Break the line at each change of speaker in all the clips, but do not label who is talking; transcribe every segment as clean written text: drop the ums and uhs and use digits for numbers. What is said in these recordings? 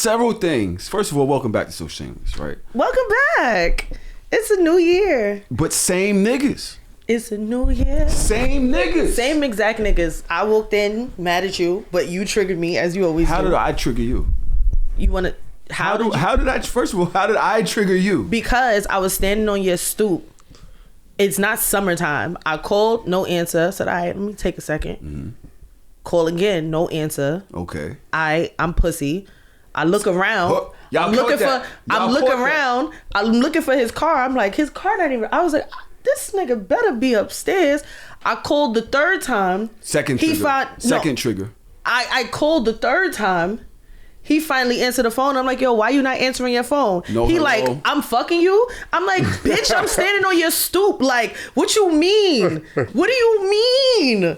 several things. First of all, welcome back to So Shameless, right?
Welcome back. It's a new year.
But same niggas.
It's a new year.
Same niggas.
Same exact niggas. I walked in mad at you, but you triggered me as you always do.
How did I trigger you?
You want to... How did
I trigger you?
Because I was standing on your stoop. It's not summertime. I called, no answer. Said, all right, let me take a second. Mm-hmm. Call again, no answer.
Okay.
I'm pussy. I look around. I'm looking for his car. I'm like, his car not even. I was like, this nigga better be upstairs. I called the third time.
Second trigger.
I called the third time. He finally answered the phone. I'm like, yo, why you not answering your phone? Like, I'm fucking you? I'm like, bitch, I'm standing on your stoop. Like, what you mean? What do you mean?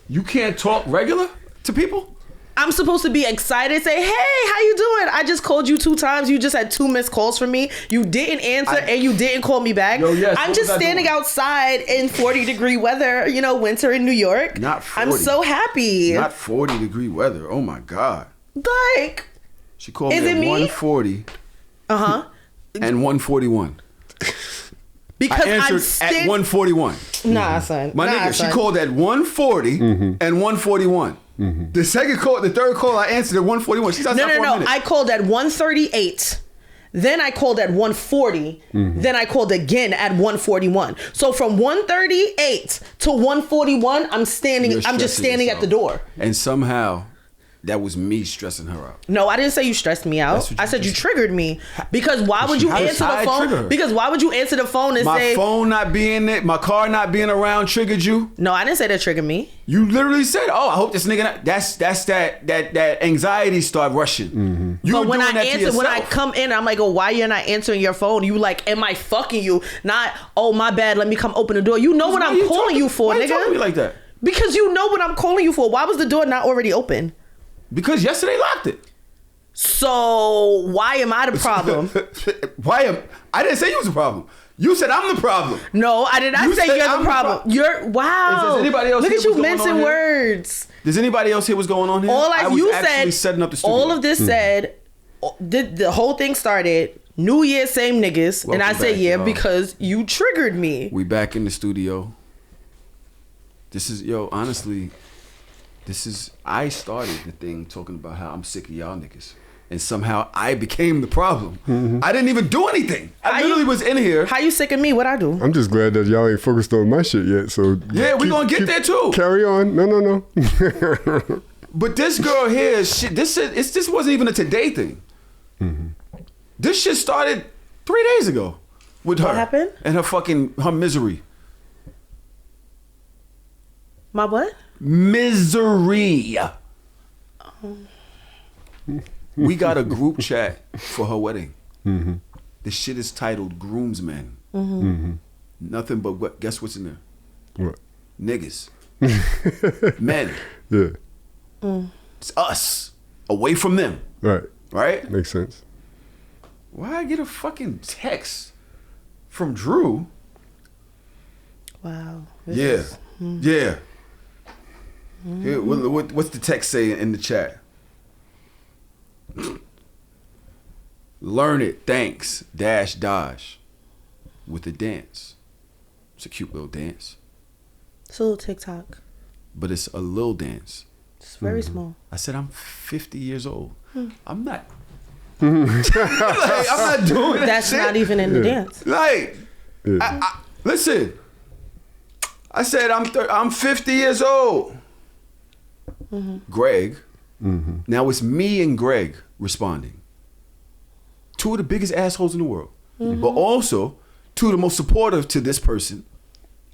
You can't talk regular to people?
I'm supposed to be excited, say, hey, how you doing? I just called you 2 times. You just had 2 missed calls from me. You didn't answer and you didn't call me back. I'm just standing outside in 40-degree weather, winter in New York.
Not 40.
I'm so happy.
Not 40-degree weather. Oh my God.
Like,
she called me at 140.
Uh-huh.
And 141.
Because
I answered at 141.
Nah, son.
My nigga, she called at 140 and 141. Mm-hmm. The third call I answered at 141. She's outside for a minute.
I called at 138. Then I called at 140. Mm-hmm. Then I called again at 141. So from 138 to 141, I'm just standing at the door.
And somehow that was me stressing her out.
No, I didn't say you stressed me out. I said you triggered me. Because why would you answer the phone? Because why would you answer the phone and say...
My phone not being it, my car not being around triggered you?
No, I didn't say that triggered me.
You literally said, oh, I hope this nigga... Not, that's that anxiety start rushing. Mm-hmm. You
but when I come in, I'm like, oh, why you're not answering your phone? You like, am I fucking you? Not, oh, my bad, let me come open the door. You know what I'm calling you for, nigga.
Why you talking to me like that?
Because you know what I'm calling you for. Why was the door not already open?
Because yesterday locked it.
So why am I the problem?
I didn't say you was the problem. You said I'm the problem.
No, I did not say you're the problem. Does anybody else? Look at you mincing words.
Does anybody else hear what's going on here? Setting up the studio.
All of this said, the whole thing started. New Year, same niggas, welcome and I said y'all. Because you triggered me.
We back in the studio. This is honestly. I started the thing talking about how I'm sick of y'all niggas. And somehow I became the problem. Mm-hmm. I didn't even do anything. I literally was in here.
How you sick of me? What'd I do?
I'm just glad that y'all ain't focused on my shit yet. So
yeah, we gonna get there too.
Carry on. No.
But this girl here, this wasn't even a today thing. Mm-hmm. This shit started 3 days ago with her.
What happened?
And her misery.
My what?
Misery. We got a group chat for her wedding. Mm-hmm. The shit is titled Groomsmen. Mm-hmm. Mm-hmm. Nothing but guess what's in there?
What?
Niggas. Men.
Yeah.
It's us. Away from them. Right?
Makes sense.
Why I get a fucking text from Drew?
Wow.
Yeah. Yeah. Here, what's the text say in the chat? Learn it, thanks, Daj with a dance. It's a cute little dance.
It's a little TikTok.
But it's a little dance.
It's very small.
I said, I'm 50 years old. I'm not. I'm not doing that.
That's
shit.
Not even in the dance.
Listen. I said, I'm 50 years old. Mm-hmm. Greg. Mm-hmm. Now it's me and Greg responding. 2 of the biggest assholes in the world. Mm-hmm. But also 2 of the most supportive to this person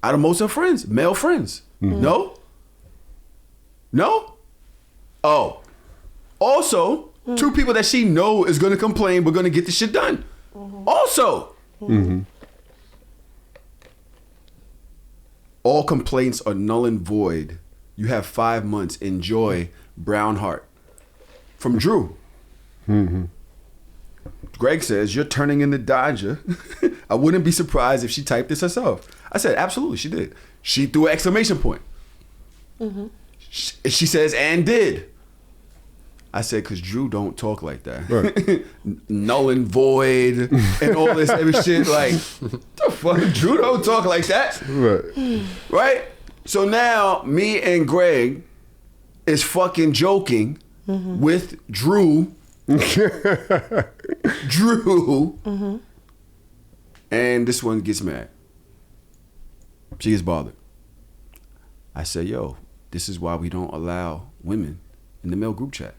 out of most of her friends, male friends. Mm-hmm. No? Oh. Also, 2 people that she know is going to complain but going to get the shit done. Mm-hmm. Also. Mm-hmm. All complaints are null and void. You have 5 months. Enjoy, Brown Heart. From Drew. Mm-hmm. Greg says, you're turning into Dodger. I wouldn't be surprised if she typed this herself. I said, absolutely, she did. She threw an exclamation point. Mm-hmm. She says, and did. I said, because Drew don't talk like that.
Right.
Null and void and all this every shit. Like, the fuck? Drew don't talk like that.
Right.
Right? So now, me and Greg is fucking joking with Drew. Drew. And this one gets mad. She gets bothered. I say, yo, this is why we don't allow women in the male group chat.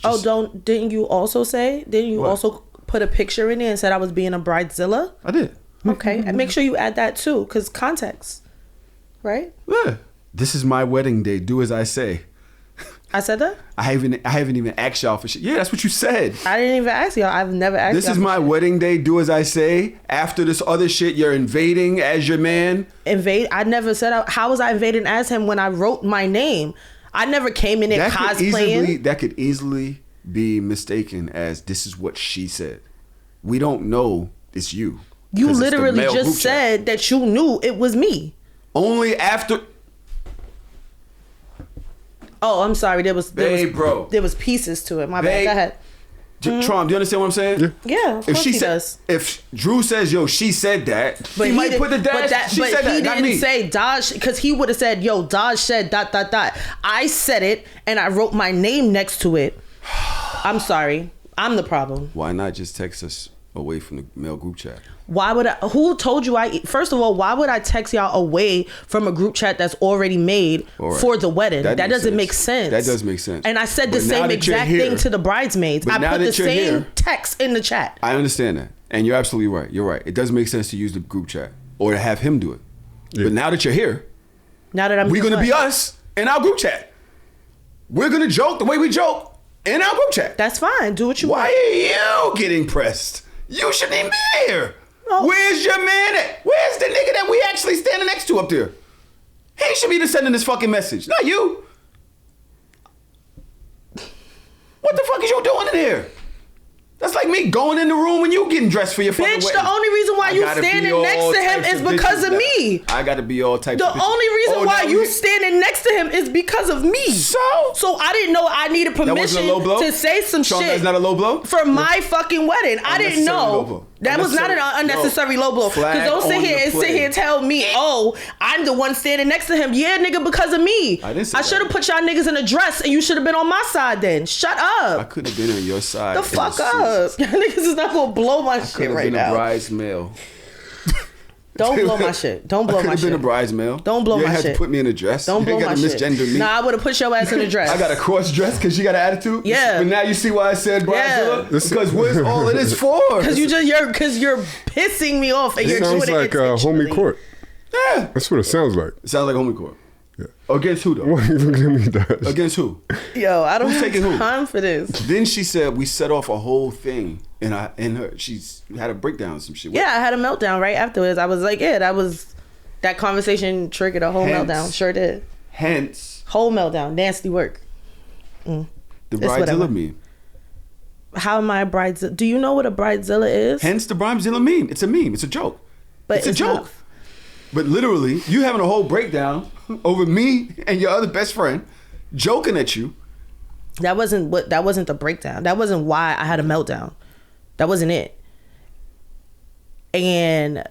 Didn't you also
What?
also put a picture in there and said I was being a bridezilla?
I did.
Okay. And make sure you add that too, because context. Right?
Yeah. This is my wedding day. Do as I say.
I said that?
I haven't even asked y'all for shit. Yeah, that's what you said.
I didn't even ask y'all. I've never asked
This
y'all
is
for
my
shit.
wedding day. Do as I say. After this other shit, you're invading as your man.
Invade? I never said, how was I invading as him when I wrote my name? I never came in there cosplaying.
That could easily be mistaken as this is what she said. We don't know it's you.
You
'Cause it's the
literally
male group
just
chat.
said that you knew it was me.
Only after.
Oh, I'm sorry. There was
bro.
There was pieces to it. My bad.
Babe.
Go ahead.
Trump, do you understand what I'm saying?
Yeah, of course he does.
If Drew says, yo, she said that,
But
he might
did-
put the dash. She
but
said
he
that, not
didn't
me.
say Daj, because he would have said, yo, Daj said ... I said it and I wrote my name next to it. I'm sorry. I'm the problem.
Why not just text us away from the male group chat?
Why would I? Who told you First of all, why would I text y'all away from a group chat that's already made
All right.
for the wedding? That
makes
doesn't make sense.
That does make sense.
And I said the
But now
same
that you're
exact
here-
thing to the bridesmaids.
But
I
now
put the
that you're
same
here-
text in the chat.
I understand that. And you're absolutely right. You're right. It does make sense to use the group chat or to have him do it.
Yeah.
But now that you're here,
Now that I'm
we're
here,
going to
what?
be us in our group chat. We're going to joke the way we joke in our group chat.
That's fine. Do what you
Why
want.
are you getting pressed? You shouldn't even be here.
No.
Where's your man at? Where's the nigga that we actually standing next to up there? He should be sending this fucking message, not you. What the fuck is you doing in here? That's like me going in the room when you getting dressed for your fucking
Bitch,
wedding.
the only reason why
I
you
gotta be
standing
all
next to him
types
is
of
because
bitches
of
now.
me.
I gotta be all types
The
of bitches.
only reason
Oh,
why
now
you
we-
standing next to him is because of me.
So
I didn't know I needed
that wasn't
permission
a low blow?
to say some
Sean,
shit.
that's not a low blow?
For my fucking wedding. I didn't
Unnecessary low
know.
blow.
That was not an unnecessary low blow.
Flag
Because don't sit
on
here
the
and
play.
tell me, oh, I'm the one standing next to him. Yeah, nigga, because of me.
I didn't say
I
that.
should have put y'all niggas in a dress and you should have been on my side then. Shut
I
up.
could have been on your side.
The
in
fuck
suit.
up. Y'all niggas is not gonna blow my
Could
shit
have
right
been a
now.
bridesmail.
Don't blow my shit. Don't blow
I could
my
have been
shit.
a bridesmail.
Don't blow
you
my
had
shit.
to put me in a dress.
Don't
you
blow
ain't
my
gotta
shit.
misgender me.
Nah, I would have put your ass in a dress.
I got a cross dress because you got an attitude.
Yeah.
But now you see why I said bridezilla.
Yeah.
Because what's all of this for?
Because you're pissing me off and
It
you're
sounds
doing
like
it
homie
intentionally.
court.
Yeah.
That's what it sounds like.
It sounds like homie court.
Yeah.
Against who though?
Why you looking at me, Daj?
Against who?
Yo, I don't
Who's
have
taking who?
time for this.
Then she said we set off a whole thing, and she's had a breakdown or some shit.
Yeah, I had a meltdown right afterwards. I was like, that conversation triggered a whole
Hence-
meltdown. Sure did.
Hence
Whole meltdown. Nasty work.
the
It's whatever.
bridezilla meme.
How am I a bridezilla? Do you know what a bridezilla is?
Hence the bridezilla meme. It's a meme. It's a joke.
But
it's a
it's
joke.
not-
But literally, you having a whole breakdown over me and your other best friend joking at you.
That wasn't the breakdown. That wasn't why I had a meltdown. That wasn't it. And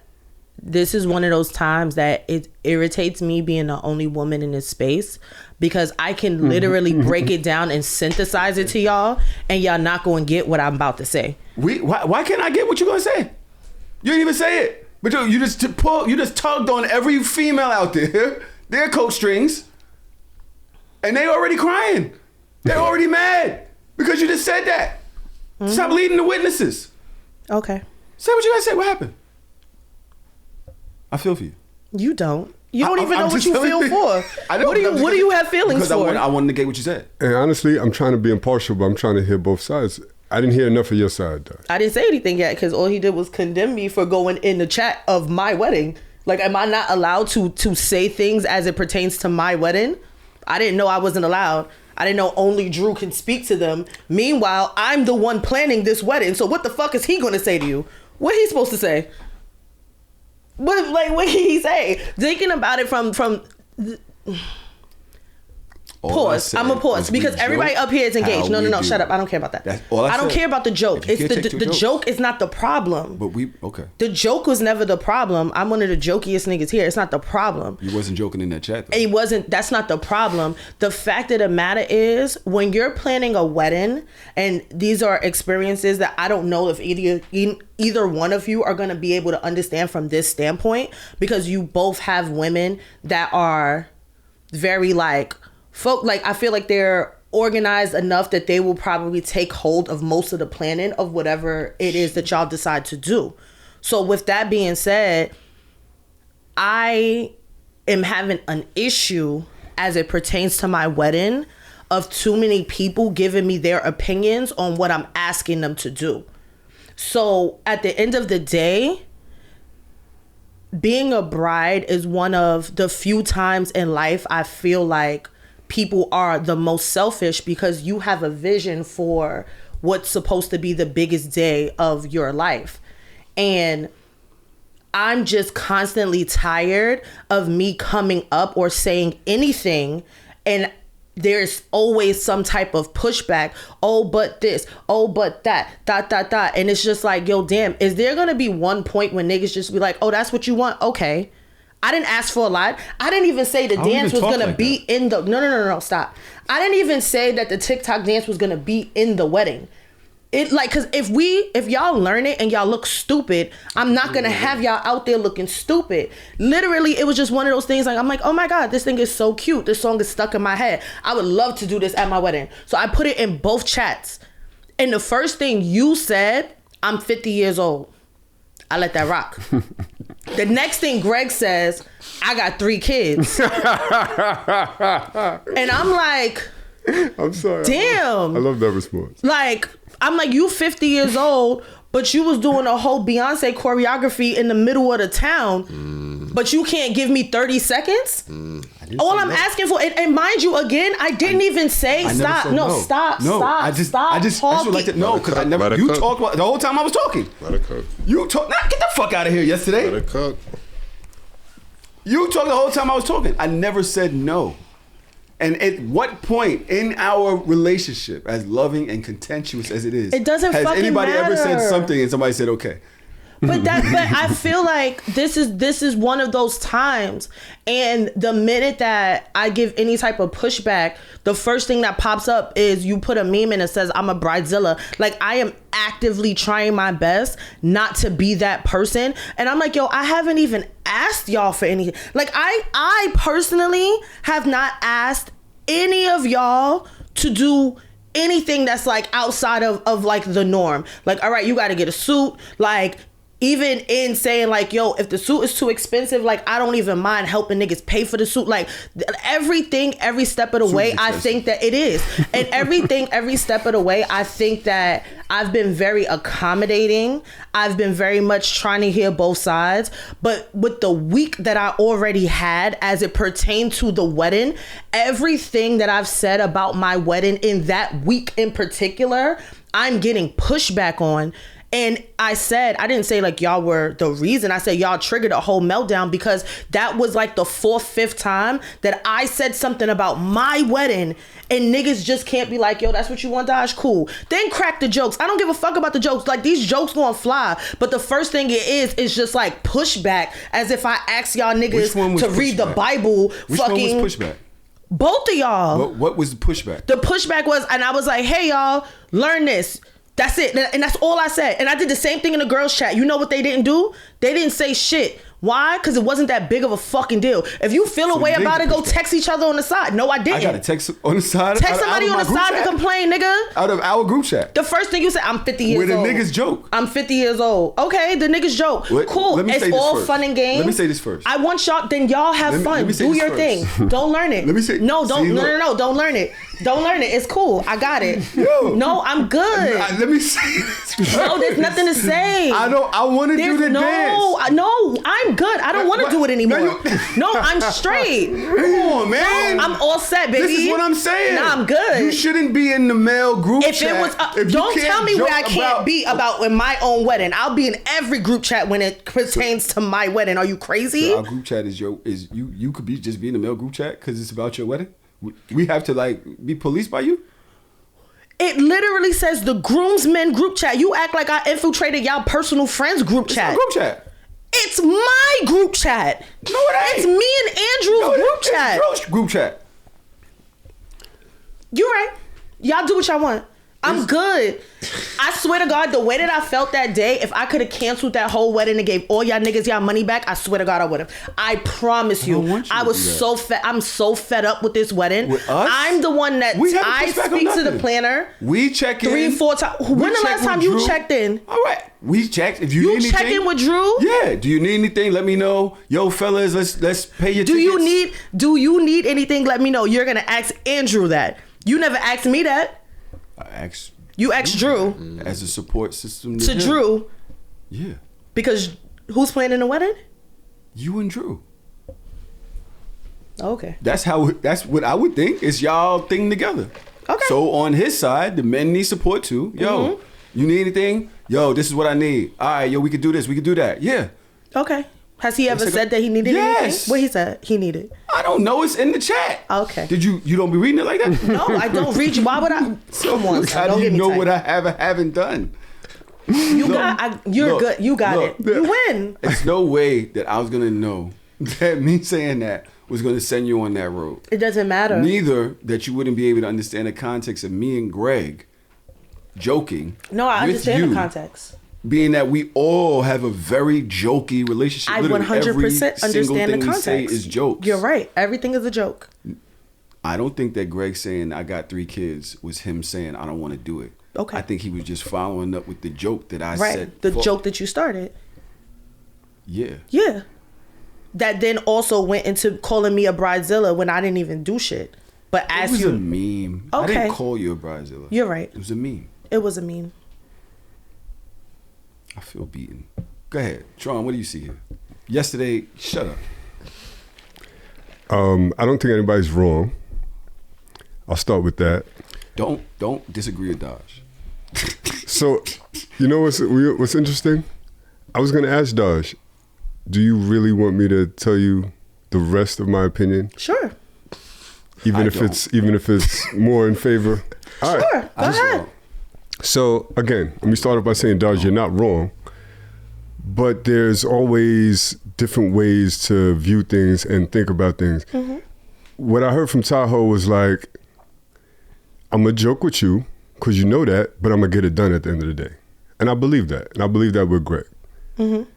this is one of those times that it irritates me being the only woman in this space, because I can literally break it down and synthesize it to y'all, and y'all not going to get what I'm about to say.
Why can't I get what you're gonna say? You didn't even say it. But you just tugged on every female out there, their coat strings, and they already crying. They're already mad because you just said that. Stop leading the witnesses.
Okay.
Say what you gotta say. What happened? I feel for you.
You don't. You don't even know
I'm
what
just
you
telling
feel
you.
for.
I know,
What do you have feelings
because
for?
I want to negate what you said.
And honestly, I'm trying to be impartial, but I'm trying to hear both sides. I didn't hear enough of your side, Daj.
I didn't say anything yet because all he did was condemn me for going in the chat of my wedding. Like, am I not allowed to say things as it pertains to my wedding? I didn't know I wasn't allowed. I didn't know only Drew can speak to them. Meanwhile, I'm the one planning this wedding. So what the fuck is he going to say to you? What he supposed to say? What can he say? Thinking about it from Pause. I'm a pause because everybody up here is engaged. No. Shut up. I don't care about that. I don't care about the joke. It's the joke is not the problem.
But okay.
The joke was never the problem. I'm one of the jokiest niggas here. It's not the problem.
You wasn't joking in that chat though.
It wasn't. That's not the problem. The fact of the matter is when you're planning a wedding, and these are experiences that I don't know if either one of you are going to be able to understand from this standpoint, because you both have women that are very like I feel like they're organized enough that they will probably take hold of most of the planning of whatever it is that y'all decide to do. So with that being said, I am having an issue as it pertains to my wedding of too many people giving me their opinions on what I'm asking them to do. So at the end of the day, being a bride is one of the few times in life I feel like people are the most selfish, because you have a vision for what's supposed to be the biggest day of your life. And I'm just constantly tired of me coming up or saying anything and there's always some type of pushback. Oh, but this. Oh, but that. ... And it's just like, yo, damn, is there going to be one point when niggas just be like, oh, that's what you want? Okay. I didn't ask for a lot. I didn't even say the dance was going to be in the... No, stop. I didn't even say that the TikTok dance was going to be in the wedding. It like, because if y'all learn it and y'all look stupid, I'm not going to have y'all out there looking stupid. Literally, it was just one of those things like, I'm like, oh my God, this thing is so cute. This song is stuck in my head. I would love to do this at my wedding. So I put it in both chats. And the first thing you said, I'm 50 years old. I let that rock. The next thing Greg says, I got 3 kids. And I'm like,
I'm sorry.
Damn.
I love that response.
Like, I'm like, you 50 years old, but you was doing a whole Beyonce choreography in the middle of the town, but you can't give me 30 seconds? All I'm asking for, and mind you, again, I didn't even say stop. Stop.
I just would like to know, because I never, you talked about the whole time I was talking.
Let it cook.
You talk, get the fuck out of here yesterday.
Let it cook.
You talked the whole time I was talking. I never said no. And at what point in our relationship, as loving and contentious as it is,
it doesn't
has
fucking
anybody
matter.
ever said something and somebody said okay?
But I feel like this is one of those times, and the minute that I give any type of pushback, the first thing that pops up is you put a meme in that says I'm a bridezilla. Like, I am actively trying my best not to be that person, and I'm like, yo, I haven't even asked y'all for anything. Like, I personally have not asked any of y'all to do anything that's like outside of like the norm. Like, all right, you got to get a suit. Like, even in saying like, yo, if the suit is too expensive, like, I don't even mind helping niggas pay for the suit. Like, everything, every step of the way, I think that it is. And everything, every step of the way, I think that I've been very accommodating. I've been very much trying to hear both sides. But with the week that I already had as it pertained to the wedding, everything that I've said about my wedding in that week in particular, I'm getting pushback on. And I didn't say like y'all were the reason. I said y'all triggered a whole meltdown, because that was like the 4th, 5th time that I said something about my wedding, and niggas just can't be like, yo, that's what you want, Daj? Cool. Then crack the jokes. I don't give a fuck about the jokes. Like, these jokes gonna fly. But the first thing it is just like pushback, as if I asked y'all niggas to read the Bible.
Which one was pushback?
Both of y'all.
What was the pushback?
The pushback was, and I was like, hey, y'all, learn this. That's it. And that's all I said. And I did the same thing in the girls' chat. You know what they didn't do? They didn't say shit. Why? Because it wasn't that big of a fucking deal. If you feel a way about it, go text each other on the side. No, I didn't.
I got to text on the side?
Text somebody on the side to complain, nigga.
Out of our group chat.
The first thing you said, I'm 50 years old.
Where the niggas joke.
I'm 50 years old. Okay, the niggas joke. Cool. It's all fun and games.
Let me say this first.
I want y'all, then y'all have fun. Do your thing. Don't learn it.
Let me say.
No, don't learn it. Don't learn it. It's cool. I got it.
Yo.
No, I'm good.
Let me say this.
No, there's nothing to say.
I want to do the dance.
No, I'm good. I don't want to do it anymore. No, I'm straight.
Come on, man.
No, I'm all set, baby.
This is what I'm saying.
Nah, I'm good.
You shouldn't be in the male group chat.
If it was, don't tell me where I can't be about in my own wedding. I'll be in every group chat when it pertains to my wedding. Are you crazy?
So our group chat is you could be just be in the male group chat because it's about your wedding. We have to like be policed by you?
It literally says the groomsmen group chat. You act like I infiltrated y'all personal friends group chat.
It's not group chat.
It's my group chat.
No, it ain't.
It's me and Andrew's group chat.
It's Drew's group chat.
You right. Y'all do what y'all want. I'm good. I swear to God, the way that I felt that day, if I could have canceled that whole wedding and gave all y'all niggas y'all money back, I swear to God I would have. I promise you. I was so fed. I'm so fed up with this wedding.
With us?
I'm the one that I speak to the planner.
We check in
3-4 times. When the last time you checked in?
All right. We checked. If you need anything. You check in
with Drew?
Yeah. Do you need anything? Let me know. Yo, fellas, let's pay your
tickets. Do you need anything? Let me know. You're gonna ask Andrew that. You never asked me that. You asked Drew
as a support system
to Drew.
Yeah.
Because who's planning the wedding?
You and Drew.
Okay.
That's what I would think is y'all thing together.
Okay.
So on his side, the men need support too. Yo, you need anything? Yo, this is what I need. All right, yo, we could do this. We could do that. Yeah.
Okay. Has he ever said that he needed anything? What he said he needed?
I don't know. It's in the chat.
Okay.
Did you don't be reading it like that?
No, I don't read you. Why would I? Come on.
How do you know what I haven't done?
You're good. You got it. You win.
There's no way that I was going to know that me saying that was going to send you on that road.
It doesn't matter.
Neither that you wouldn't be able to understand the context of me and Greg joking.
No, I understand the context.
Being that we all have a very jokey relationship.
I 100% understand the context.
We say is jokes.
You're right. Everything is a joke.
I don't think that Greg saying I got 3 kids was him saying I don't want to do it.
Okay.
I think he was just following up with the joke that I said.
Right. The joke that you started.
Yeah.
Yeah. That then also went into calling me a bridezilla when I didn't even do shit. But as
it was a meme. Okay. I didn't call you a bridezilla.
You're right.
It was a meme.
It was a meme.
I feel beaten. Go ahead. Tron, what do you see here? Yesterday, shut up.
I don't think anybody's wrong. I'll start with that.
Don't disagree with Daj.
So, you know what's interesting? I was going to ask Daj, do you really want me to tell you the rest of my opinion?
Sure.
Even if it's more in favor.
All right. Sure. Go ahead.
So again, let me start off by saying, Daj, you're not wrong, but there's always different ways to view things and think about things. Mm-hmm. What I heard from Tahoe was like, I'm gonna joke with you because you know that, but I'm gonna get it done at the end of the day. And I believe that. And I believe that with Greg. Mm-hmm.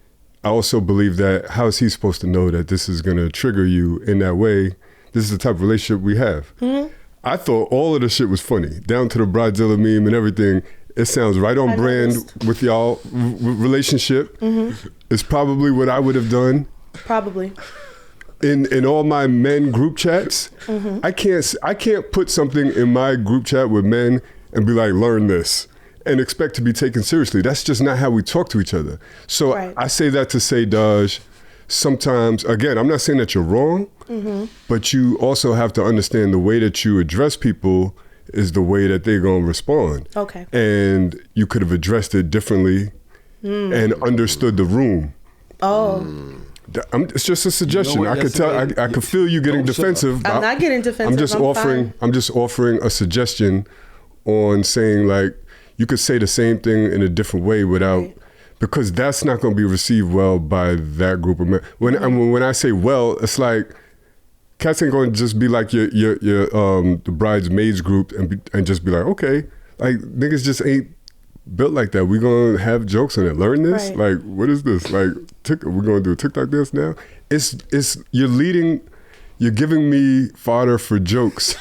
I also believe that how is he supposed to know that this is gonna trigger you in that way? This is the type of relationship we have. Mm-hmm. I thought all of the shit was funny, down to the bridezilla meme and everything. It sounds right on brand with y'all relationship. Mm-hmm. It's probably what I would have done.
Probably.
In all my men group chats, mm-hmm. I can't put something in my group chat with men and be like, learn this, and expect to be taken seriously. That's just not how we talk to each other. So right. I say that to say, Daj, sometimes, again, I'm not saying that you're wrong, mm-hmm. but you also have to understand the way that you address people is the way that they're going to respond. Okay. And you could have addressed it differently and understood the room.
Oh.
It's just a suggestion. You know I could tell. I could feel you getting defensive.
I'm not getting defensive.
I'm just offering a suggestion on saying, like, you could say the same thing in a different way without... Right. Because that's not going to be received well by that group of men. When I say well, it's like cats ain't going to just be like your the bridesmaids group and just be like, okay, like niggas just ain't built like that. We gonna have jokes on it. Learn this. Right. Like, what is this? Like, we're gonna do a TikTok dance now. It's you're giving me fodder for jokes.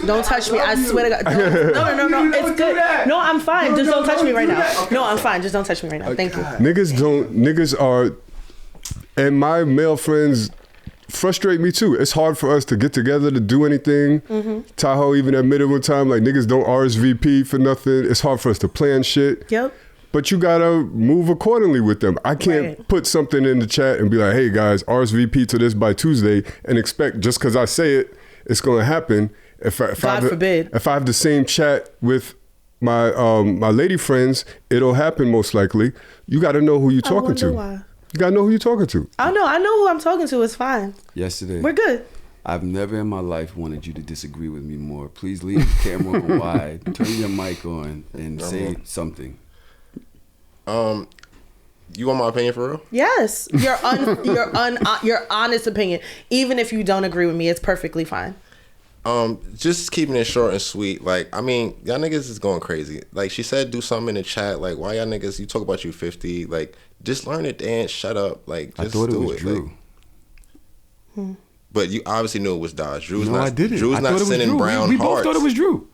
Don't touch me. I swear to God. No. It's good. No, I'm fine. Just don't touch me right now. No, I'm fine. Just don't touch me right now. Thank you.
Niggas are, and my male friends frustrate me too. It's hard for us to get together to do anything. Mm-hmm. Tahoe even admitted one time, like, niggas don't RSVP for nothing. It's hard for us to plan shit. Yep. But you gotta move accordingly with them. I can't put something in the chat and be like, hey guys, RSVP to this by Tuesday and expect just because I say it, it's gonna happen. God forbid. If I have the same chat with my my lady friends, it'll happen most likely. You got to know who you're talking to. Why. You got to know who you're talking to.
I know who I'm talking to. It's fine.
Yesterday.
We're good.
I've never in my life wanted you to disagree with me more. Please leave the camera on wide, turn your mic on, and say something.
You want my opinion for real?
Yes, your honest opinion. Even if you don't agree with me, it's perfectly fine.
Just keeping it short and sweet. Like, I mean, y'all niggas is going crazy. Like, she said, do something in the chat. Like, why y'all niggas? You talk about you 50. Like, just learn to dance. Shut up. Like, just
I thought it was
do it.
Drew.
Like, but you obviously knew it was Daj. Drew's
no,
not.
I didn't.
Drew's not sending brown
we
hearts.
both thought it was Drew.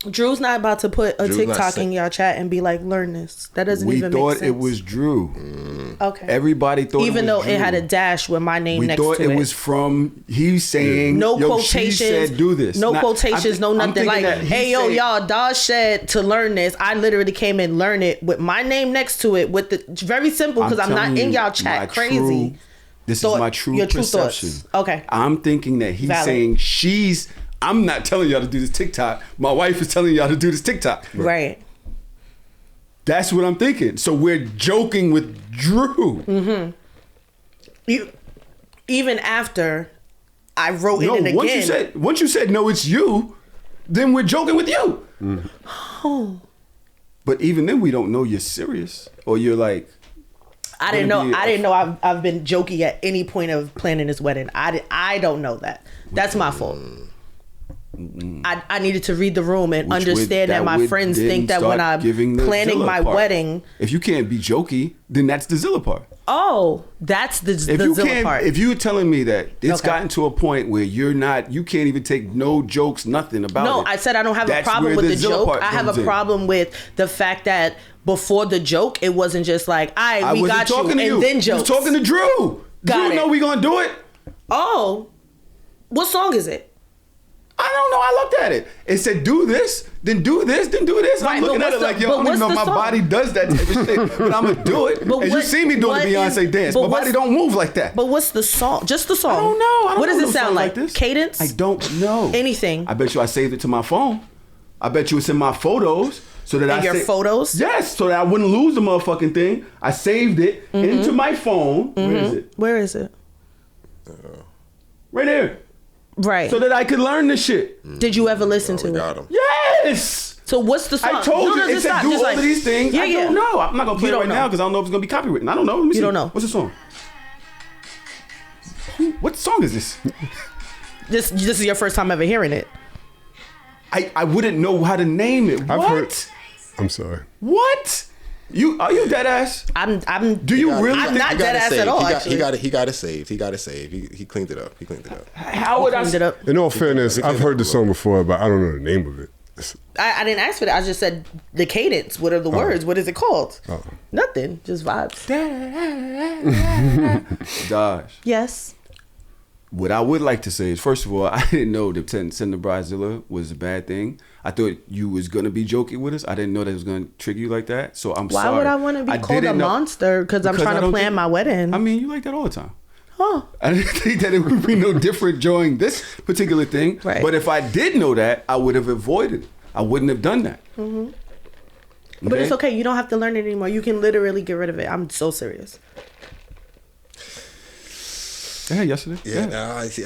Drew's not about to put a
Drew's
TikTok in y'all chat and be like, learn this. That doesn't
We
even make sense.
thought it was Drew.
Okay.
Everybody thought
even
it was
though
Drew.
it had a dash with my name next to it.
We thought it was from, he's saying,
no
yo,
quotations,
she said do this.
no quotations, no nothing. Like, hey, yo, y'all, Daj said to learn this. I literally came and learned it with my name next to it. With the very simple, because I'm not in y'all chat. Crazy.
This is my true perception.
Okay.
I'm thinking that he's saying I'm not telling y'all to do this TikTok. My wife is telling y'all to do this TikTok.
Right.
That's what I'm thinking. So we're joking with Drew.
Mm-hmm. Even after I wrote it again.
Once you said no, it's you, then we're joking with you.
Oh.
But even then, we don't know you're serious or you're like.
I didn't know I've been jokey at any point of planning this wedding. I don't know that. That's my fault. I needed to read the room and understand that my friends think that when I'm planning my wedding.
If you can't be jokey, then that's the Zilla part.
Oh, that's the Zilla part.
If you're telling me that it's gotten to a point where you can't even take no jokes, nothing about it.
No, I said I don't have a problem with the joke. I have a problem with the fact that before the joke, it wasn't just like, we got you, and then jokes.
You was talking to Drew. Drew know we gonna do it.
Oh, what song is it?
I don't know. I looked at it. It said, do this, then do this, then do this.
Right,
I'm looking at it like, yo, I don't even know if my body does that type of shit, but I'm going to do it. And you see me doing the Beyonce dance. My body don't move like that.
But what's the song? Just the song?
I don't know.
What does it sound like? Cadence?
I don't know.
Anything?
I bet you I saved it to my phone. I bet you it's in my photos. So that
your photos?
Yes, so that I wouldn't lose the motherfucking thing. I saved it into my phone.
Mm-hmm. Where is it?
Right here.
Right.
So that I could learn this shit.
Did you ever listen to it?
Yes.
So what's the song?
I told you it said do all of these things. I don't know. I'm not going to play it right now because I don't know if it's going to be copywritten. I don't know. Let me see.
You don't know.
What's the song? What song is this?
This is your first time ever hearing it.
I wouldn't know how to name it. What?
I'm sorry.
What? Are you dead ass?
I'm not dead ass at all.
He got it saved. He cleaned it up.
How would I
cleaned it up?
In all fairness, I've heard the song before, but I don't know the name of it.
I didn't ask for that. I just said the cadence. What are the words? What is it called? Nothing. Just vibes.
Daj.
Yes.
What I would like to say is, first of all, I didn't know that send the Bridezilla was a bad thing. I thought you was gonna be joking with us. I didn't know that it was gonna trigger you like that. So I'm sorry.
Why would I want to be called a monster? Because I'm trying to plan my wedding.
I mean, you like that all the time.
Huh.
I didn't think that it would be no different during this particular thing.
Right.
But if I did know that, I would have avoided it. I wouldn't have done that.
Mm-hmm.
Okay?
But it's okay. You don't have to learn it anymore. You can literally get rid of it. I'm so serious.
Yeah, yesterday.
Yeah.
Yeah.
I see.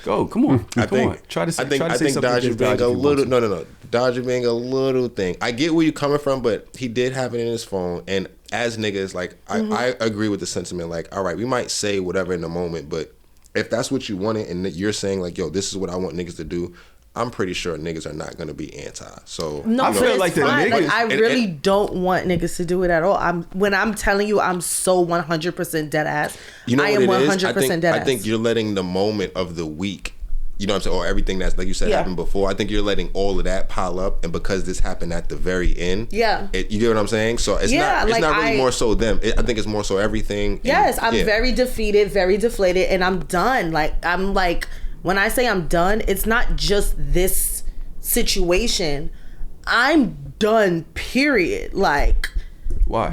Go. Come on.
I think Daj is being a little. No. Daj is being a little thing. I get where you're coming from, but he did have it in his phone. And as niggas, like I agree with the sentiment. Like, all right, we might say whatever in the moment, but if that's what you wanted, and you're saying like, yo, this is what I want niggas to do, I'm pretty sure niggas are not gonna be anti. So
no,
I feel like the niggas.
Like, I really don't want niggas to do it at all. When I'm telling you, I'm so 100% dead ass.
You know
I am 100% dead ass.
I think you're letting the moment of the week, you know what I'm saying, or everything that's like you said happened before. I think you're letting all of that pile up, and because this happened at the very end, you get what I'm saying. So it's not really more so them. I think it's more so everything.
Yes, I'm very defeated, very deflated, and I'm done. When I say I'm done, it's not just this situation. I'm done, period. Like,
why?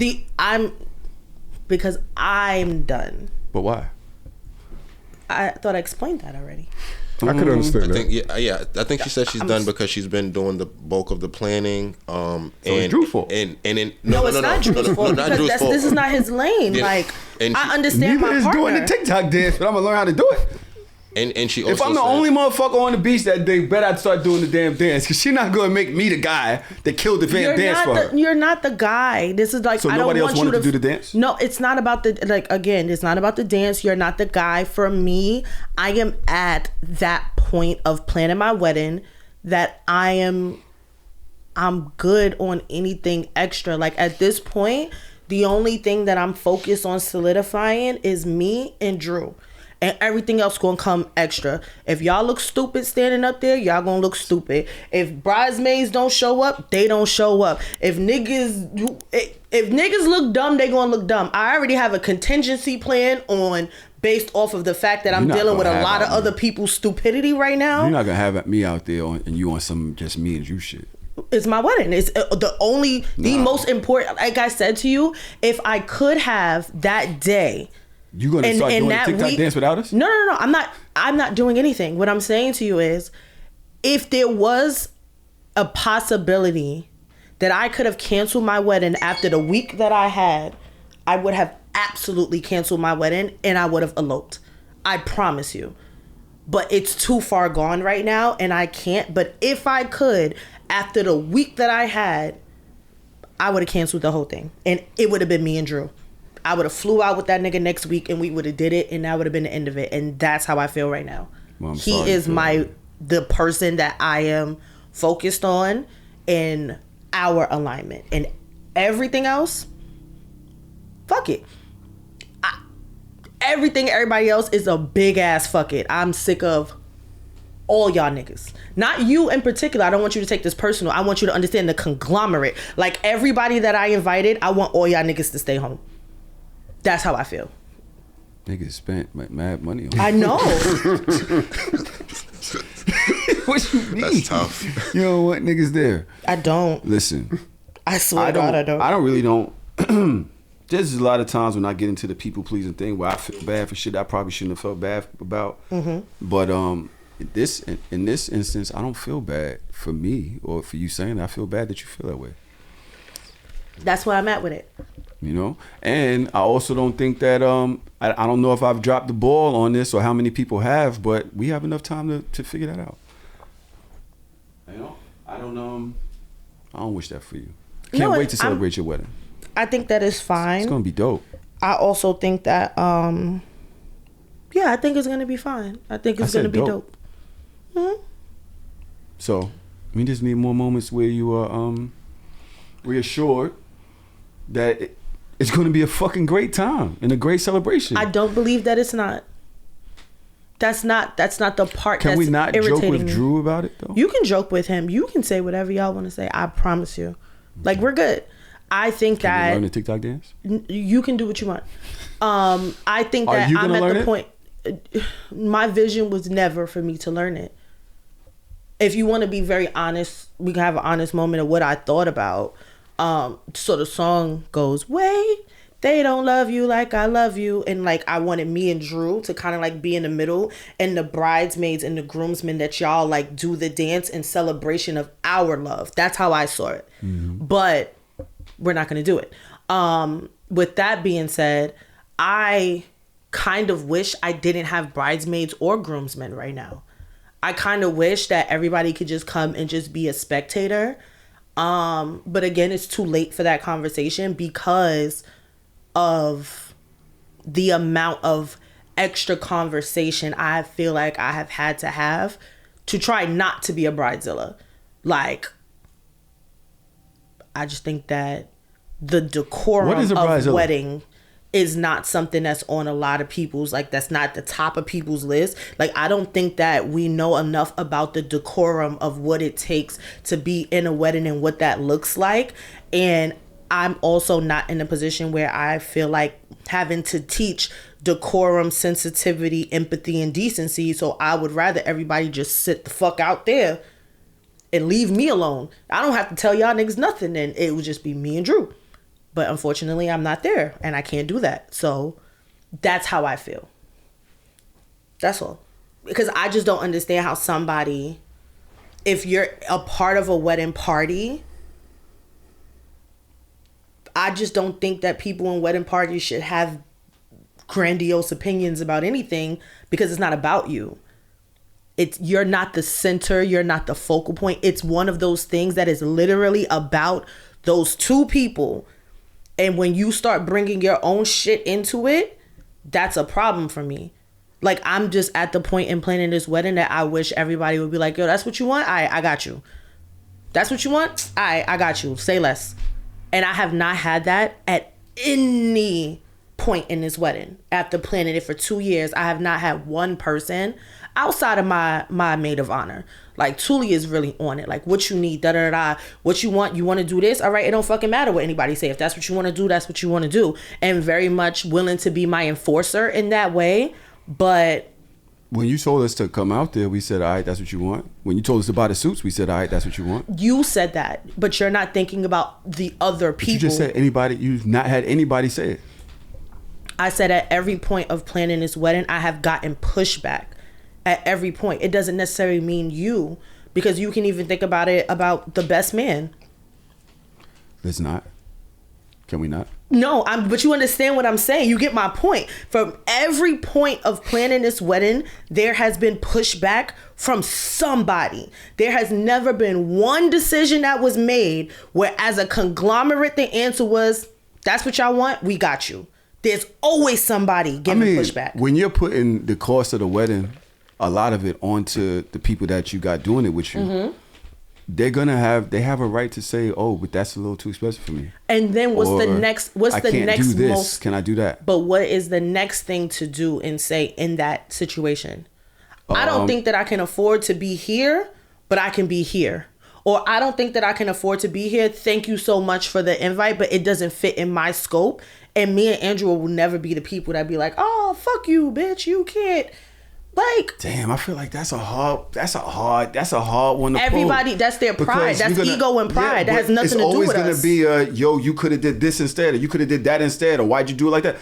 Because I'm done.
But why?
I thought I explained that already.
I could understand
that. I think she said she's done because she's been doing the bulk of the planning. So
it's Drew's fault.
No, it's not Drew's fault. Because this is not his lane. Yeah. Like, I understand my partner.
Neither is doing the TikTok dance, but I'm gonna learn how to do it.
And she also
if I'm the only motherfucker on the beach that day, bet I'd start doing the damn dance because she's not gonna make me the guy that killed the damn dance for her.
You're not the guy. This is like,
so
I don't
nobody
want
else
you
wanted
to
do the dance.
No, it's not about the again. It's not about the dance. You're not the guy for me. I am at that point of planning my wedding that I'm good on anything extra. Like at this point, the only thing that I'm focused on solidifying is me and Drew. And everything else gonna come extra. If y'all look stupid standing up there, y'all gonna look stupid. If bridesmaids don't show up, they don't show up. If niggas look dumb, they gonna look dumb. I already have a contingency plan based off of the fact that I'm dealing with a lot of other people's stupidity right now.
You're not gonna have me out there and you on some just me and you shit.
It's my wedding. It's the most important. Like I said to you, if I could have that day.
You gonna start doing a TikTok dance without us?
No. I'm not doing anything. What I'm saying to you is, if there was a possibility that I could have canceled my wedding after the week that I had, I would have absolutely canceled my wedding and I would have eloped. I promise you. But it's too far gone right now and I can't. But if I could, after the week that I had, I would have canceled the whole thing. And it would have been me and Drew. I would have flew out with that nigga next week and we would have did it and that would have been the end of it. And that's how I feel right now.
Well,
he is the person that I am focused on in our alignment. And everything else, fuck it. Everything, everybody else is a big ass fuck it. I'm sick of all y'all niggas. Not you in particular. I don't want you to take this personal. I want you to understand the conglomerate. Like everybody that I invited, I want all y'all niggas to stay home. That's how I feel.
Niggas spent mad money on
I know.
What you mean?
That's tough.
You don't want niggas there.
I don't.
Listen.
I swear to God, I don't.
I really don't. There's a lot of times when I get into the people pleasing thing where I feel bad for shit I probably shouldn't have felt bad about. Mm-hmm. But in this instance, I don't feel bad for me or for you saying that. I feel bad that you feel that way.
That's where I'm at with it.
You know, and I also don't think that I don't know if I've dropped the ball on this or how many people have, but we have enough time to figure that out. You know, I don't wish that for you. Can't wait to celebrate your wedding.
I think that is fine.
It's gonna be dope.
I also think that I think it's gonna be fine. I think it's gonna be dope. Mm-hmm.
So we just need more moments where you are reassured that it's going to be a fucking great time and a great celebration.
I don't believe that it's not. That's not the part.
Can
that's
we not joke with
me.
Drew about it though?
You can joke with him. You can say whatever y'all want to say. I promise you. Like we're good. I think
can
that
you learn the TikTok dance.
You can do what you want. I think that I'm at the point. My vision was never for me to learn it. If you want to be very honest, we can have an honest moment of what I thought about. So the song goes, wait, they don't love you like I love you. And like, I wanted me and Drew to kind of like be in the middle and the bridesmaids and the groomsmen that y'all like do the dance in celebration of our love. That's how I saw it. Mm-hmm. But we're not going to do it. With that being said, I kind of wish I didn't have bridesmaids or groomsmen right now. I kind of wish that everybody could just come and just be a spectator. But again, it's too late for that conversation because of the amount of extra conversation I feel like I have had to have to try not to be a bridezilla. Like, I just think that the decorum of wedding is not something that's on a lot of people's, like, that's not the top of people's list. Like, I don't think that we know enough about the decorum of what it takes to be in a wedding and what that looks like. And I'm also not in a position where I feel like having to teach decorum, sensitivity, empathy, and decency. So I would rather everybody just sit the fuck out there and leave me alone. I don't have to tell y'all niggas nothing, and it would just be me and Drew. But unfortunately, I'm not there, and I can't do that. So that's how I feel. That's all. Because I just don't understand how somebody, if you're a part of a wedding party, I just don't think that people in wedding parties should have grandiose opinions about anything because it's not about you. you're not the center, you're not the focal point. It's one of those things that is literally about those two people. And when you start bringing your own shit into it, that's a problem for me. Like, I'm just at the point in planning this wedding that I wish everybody would be like, yo, that's what you want? I got you. That's what you want? I got you. Say less. And I have not had that at any point in this wedding. After planning it for 2 years, I have not had one person outside of my maid of honor. Like, Tuli is really on it. Like, what you need, da-da-da-da. What you want to do this? All right, it don't fucking matter what anybody say. If that's what you want to do, that's what you want to do. And very much willing to be my enforcer in that way. But
when you told us to come out there, we said, all right, that's what you want. When you told us to buy the suits, we said, all right, that's what you want.
You said that, but you're not thinking about the other people.
But you just said anybody, you've not had anybody say it.
I said at every point of planning this wedding, I have gotten pushback. At every point. It doesn't necessarily mean you, because you can even think about it about the best man.
Let's not. Can we not?
No, but you understand what I'm saying. You get my point. From every point of planning this wedding, there has been pushback from somebody. There has never been one decision that was made where, as a conglomerate, the answer was, that's what y'all want, we got you. There's always somebody giving pushback.
When you're putting the cost of the wedding, a lot of it onto the people that you got doing it with you, mm-hmm. They have a right to say, oh, but that's a little too expensive for me.
And then what's the next
do this. Most, can I do that?
But what is the next thing to do and say in that situation? I don't think that I can afford to be here, but I can be here. Or I don't think that I can afford to be here. Thank you so much for the invite, but it doesn't fit in my scope. And me and Andrew will never be the people that be like, oh, fuck you, bitch, you can't. Like,
damn, I feel like that's a hard one to
everybody,
pull.
That's their pride. That's ego and pride. That has nothing to do with us.
It's always going to be yo, you could have did this instead, or you could have did that instead, or why'd you do it like that?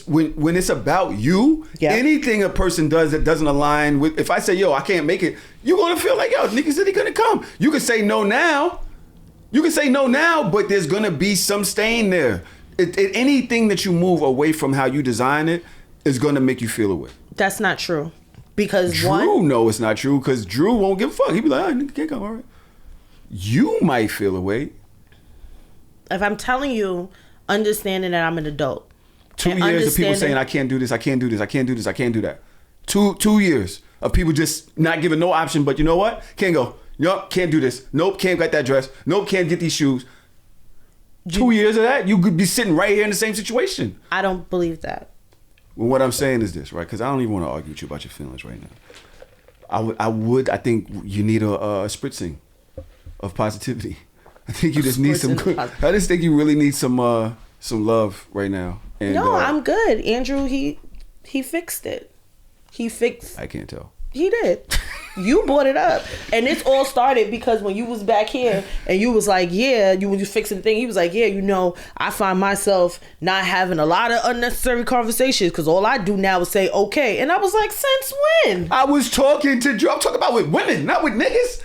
When it's about you, anything a person does that doesn't align with, if I say, yo, I can't make it, you're going to feel like, yo, nigga said he couldn't come. You can say no now. But there's going to be some stain there. Anything that you move away from how you design it is going to make you feel away.
That's not true. Because
Drew, no, it's not true, because Drew won't give a fuck. He'd be like, nigga can't come, all right. You might feel away.
If I'm telling you, understanding that I'm an adult.
2 years of people saying, I can't do this, I can't do this, I can't do this, I can't do that. 2 years of people just not giving no option, but you know what? Can't go. Nope, can't do this. Nope, can't get that dress. Nope, can't get these shoes. 2 years of that, you could be sitting right here in the same situation.
I don't believe that.
Well, what I'm saying is this, right? Because I don't even want to argue with you about your feelings right now. I think you need a spritzing of positivity. I think you just need some good. I just think you really need some love right now. And,
no, I'm good. Andrew, he fixed it. He fixed.
I can't tell.
He did. You brought it up. And this all started because when you was back here and you was like, yeah, you was fixing the thing. He was like, yeah, I find myself not having a lot of unnecessary conversations because all I do now is say, okay. And I was like, since when?
I was talking to Drew. I'm talking about with women, not with niggas.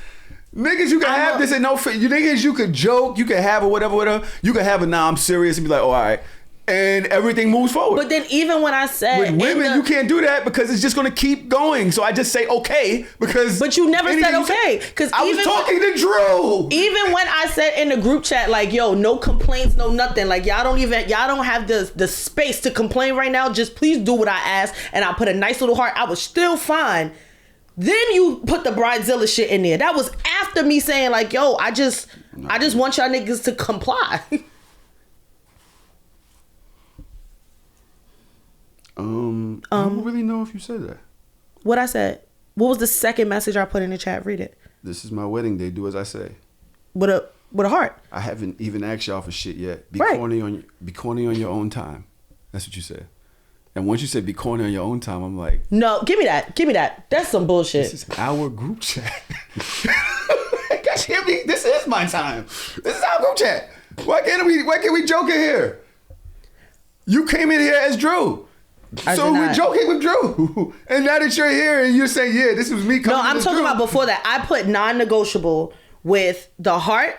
Niggas, you can have this and no, you niggas, you could joke, you could have a whatever. You could have a nah, I'm serious and be like, oh, all right. And everything moves forward.
But then even when I said...
With women, you can't do that because it's just going to keep going. So I just say okay because...
But you never said okay.
I was talking to Drew.
Even when I said in the group chat, like, yo, no complaints, no nothing. Like, y'all don't have the space to complain right now. Just please do what I asked. And I put a nice little heart. I was still fine. Then you put the Bridezilla shit in there. That was after me saying, like, yo, I just want y'all niggas to comply.
I don't really know if you said that.
What I said? What was the second message I put in the chat? Read it.
This is my wedding day. Do as I say.
With a heart.
I haven't even asked y'all for shit yet. Be corny on your own time. That's what you said. And once you said be corny on your own time, I'm like,
no, give me that. That's some bullshit.
This is our group chat. This is my time. This is our group chat. Why can't we joke in here? You came in here as Drew. So we're joking with Drew. And now that you're here and you're saying, yeah, this was me coming.
No, I'm talking about before that. I put non-negotiable with the heart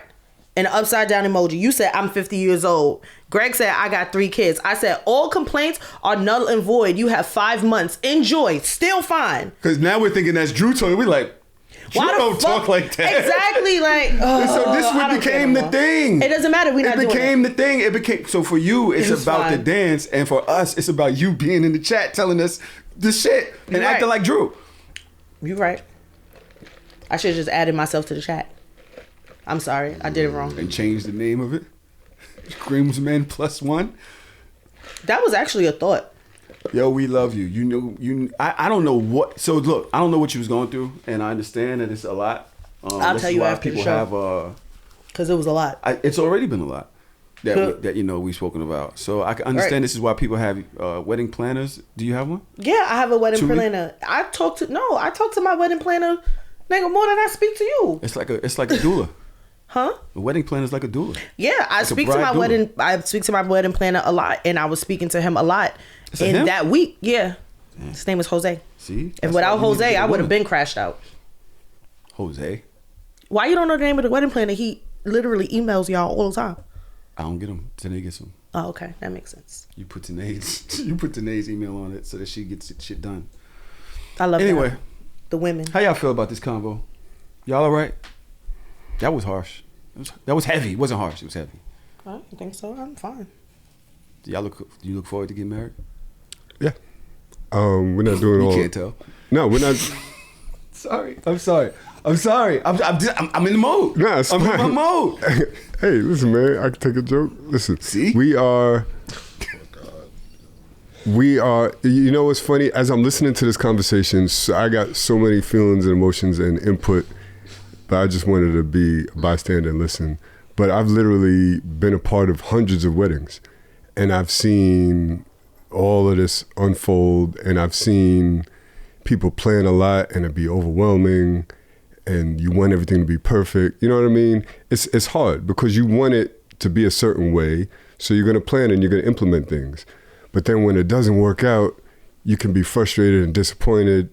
and an upside down emoji. You said, I'm 50 years old. Greg said, I got 3 kids. I said, all complaints are null and void. You have 5 months. Enjoy. Still fine.
Because now we're thinking that's Drew talking. We're like, Drew don't talk like that.
Exactly. Like,
so this what became the thing.
It doesn't matter. We're not doing it.
It became the thing. It became, so for you, it's about
fine.
the dance. And for us, it's about you being in the chat telling us the shit and acting like Drew.
You're right. I should have just added myself to the chat. I'm sorry. I did it wrong.
And changed the name of it. Groomsmen +1.
That was actually a thought.
Yo, we love you. You know, I don't know what. So look, I don't know what you was going through, and I understand that it's a lot.
I'll tell you after the show. Because it was a lot.
It's already been a lot that you know we've spoken about. So I can understand This is why people have wedding planners. Do you have one?
Yeah, I have a wedding planner. I talk to my wedding planner, nigga, more than I speak to you.
It's like a doula.
Huh?
A wedding planner is like a doula.
Yeah, I speak to my wedding planner a lot, and I was speaking to him a lot in that week. Yeah. His name is Jose.
See?
And without Jose, I would have been crashed out.
Jose?
Why you don't know the name of the wedding planner? He literally emails y'all all the time.
I don't get them. Tanae gets them.
Oh, okay. That makes sense.
You put Tanae's email on it so that she gets shit done.
I love
Anyway.
that. The women.
How y'all feel about this convo? Y'all all right? That was harsh. That was heavy. It wasn't harsh. It was heavy.
I don't think so. I'm fine.
Do you look forward to getting married?
Yeah. We're not doing all.
You can't tell.
No, we're not.
Sorry. I'm sorry. I'm in the mode.
Nah, it's
I'm
fine.
in my mode.
Hey, listen, man. I can take a joke. Listen.
See?
We are. You know what's funny? As I'm listening to this conversation, I got so many feelings and emotions and input. But I just wanted to be a bystander and listen. But I've literally been a part of hundreds of weddings. And I've seen all of this unfold. And I've seen people plan a lot and it be overwhelming. And you want everything to be perfect. You know what I mean? It's hard because you want it to be a certain way. So you're going to plan and you're going to implement things. But then when it doesn't work out, you can be frustrated and disappointed.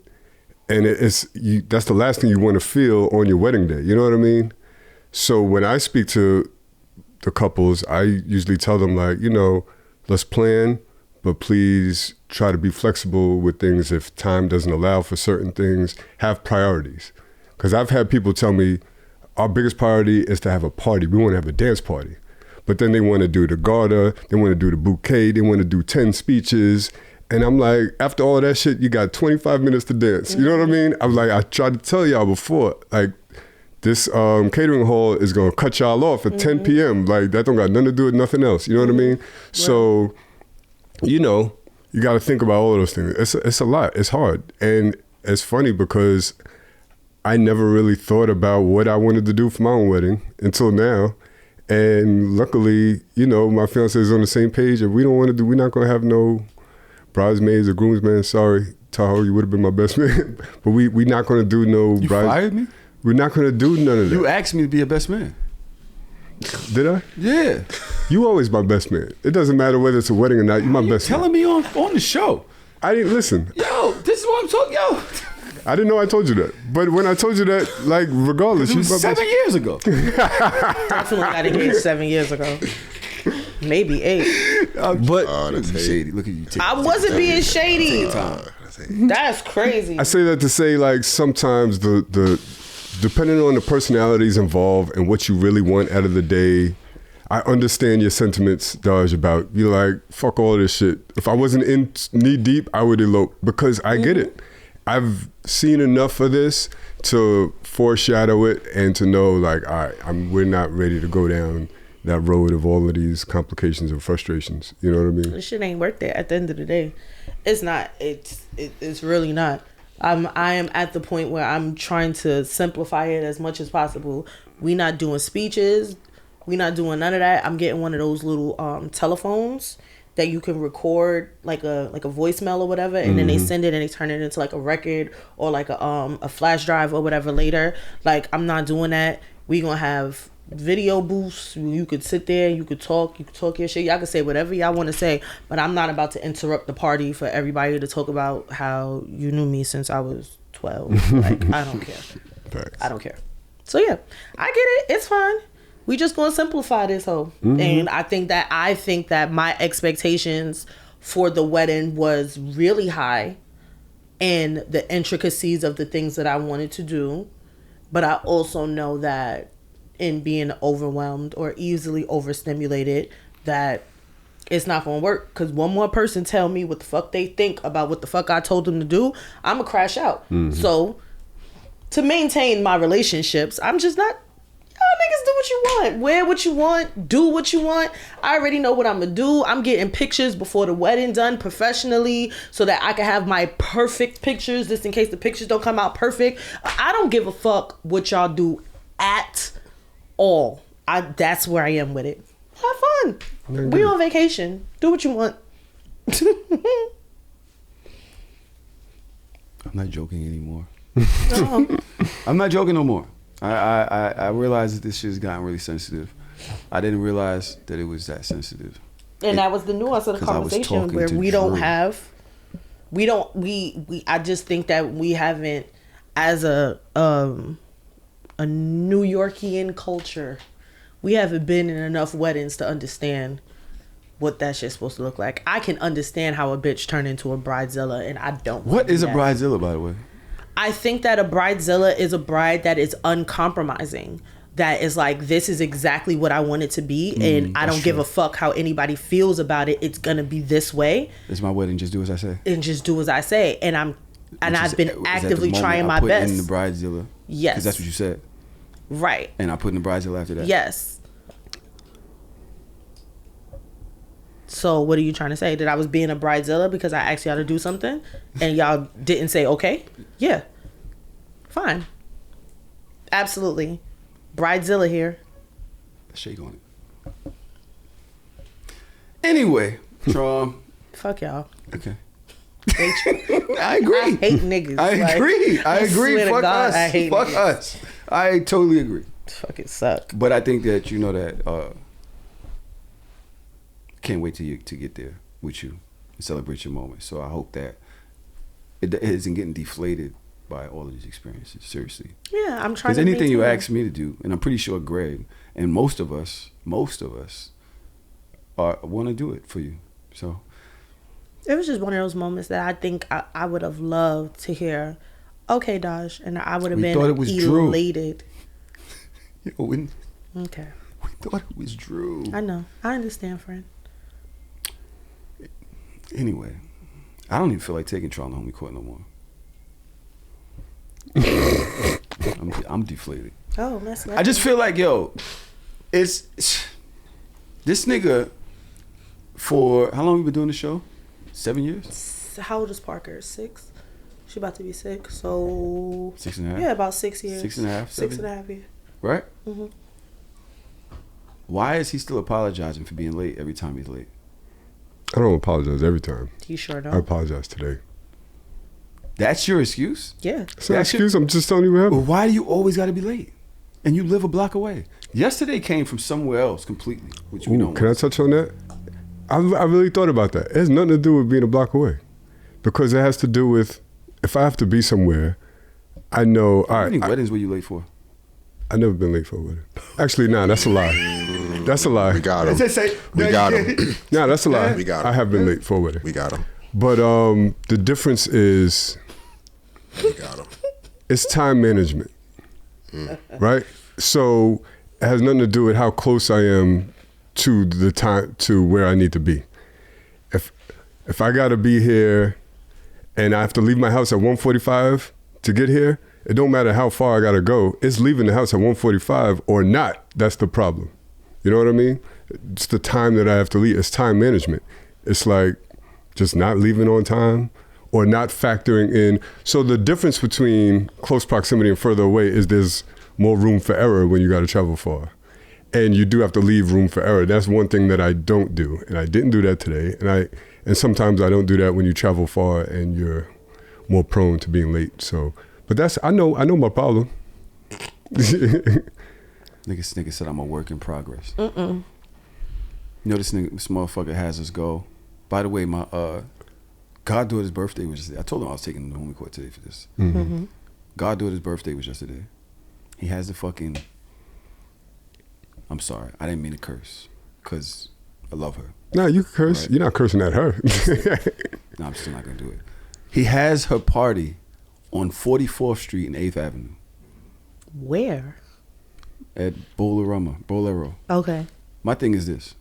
And that's the last thing you want to feel on your wedding day. You know what I mean? So when I speak to the couples, I usually tell them like, you know, let's plan, but please try to be flexible with things. If time doesn't allow for certain things, have priorities. Because I've had people tell me our biggest priority is to have a party. We want to have a dance party. But then they want to do the garter, they want to do the bouquet, they want to do 10 speeches. And I'm like, after all that shit, you got 25 minutes to dance. You know what I mean? I'm like, I tried to tell y'all before, like, this catering hall is going to cut y'all off at 10 p.m. Like, that don't got nothing to do with nothing else. You know what I mean? Right. So, you know, you got to think about all of those things. It's a lot. It's hard. And it's funny because I never really thought about what I wanted to do for my own wedding until now. And luckily, you know, my fiance is on the same page. If we don't want to we're not going to have no bridesmaids or groomsmen. Sorry, Tahoe, you would have been my best man. But we're not going to do no
You fired me?
We're not going to do none of that.
You asked me to be a best man.
Did I?
Yeah.
You always my best man. It doesn't matter whether it's a wedding or not. You're my best man.
Telling me on the show.
I didn't listen.
Yo, this is what I'm talking. Yo.
I didn't know I told you that. But when I told you that, like, regardless.
It was 7 years ago.
Definitely got engaged 7 years ago. Maybe 8.
But
that's shady. Look at you.
I wasn't being shady. That's crazy.
I say that to say, like, sometimes the depending on the personalities involved and what you really want out of the day, I understand your sentiments, Daj, about you like, fuck all this shit. If I wasn't in knee deep, I would elope because I get it. I've seen enough of this to foreshadow it and to know, like, all right, we're not ready to go down that road of all of these complications and frustrations. You know what I mean?
This shit ain't worth it at the end of the day. It's not. It's really not. I am at the point where I'm trying to simplify it as much as possible. We not doing speeches. We not doing none of that. I'm getting one of those little telephones that you can record like a voicemail or whatever, and then they send it and they turn it into like a record or like a flash drive or whatever later. Like, I'm not doing that. We gonna have video booths. You could sit there, you could talk your shit. Y'all can say whatever y'all want to say, but I'm not about to interrupt the party for everybody to talk about how you knew me since I was 12. Like, I don't care.
Thanks.
I don't care. So yeah, I get it. It's fine. we just gonna simplify this whole. And I think that my expectations for the wedding was really high, and the intricacies of the things that I wanted to do. But I also know that in being overwhelmed or easily overstimulated, that it's not gonna work. Because one more person tell me what the fuck they think about what the fuck I told them to do, I'm gonna crash out. So to maintain my relationships, I'm just not, niggas, do what you want, wear what you want, do what you want. I already know what I'm gonna do. I'm getting pictures before the wedding done professionally so that I can have my perfect pictures, just in case the pictures don't come out perfect. I don't give a fuck what y'all do at all. That's where I am with it. Have fun. We on vacation. Do what you want.
I'm not joking anymore. I'm not joking no more. I realized that this shit has gotten really sensitive. I didn't realize that it was that sensitive.
And that was the nuance of the conversation, where we don't have, I just think that we haven't, as a New Yorkian culture, we haven't been in enough weddings to understand what that shit's supposed to look like. I can understand how a bitch turned into a bridezilla, and I don't.
What is a bridezilla, by the way?
I think that a bridezilla is a bride that is uncompromising. That is like, this is exactly what I want it to be, and I don't give a fuck how anybody feels about it. It's gonna be this way.
It's my wedding. Just do as I say.
And just do as I say. And I've been actively trying my best.
In the bridezilla.
Yes.
Because that's what you said.
Right.
And I put in the bridezilla after that.
Yes. So what are you trying to say? That I was being a bridezilla because I asked y'all to do something and y'all didn't say okay? Yeah. Fine. Absolutely. Bridezilla here.
Shake on it. Anyway, Trom.
Fuck y'all.
Okay.
I agree. I hate niggas.
I agree. I agree. Fuck
God,
us.
I hate
Fuck
niggas.
us. I totally agree.
Fucking suck.
But I think that you know that can't wait to get there with you and celebrate your moment. So I hope that it isn't getting deflated by all of these experiences. Seriously.
Yeah, I'm trying.
Because anything you ask me to do, and I'm pretty sure Greg and most of us want to do it for you. So
it was just one of those moments that I think I would have loved to hear. Okay, Daj, and I would have been elated. Okay.
We thought it was Drew.
I know. I understand, friend.
Anyway, I don't even feel like taking Tron to homie court no more. I'm deflated.
Oh, that's
I just feel like, yo, it's this nigga for how long have you been doing the show? 7 years?
How old is Parker? 6? She about to be 6, so
6.5.
Yeah, about 6 years.
6.5.
6.5 years.
Right? Mm-hmm. Why is he still apologizing for being late every time he's late?
I don't apologize every time.
You sure don't?
I apologize today.
That's your excuse?
Yeah.
It's not an excuse. I'm just telling you what happened.
Well, why do you always got to be late? And you live a block away. Yesterday came from somewhere else completely, which we don't.
Can I touch on that? I really thought about that. It has nothing to do with being a block away, because it has to do with if I have to be somewhere, I know.
How many weddings were you late for?
I've never been late for a wedding. Actually, nah, that's a lie. That's a lie.
We got him. We got him.
Nah, that's a lie.
We got him.
I have been late for a wedding.
We got him.
But the difference is,
we got him.
It's time management, right? So it has nothing to do with how close I am to the time to where I need to be. If I got to be here, and I have to leave my house at 1:45 to get here, it don't matter how far I got to go. It's leaving the house at 1:45 or not. That's the problem. You know what I mean? It's the time that I have to leave. It's time management. It's like just not leaving on time or not factoring in. So the difference between close proximity and further away is there's more room for error when you got to travel far. And you do have to leave room for error. That's one thing that I don't do. And I didn't do that today. And sometimes I don't do that when you travel far and you're more prone to being late. So, but that's, I know my problem.
Nigga said I'm a work in progress. You know this motherfucker has us go. By the way, my goddaughter's birthday was yesterday. I told him I was taking the homie court today for this. Goddaughter's birthday was yesterday. He has the fucking I'm sorry. I didn't mean to curse because I love her.
No, you can curse. Right? You're not cursing at her.
No, I'm still not going to do it. He has her party on 44th Street and 8th Avenue.
Where?
At Bolero.
Okay.
My thing is this.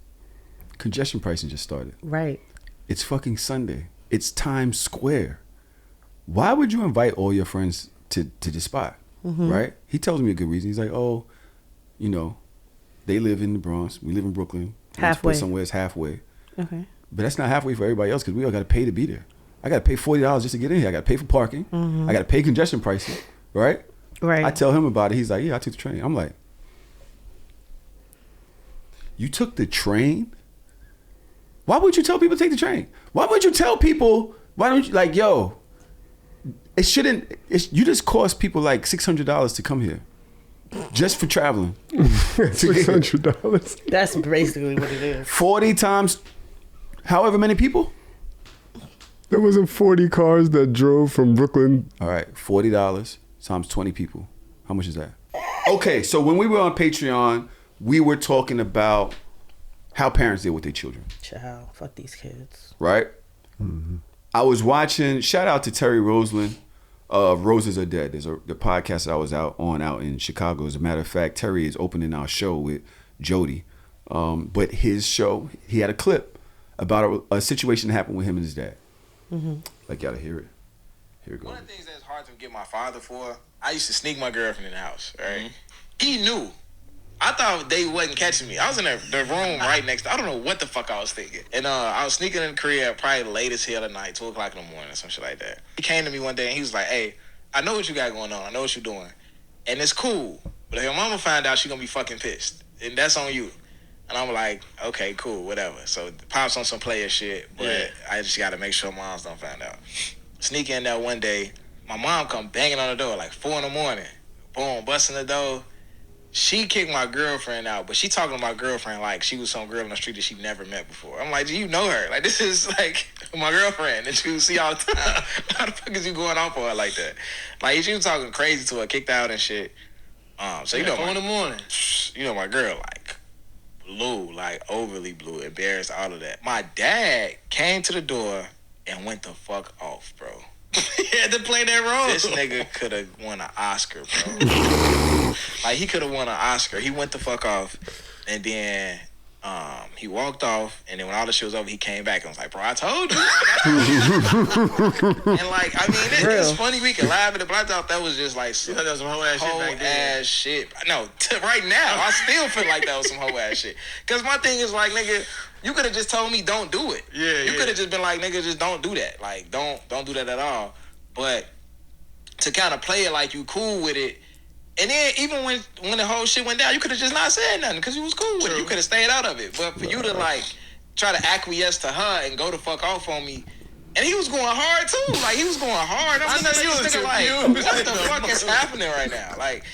Congestion pricing just started.
Right.
It's fucking Sunday. It's Times Square. Why would you invite all your friends to this spot? Mm-hmm. Right? He tells me a good reason. He's like, oh, you know, they live in the Bronx. We live in Brooklyn.
Halfway.
Somewhere it's halfway.
Okay.
But that's not halfway for everybody else because we all got to pay to be there. I got to pay $40 just to get in here. I got to pay for parking. Mm-hmm. I got to pay congestion pricing. Right?
Right.
I tell him about it. He's like, yeah, I took the train. I'm like, you took the train? Why would you tell people to take the train? Why would you tell people, why don't you, like, yo, you just cost people like $600 to come here. Just for traveling.
$600?
That's basically what it is.
40 times however many people?
There wasn't 40 cars that drove from Brooklyn.
All right, $40 times 20 people. How much is that? Okay, so when we were on Patreon, we were talking about how parents deal with their children.
Child, fuck these kids.
Right? Mm-hmm. I was watching, shout out to Terry Roseland of R.oses Are Dead. There's the podcast that I was out in Chicago. As a matter of fact, Terry is opening our show with Jody. But his show, he had a clip about a situation that happened with him and his dad. Mm-hmm. Like, y'all to hear it. Here it goes.
One of the things that's hard to get my father for, I used to sneak my girlfriend in the house, right? Mm-hmm. He knew. I thought they wasn't catching me. I was in the room right next to, I don't know what the fuck I was thinking. And I was sneaking in the crib probably late as hell at night, 2 o'clock in the morning or some shit like that. He came to me one day and he was like, hey, I know what you got going on. I know what you're doing. And it's cool. But if your mama find out, she gonna be fucking pissed. And that's on you. And I'm like, okay, cool, whatever. So Pop's on some player shit, but I just gotta make sure moms don't find out. Sneak in there one day, my mom come banging on the door like 4 in the morning. Boom, busting the door. She kicked my girlfriend out, but she talking to my girlfriend like she was some girl on the street that she never met before. I'm like, do you know her? Like, this is like my girlfriend that you see all the time. How the fuck is you going on for her like that? Like, she was talking crazy to her, kicked out and shit. So you know, 4 in the morning. You know, my girl like blue, like overly blue, embarrassed, all of that. My dad came to the door and went the fuck off, bro.
He had to play that role.
This nigga could have won an Oscar, bro. Like, he could have won an Oscar. He went the fuck off, and then he walked off, and then when all the shit was over, he came back and was like, bro, I told you. And like, I mean, it's funny we can laugh at it, but I thought that was just like some whole ass shit. No, right now, I still feel like that was some whole ass shit. Because my thing is like, nigga, you could have just told me don't do it. You could have just been like, nigga, just don't do that. Like, don't do that at all. But to kind of play it like you cool with it, and then even when the whole shit went down, you could have just not said nothing because you was cool with it. You could have stayed out of it. But for you to like try to acquiesce to her and go the fuck off on me, and he was going hard too. Like, he was going hard. I know you was like, what the fuck is happening right now? Like,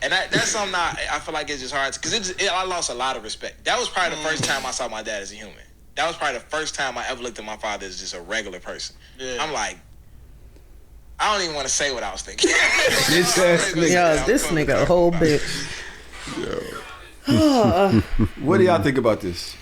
and that's something I feel like it's just hard because I lost a lot of respect. That was probably the first time I saw my dad as a human. That was probably the first time I ever looked at my father as just a regular person. Yeah. I'm like, I don't even want to say what I was thinking.
This nigga a whole bitch.
What do y'all think about this?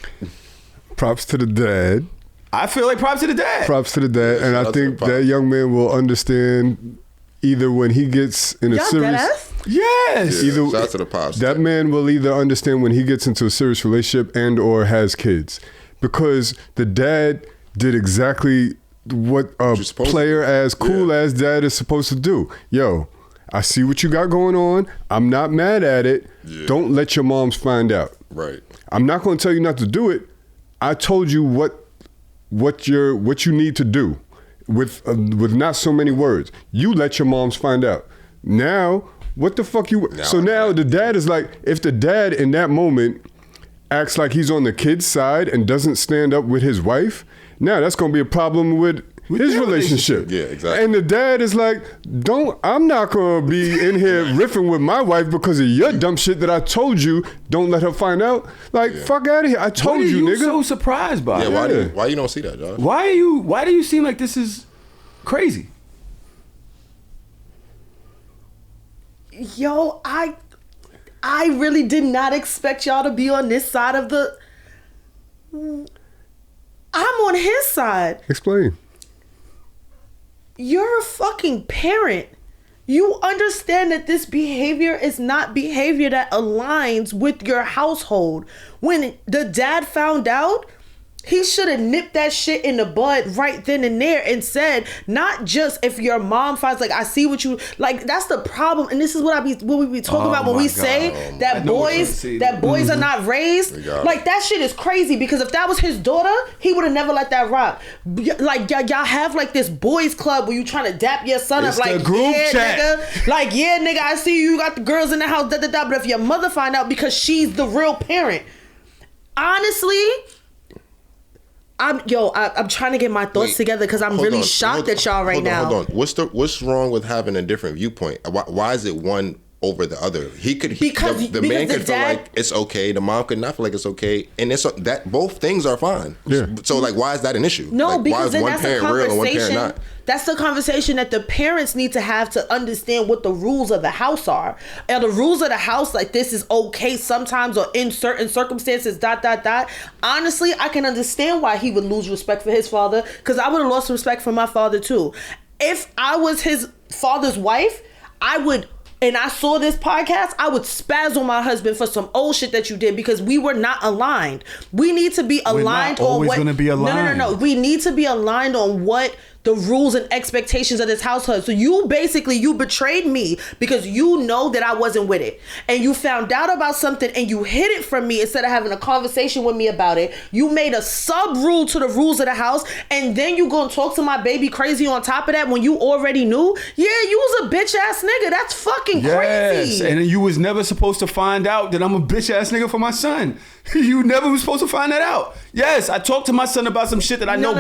Props to the dad.
I feel like props to the dad.
Props to the dad. And I think that young man will understand either when he gets in a serious...
Yes.
Yeah, shout out to the pops.
That man will either understand when he gets into a serious relationship and or has kids. Because the dad did exactly what a player as cool as dad is supposed to do. Yo, I see what you got going on. I'm not mad at it. Yeah. Don't let your moms find out.
Right.
I'm not going to tell you not to do it. I told you what you need to do with not so many words. You let your moms find out. Now, what the fuck you... So now the dad is like, if the dad in that moment acts like he's on the kid's side and doesn't stand up with his wife, now that's going to be a problem with his relationship.
Yeah, exactly.
And the dad is like, I'm not going to be in here riffing with my wife because of your dumb shit that I told you. Don't let her find out. Like, fuck out of here. I told you, nigga.
So surprised by it.
Why you don't see that, Josh?
Why do you seem like this is crazy?
Yo, I I really did not expect y'all to be on this side of the... I'm on his side.
Explain.
You're a fucking parent. You understand that this behavior is not behavior that aligns with your household. When the dad found out, he should have nipped that shit in the bud right then and there and said, not just if your mom finds, like, I see what you, like, that's the problem. And this is what we be talking about when we say that boys are not raised. Like, that shit is crazy, because if that was his daughter, he would have never let that rock. Like, y'all have like this boys club where you trying to dap your son up, like, yeah, nigga. Like, yeah, nigga, I see you got the girls in the house, but if your mother find out, because she's the real parent. Honestly, I'm trying to get my thoughts together, because I'm really shocked at y'all right now.
Hold on. What's wrong with having a different viewpoint? Why is it one over the other? The man could feel like it's okay. The mom could not feel like it's okay, and it's that both things are fine. Yeah. So like, why is that an issue?
No,
like,
because then that's a conversation. Real and one parent not? That's the conversation that the parents need to have to understand what the rules of the house are. And the rules of the house, like, this is okay sometimes, or in certain circumstances, ... Honestly, I can understand why he would lose respect for his father, because I would have lost respect for my father too. If I was his father's wife, and I saw this podcast, I would spaz on my husband for some old shit that you did, because we were not aligned. We need to be aligned on what... We're not always going to be aligned. No. We need to be aligned on what the rules and expectations of this household. So you betrayed me because you know that I wasn't with it. And you found out about something and you hid it from me instead of having a conversation with me about it. You made a sub rule to the rules of the house, and then you go and talk to my baby crazy on top of that when you already knew. Yeah, you was a bitch ass nigga. That's fucking crazy.
And you was never supposed to find out that I'm a bitch ass nigga for my son. You never was supposed to find that out. Yes, I talked to my son about some shit that I know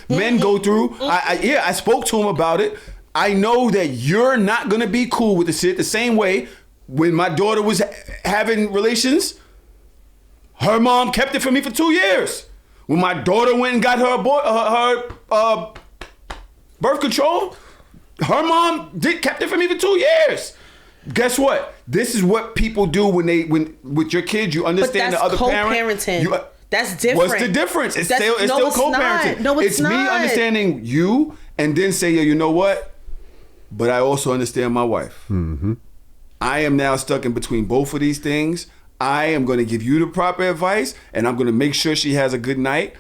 men go through. I spoke to him about it. I know that you're not gonna be cool with the shit the same way when my daughter was having relations. Her mom kept it from me for 2 years. When my daughter went and got her birth control, her mom kept it from me for 2 years. Guess what? This is what people do when with your kids. You understand the other parent.
That's different.
What's the difference? It's still co-parenting.
No, it's
me understanding you and then say, you know what? But I also understand my wife. Mm-hmm. I am now stuck in between both of these things. I am going to give you the proper advice, and I'm going to make sure she has a good night.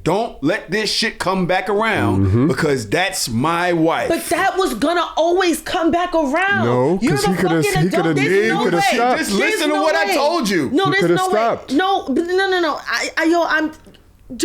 Don't let this shit come back around, because that's my wife.
But that was gonna always come back around.
No, because he could have stopped.
Just listen to what I told you.
No, there's no way. No. Do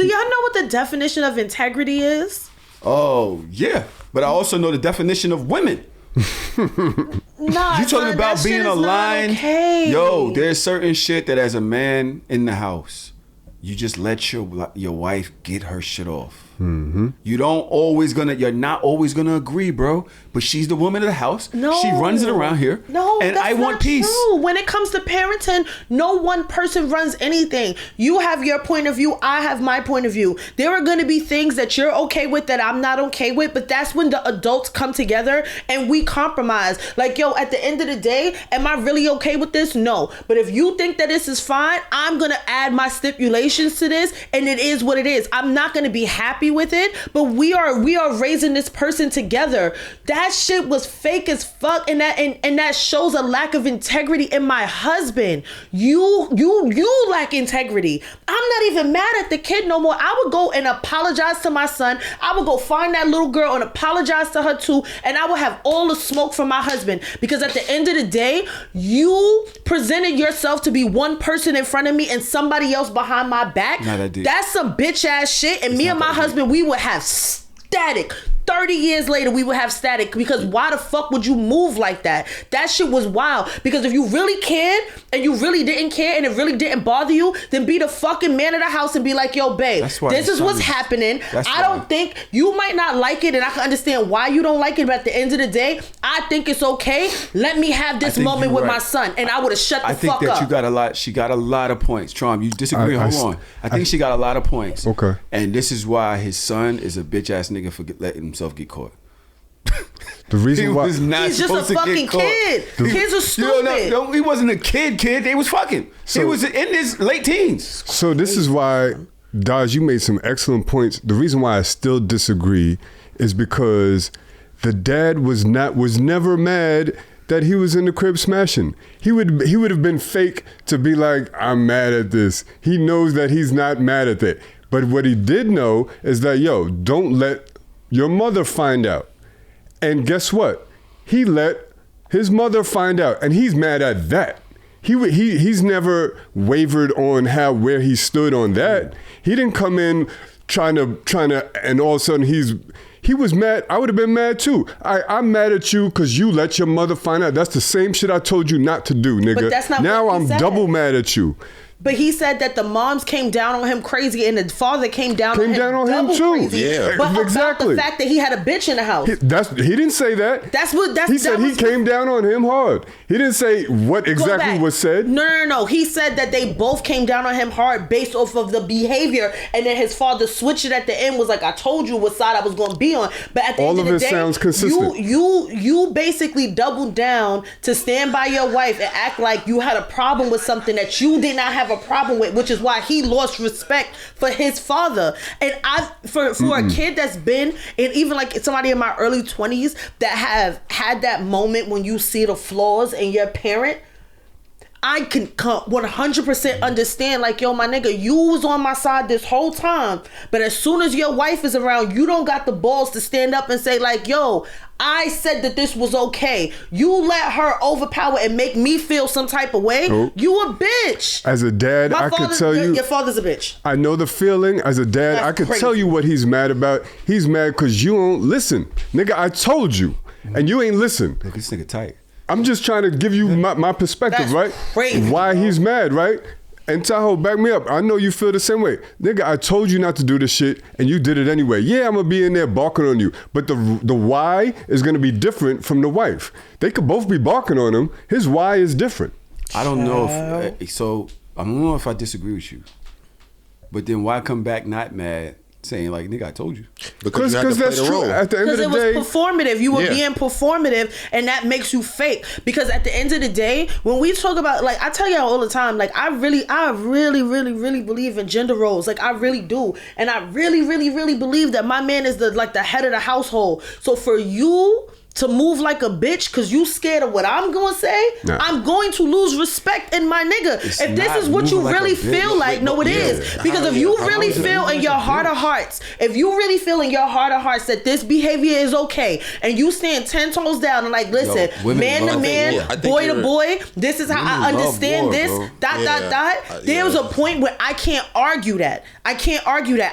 y'all know what the definition of integrity is?
Oh yeah, but I also know the definition of women.
Nah,
you talking about being aligned?
Okay.
Yo, there's certain shit that as a man in the house, you just let your wife get her shit off. Mm-hmm. You're not always gonna agree, bro. But she's the woman of the house. No, she runs it around here.
No,
and
that's
I want
not
peace.
True. When it comes to parenting, no one person runs anything. You have your point of view. I have my point of view. There are gonna be things that you're okay with that I'm not okay with. But that's when the adults come together and we compromise. Like, yo, at the end of the day, am I really okay with this? No. But if you think that this is fine, I'm gonna add my stipulations to this, and it is what it is. I'm not gonna be happy with it, but we are raising this person together. That shit was fake as fuck, and that shows a lack of integrity in my husband. You lack integrity. I'm not even mad at the kid no more. I would go and apologize to my son. I would go find that little girl and apologize to her too, and I would have all the smoke from my husband, because at the end of the day, you presented yourself to be one person in front of me and somebody else behind my back. That's some bitch ass shit, and me and my husband, we would have static. 30 years later, we would have static, because why the fuck would you move like that? That shit was wild. Because if you really cared and you really didn't care and it really didn't bother you, then be the fucking man of the house and be like, yo, babe, this is what's happening. I don't think, you might not like it, and I can understand why you don't like it, but at the end of the day, I think it's okay. Let me have this moment with my son, and I would have shut the fuck up.
I think that she got a lot of points. Trom, you disagree? Hold on. I think she got a lot of points.
Okay.
And this is why his son is a bitch ass nigga for letting himself get caught.
The reason why
he's just a fucking kid. Kids are stupid.
No, he wasn't a kid. They was fucking. He was in his late teens.
So this is why, Daj, you made some excellent points. The reason why I still disagree is because the dad was never mad that he was in the crib smashing. He would have been fake to be like, I'm mad at this. He knows that he's not mad at that. But what he did know is that, yo, don't let your mother find out. And guess what? He let his mother find out, and he's mad at that. He's never wavered on where he stood on that. He didn't come in trying to, and all of a sudden he was mad. I would have been mad too. I'm mad at you because you let your mother find out. That's the same shit I told you not to do, nigga.
But that's not
now
what he
I'm
said.
double mad at you.
But he said that the moms came down on him crazy and the father came down on him
too.
Crazy.
Yeah.
But
exactly.
about the fact that he had a bitch in the house.
He didn't say that. He said he came down on him hard. He didn't say what exactly was said.
No. He said that they both came down on him hard based off of the behavior, and then his father switched it at the end, was like, I told you what side I was going to be on. But at the end of the day,
sounds consistent.
You basically doubled down to stand by your wife and act like you had a problem with something that you did not have a problem with, which is why he lost respect for his father. And for a kid that's been, and even like somebody in my early 20s that have had that moment when you see the flaws in your parent, I can 100% understand, like, yo, my nigga, you was on my side this whole time, but as soon as your wife is around, you don't got the balls to stand up and say, like, yo, I said that this was okay. You let her overpower and make me feel some type of way. Nope. You a bitch.
As a dad, I could tell you.
Your father's a bitch.
I know the feeling. As a dad, I could tell you what he's mad about. He's mad because you don't listen. Nigga, I told you. And you ain't listen.
Look, this nigga tight.
I'm just trying to give you my perspective, right?
Crazy,
why he's mad, right? And Tahoe, back me up. I know you feel the same way. Nigga, I told you not to do this shit, and you did it anyway. Yeah, I'm going to be in there barking on you. But the why is going to be different from the wife. They could both be barking on him. His why is different.
I don't know I don't know if I disagree with you. But then why come back not mad, saying like, nigga, I told you.
Because that's true.
At the end of the day,
because it was performative. You were being performative, and that makes you fake. Because at the end of the day, when we talk about, like, I tell y'all all the time, like, I really believe in gender roles. Like, I really do. And I really believe that my man is the head of the household. So for you to move like a bitch because you scared of what I'm going to say, I'm going to lose respect in my nigga. If this is what you really feel like, no, it is. Because if you really feel in your heart of hearts, that this behavior is okay, and you stand 10 toes down and like, listen, man to man, boy to boy, this is how I understand this, there was a point where I can't argue that.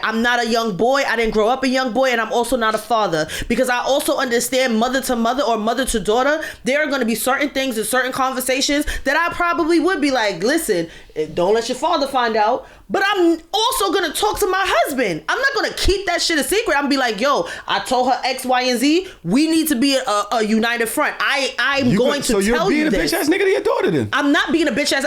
I'm not a young boy. I didn't grow up a young boy, and I'm also not a father, because I also understand mother to mother or mother to daughter, there are going to be certain things and certain conversations that I probably would be like, listen, don't let your father find out. But I'm also going to talk to my husband. I'm not going to keep that shit a secret. I'm going to be like, yo, I told her X, Y, and Z. We need to be a united front. I'm going to tell you this. So you're being a bitch ass nigga to your daughter then? I'm not being a bitch ass.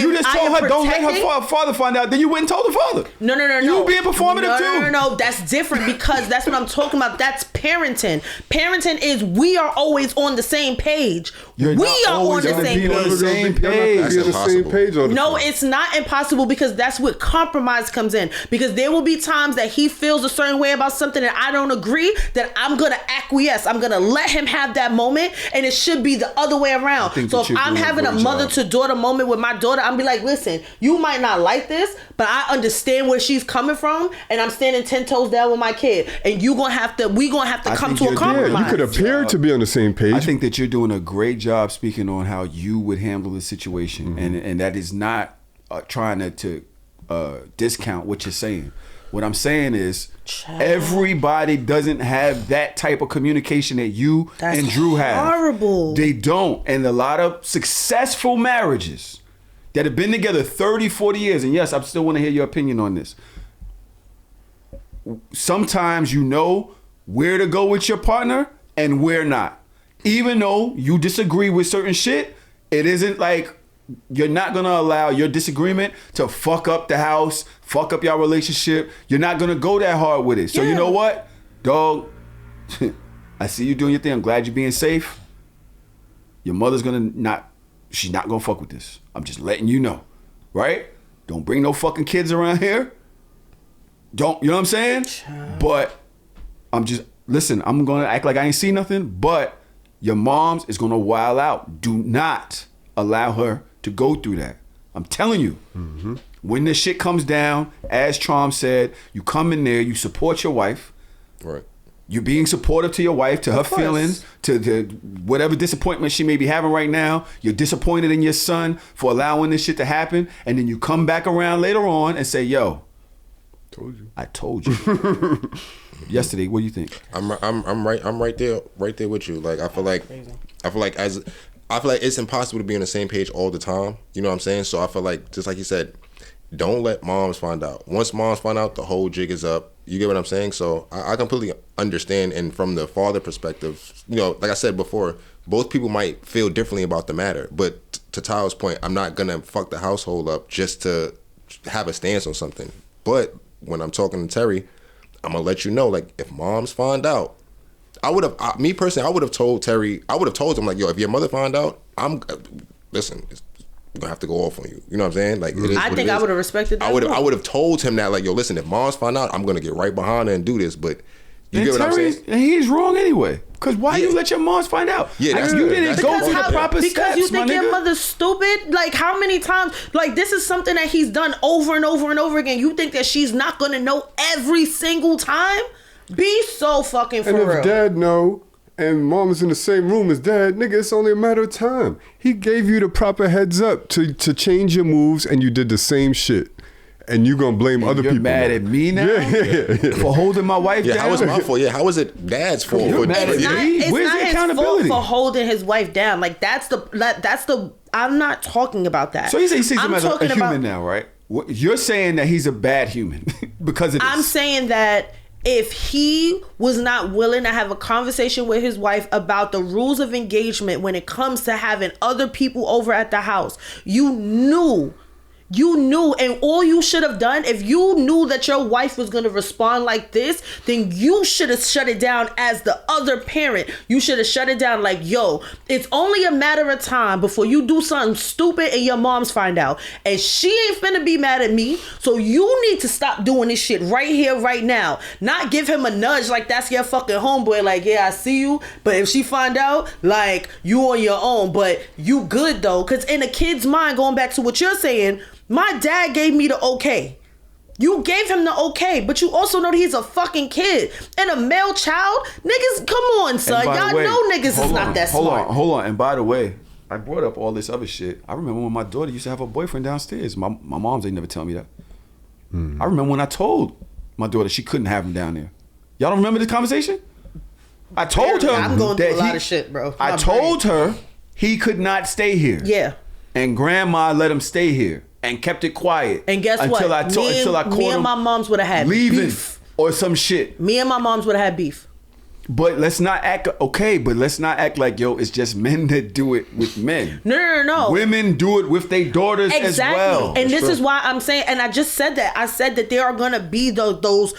You just told her don't let her father find out. Then you went and told the father.
No.
You being performative too.
No. That's different, because that's what I'm talking about. That's parenting. Parenting is we are always on the same page. We are on the same page. No, it's not impossible, because that's what compromise comes in. Because there will be times that he feels a certain way about something and I don't agree, that I'm going to acquiesce. I'm going to let him have that moment, and it should be the other way around. So if I'm having a mother to daughter moment with my daughter, I'm be like, listen, you might not like this, but I understand where she's coming from, and I'm standing 10 toes down with my kid, and we gonna have to come to a compromise.
Yeah, you could appear to be on the same page.
I think that you're doing a great job speaking on how you would handle the situation, and that is not trying to discount what you're saying. What I'm saying is, everybody doesn't have that type of communication that you and Drew have.
Horrible.
They don't. And a lot of successful marriages that have been together 30, 40 years, and yes, I still want to hear your opinion on this. Sometimes you know where to go with your partner and where not. Even though you disagree with certain shit, it isn't like you're not going to allow your disagreement to fuck up the house, fuck up your relationship. You're not going to go that hard with it. So you know what? Dog, I see you doing your thing. I'm glad you're being safe. Your mother's she's not gonna fuck with this. I'm just letting you know, right? Don't bring no fucking kids around here. Don't, you know what I'm saying? But listen, I'm gonna act like I ain't see nothing, but your mom's is gonna wild out. Do not allow her to go through that. I'm telling you. Mm-hmm. When this shit comes down, as Trom said, you come in there, you support your wife.
Right.
You're being supportive to your wife, to her feelings, to whatever disappointment she may be having right now. You're disappointed in your son for allowing this shit to happen. And then you come back around later on and say, yo, I told you. Yesterday, what do you think?
I'm right there with you. Like I feel like it's impossible to be on the same page all the time. You know what I'm saying? So I feel like, just like you said, don't let moms find out. Once moms find out, the whole jig is up. You get what I'm saying? So I completely understand. And from the father perspective, you know, like I said before, both people might feel differently about the matter. But to Tyler's point, I'm not gonna fuck the household up just to have a stance on something. But when I'm talking to Terry, I'm gonna let you know, like, if moms find out, I would have told Terry, I would have told him, like, yo, if your mother find out, listen, we're gonna have to go off on you. You know what I'm saying? Like,
I think I would have respected that.
I would have told him that, like, yo, listen, if moms find out, I'm gonna get right behind her and do this. But you get what I'm saying?
And he's wrong anyway. Because why you let your moms find out?
Yeah,
you didn't go through the proper steps,
because you think your mother's stupid. Like, how many times? Like, this is something that he's done over and over and over again. You think that she's not gonna know every single time? Be so fucking for real.
And if dad know, and mom is in the same room as dad, nigga, it's only a matter of time. He gave you the proper heads up to change your moves, and you did the same shit. And you gonna blame other people.
You're mad at me now? Yeah. For holding my wife down?
How was my fault? Yeah, how was it dad's fault?
You're mad at me? Where's the accountability?
It's not his fault for holding his wife down. Like, that's the I'm not talking about that.
So he sees him as a human now, right? You're saying that he's a bad human because of this.
I'm saying that if he was not willing to have a conversation with his wife about the rules of engagement when it comes to having other people over at the house, you knew, and all you should have done, if you knew that your wife was going to respond like this, then you should have shut it down as the other parent. You should have shut it down like, yo, it's only a matter of time before you do something stupid and your moms find out. And she ain't finna be mad at me. So you need to stop doing this shit right here, right now. Not give him a nudge like that's your fucking homeboy. Like, yeah, I see you. But if she find out, like, you on your own. But you good though. Because in a kid's mind, going back to what you're saying, my dad gave me the okay. You gave him the okay, but you also know that he's a fucking kid. And a male child? Niggas, come on, son. Y'all know niggas is not that smart.
Hold on. And by the way, I brought up all this other shit. I remember when my daughter used to have a boyfriend downstairs. My moms ain't never tell me that. I remember when I told my daughter she couldn't have him down there. Y'all don't remember this conversation? I told her
I'm going through a lot of shit, bro.
I told her he could not stay here.
Yeah.
And grandma let him stay here. And kept it quiet.
And guess what? Me and my moms would have had beef.
Or some shit.
Me and my moms would have had beef.
But let's not act like, yo, it's just men that do it with men.
No.
Women do it with their daughters as well.
And this is why I'm saying, and I just said that. I said that there are gonna be those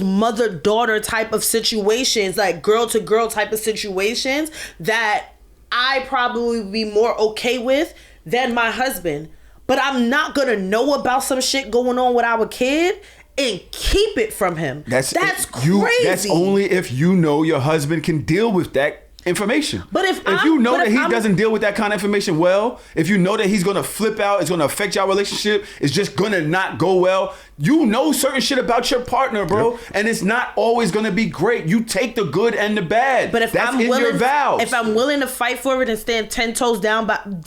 mother-daughter type of situations, like girl-to-girl type of situations that I probably would be more okay with than my husband. But I'm not gonna know about some shit going on with our kid and keep it from him. That's crazy.
That's only if you know your husband can deal with that information.
But if
you know that he doesn't deal with that kind of information well, if you know that he's gonna flip out, it's gonna affect your relationship, it's just gonna not go well. You know certain shit about your partner, bro, and it's not always gonna be great. You take the good and the bad.
But if
that's in your vows.
If I'm willing to fight for it and stand 10 toes down behind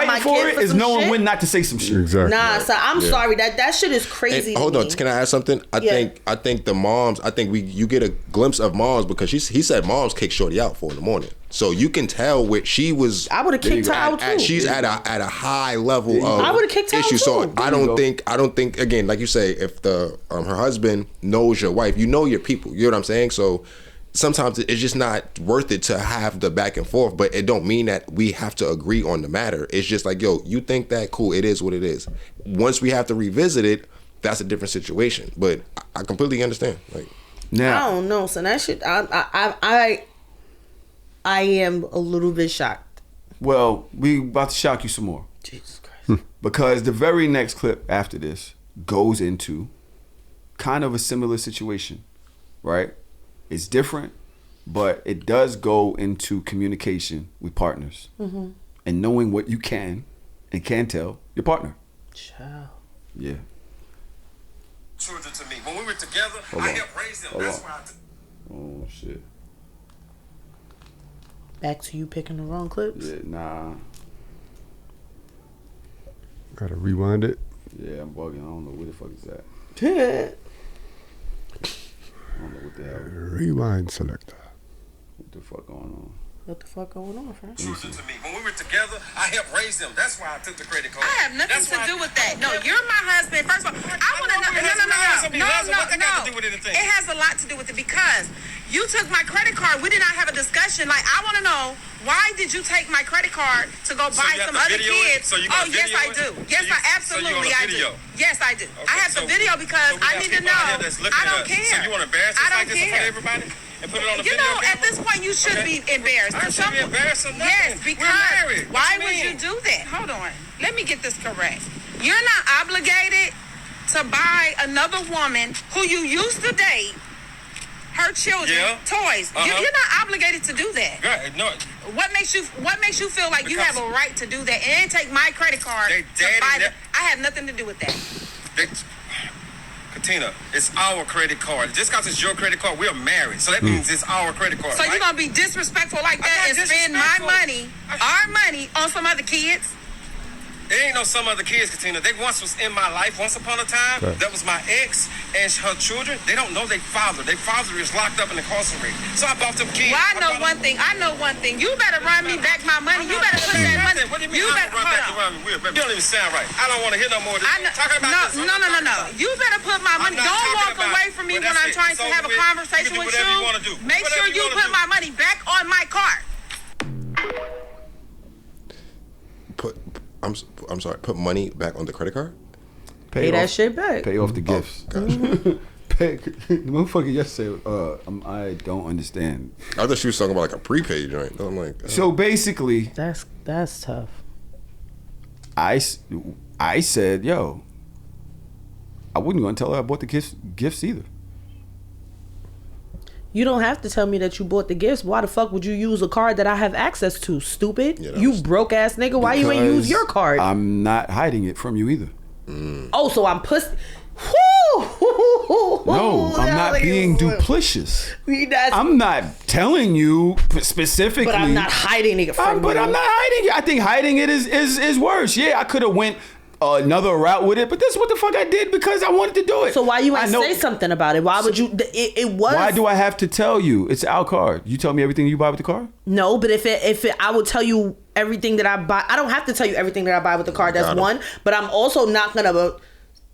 my kid for
is knowing when not to say some shit.
Exactly.
Nah, so I'm sorry. That shit is crazy.
Hold on, can I add something? I think the moms. I think you get a glimpse of moms because he said moms kick Shorty out 4 a.m. So you can tell where she was.
I would have kicked her out too.
She's at a high level of
I would have kicked her out too.
So I don't think again, like you say, if the her husband knows your wife, you know your people. You know what I'm saying? So sometimes it's just not worth it to have the back and forth. But it don't mean that we have to agree on the matter. It's just like, yo, you think that, cool? It is what it is. Once we have to revisit it, that's a different situation. But I completely understand. Like,
Now,
I don't know. So that shit, I am a little bit shocked.
Well, we about to shock you some more.
Jesus Christ.
Because the very next clip after this goes into kind of a similar situation, right? It's different, but it does go into communication with partners and knowing what you can and can tell your partner.
Child.
Yeah.
Children to me. When we were together, I helped raise them. That's why
Oh, shit.
Back to you picking the wrong clips?
Yeah, nah.
Gotta rewind it.
Yeah, I'm bugging. I don't know where the fuck is that.
Yeah.
I don't know what the hell.
Rewind selector.
What the fuck going on?
What the fuck going on, friend?
children to me. When we were together, I helped raise them. That's why I took the credit card.
I have nothing to do with that. No, you're my husband. First of all, I want to know. No. It has a lot to do with it because you took my credit card. We did not have a discussion. Like, I want to know, why did you take my credit card to go buy some other kids? Oh, yes, I do. Yes, I absolutely I do. Yes, I do. I have the video because I need to know. I don't care.
So you want to embarrass us like this in front of everybody? And put it on the video
at this point, you should be embarrassed.
I shouldn't be embarrassed or nothing.
Yes, because
we're married.
Why would you do that? Hold on. Let me get this correct. You're not obligated to buy another woman who you used to date her children toys. You're not obligated to do that.
Right. No.
What makes you feel like you have a right to do that and take my credit card to buy them? I have nothing to do with that.
Katina, it's our credit card. Just because it's your credit card, we're married. So that means it's our credit card.
So you're going to be disrespectful like that and spend my money, our money, on some other kids?
There ain't no some other kids, Katina. They once was in my life once upon a time. Right. That was my ex and her children. They don't know their father. Their father is locked up and incarcerated. So I bought them kids.
Well, I know one thing. You better run me back my money. You better put that money.
What do you mean you better run back around me? You don't even sound right. I don't want to hear no more of this. Talking about this.
No. You better put my money. Don't walk away from me when I'm trying to have a conversation with you. Make sure you put my money back on my card.
I'm sorry. Put money back on the credit card.
Pay that shit back.
Pay off the gifts.
Gotcha.
Pay. The motherfucker yesterday. I don't understand.
I thought she was talking about like a prepaid joint. I'm like.
So basically,
that's tough.
I said, yo, I wouldn't go and tell her I bought the gifts either.
You don't have to tell me that you bought the gifts. Why the fuck would you use a card that I have access to? Stupid. Yeah, you broke ass nigga. Why you ain't use your card?
I'm not hiding it from you either.
Oh, so I'm pussy.
No, I'm not being duplicitous. I'm not telling you specifically.
But I'm not hiding it from you.
But I'm not hiding it. I think hiding it is worse. Yeah, I could have went another route with it, but this is what the fuck I did because I wanted to do it.
So why you ain't say something about it? Why would you? It was.
Why do I have to tell you? It's our card. You tell me everything you buy with the card?
No, but if I would tell you everything that I buy, I don't have to tell you everything that I buy with the card. That's one. But I'm also not gonna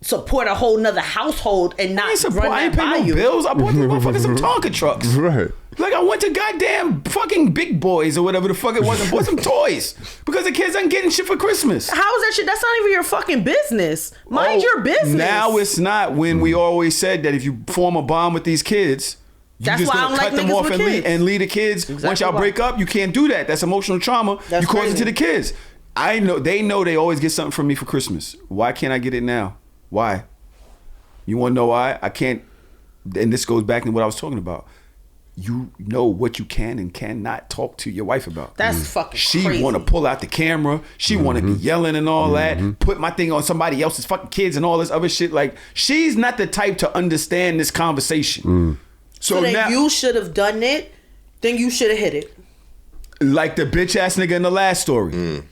support a whole nother household and not
I ain't paying no bills. I bought these motherfuckers some Tonka trucks.
Right.
Like I went to goddamn fucking Big Boys or whatever the fuck it was and bought some toys because the kids ain't getting shit for Christmas.
How is that shit? That's not even your fucking business. Mind your business.
Now it's not when we always said that if you form a bond with these kids, you're just gonna cut them off and leave the kids. Exactly. Once y'all break up, you can't do that. That's emotional trauma. You cause it to the kids. I know they always get something from me for Christmas. Why can't I get it now? Why? You want to know why? I can't. And this goes back to what I was talking about. You know what you can and cannot talk to your wife about.
That's fucking crazy.
She want to pull out the camera. She want to be yelling and all that. Put my thing on somebody else's fucking kids and all this other shit. Like, she's not the type to understand this conversation.
So then now, you should have done it. Then you should have hit it.
Like the bitch ass nigga in the last story.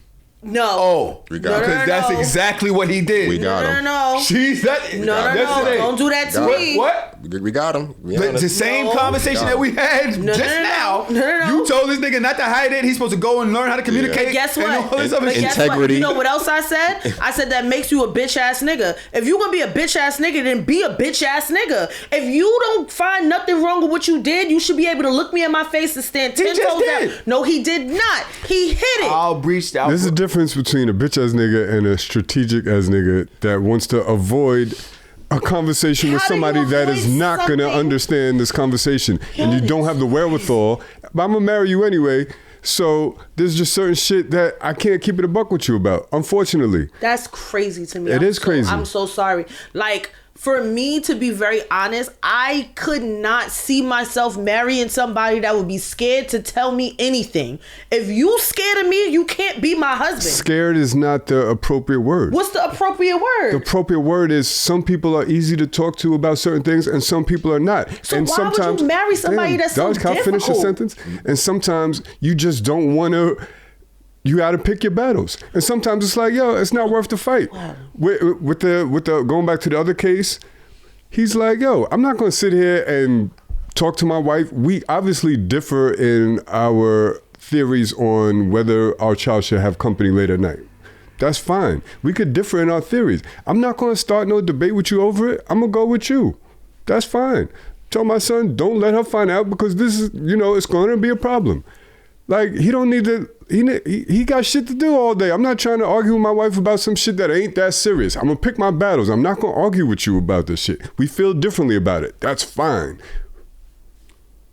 No.
Oh,
we got him.
Because that's exactly what he did.
We got him.
No.
She's that.
No. Don't do that to me.
What?
We got him.
It's the same conversation that we had now.
No.
You told this nigga not to hide it. He's supposed to go and learn how to communicate.
But guess what?
Integrity.
You know what else I said? I said that makes you a bitch ass nigga. If you gonna be a bitch ass nigga, then be a bitch ass nigga. If you don't find nothing wrong with what you did, you should be able to look me in my face and stand 10 toes down. No, he did not. He hit it.
I'll breach that.
There's a difference between a bitch ass nigga and a strategic ass nigga that wants to avoid a conversation with somebody that is not going to understand this conversation, and you don't have the wherewithal, but I'm going to marry you anyway. So there's just certain shit that I can't keep it a buck with you about, unfortunately.
That's crazy to me.
It is crazy.
I'm so sorry. Like, for me, to be very honest, I could not see myself marrying somebody that would be scared to tell me anything. If you scared of me, you can't be my husband.
Scared is not the appropriate word.
What's the appropriate word?
The appropriate word is some people are easy to talk to about certain things and some people are not.
So
and
why
sometimes,
would you marry somebody that's so difficult?
Can I finish the sentence? And sometimes you just don't want to. You got to pick your battles, and sometimes it's like, yo, it's not worth the fight. Wow. With the going back to the other case, he's like, yo, I'm not going to sit here and talk to my wife. We obviously differ in our theories on whether our child should have company late at night. That's fine. We could differ in our theories. I'm not going to start no debate with you over it. I'm going to go with you. That's fine. Tell my son, don't let her find out because this is, it's going to be a problem. Like, he don't need to, he got shit to do all day. I'm not trying to argue with my wife about some shit that ain't that serious. I'm going to pick my battles. I'm not going to argue with you about this shit. We feel differently about it. That's fine.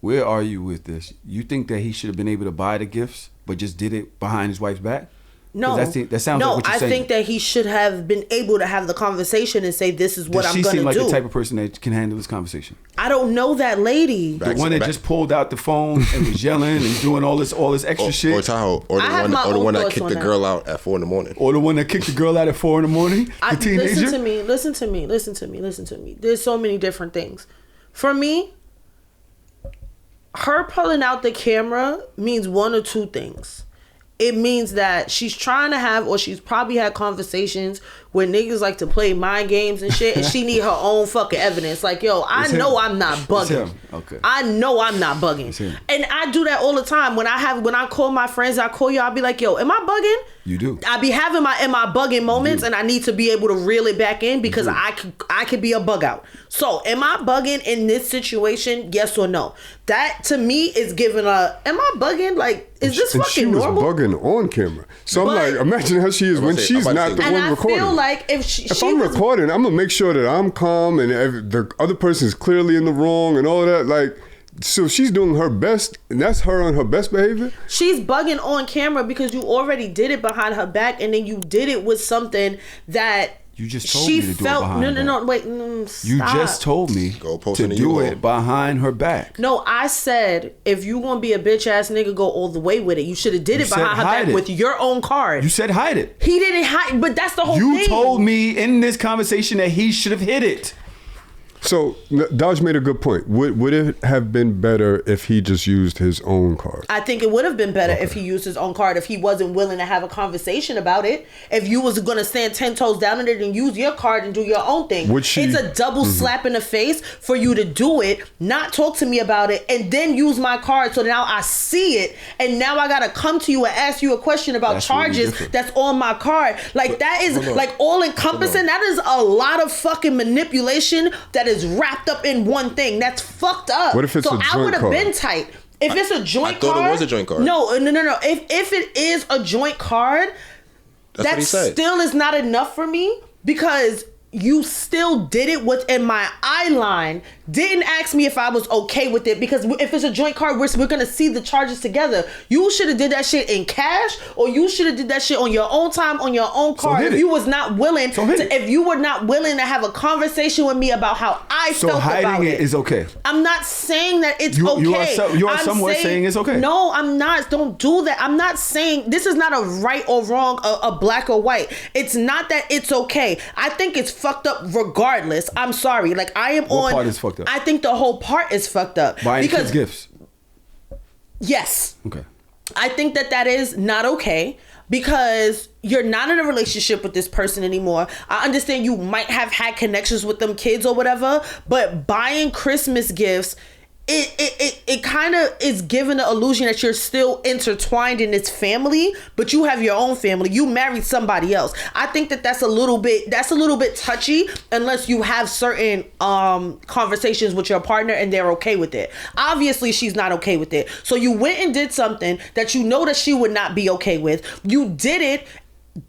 Where are you with this? You think that he should have been able to buy the gifts, but just did it behind his wife's back?
No,
that sounds like what you're saying.
I think that he should have been able to have the conversation and say, "This is what I'm going to do." Does she seem
like the type of person that can handle this conversation?
I don't know that lady.
The one that just pulled out the phone and was yelling and doing all this extra shit.
Or Tahoe, or the one that kicked the girl out at 4 a.m.
Or the one that kicked the girl out at 4 a.m. The teenager.
Listen to me. There's so many different things. For me, her pulling out the camera means one or two things. It means that she's trying to have, or she's probably had conversations where niggas like to play mind games and shit, and she need her own fucking evidence. Like, yo, I know I'm not bugging.
Okay.
I know I'm not bugging. And I do that all the time. When I call my friends, I call you, I'll be like, yo, am I bugging?
You do.
I be having my bugging moments, and I need to be able to reel it back in because I could be a bug out. So, am I bugging in this situation? Yes or no? That to me is giving am I bugging? Like, is this fucking normal?
She was bugging on camera. So I'm like, imagine how she is when she's not the one recording.
I feel like if
I'm recording, I'm gonna make sure that I'm calm and the other person is clearly in the wrong and all of that. Like, so she's doing her best, and that's her on her best behavior.
She's bugging on camera because you already did it behind her back, and then you did it with something that
you just told me to do it behind her back.
No, wait, stop.
You just told me to do it behind her back.
No, I said if you gonna be a bitch ass nigga, go all the way with it. You should have did it behind her back with your own card.
You said hide it.
He didn't hide, but that's the whole thing.
You told me in this conversation that he should have hid it.
So Daj made a good point. Would it have been better if he just used his own card?
I think it would have been better if he used his own card, if he wasn't willing to have a conversation about it. If you was going to stand 10 toes down in it and use your card and do your own thing. It's a double slap in the face for you to do it, not talk to me about it, and then use my card so now I see it, and now I got to come to you and ask you a question about charges that's on my card. Like, that is like all encompassing. That is a lot of fucking manipulation that is wrapped up in one thing. That's fucked up.
What if it's a joint card?
I would have been tight. If it's a joint card. I thought
it was a joint card.
No. If it is a joint card, that still is not enough for me because you still did it within my eye line. Didn't ask me if I was okay with it, because if it's a joint card, we're gonna see the charges together. You should have did that shit in cash, or you should have did that shit on your own time, on your own card. If you was not willing if you were not willing to have a conversation with me about how I felt about it.
So hiding it is okay.
I'm not saying that it's okay.
You are somewhat saying it's okay.
No, I'm not. Don't do that. I'm not saying this is not a right or wrong, a black or white. It's not that it's okay. I think it's fucked up regardless. I'm sorry. Like, I am
what part is fucked up?
I think the whole part is fucked up.
Buying kids gifts.
Yes.
Okay.
I think that is not okay because you're not in a relationship with this person anymore. I understand you might have had connections with them kids or whatever, but buying Christmas gifts, it kind of is giving the illusion that you're still intertwined in this family, but you have your own family. You married somebody else. I think that's a little bit touchy unless you have certain conversations with your partner and they're okay with it. Obviously, she's not okay with it. So you went and did something that you know that she would not be okay with. You did it,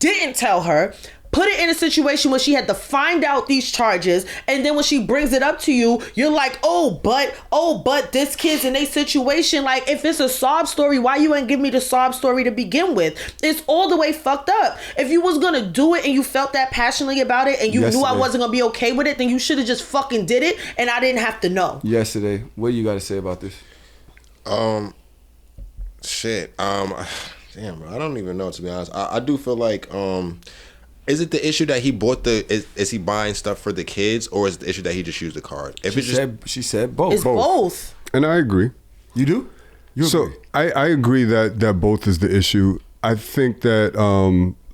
didn't tell her. put it in a situation where she had to find out these charges, and then when she brings it up to you, you're like, oh, but this kid's in a situation. Like, if it's a sob story, why you ain't give me the sob story to begin with? It's all the way fucked up. If you was gonna do it and you felt that passionately about it and you knew I wasn't gonna be okay with it, then you should have just fucking did it and I didn't have to know.
Yesterday, what do you got to say about this?
Damn, bro, I don't even know, to be honest. I do feel like, is it the issue that he bought is he buying stuff for the kids, or is it the issue that he just used the card?
She said both.
It's both.
And I agree.
You do? You
agree? So I agree that both is the issue. I think that,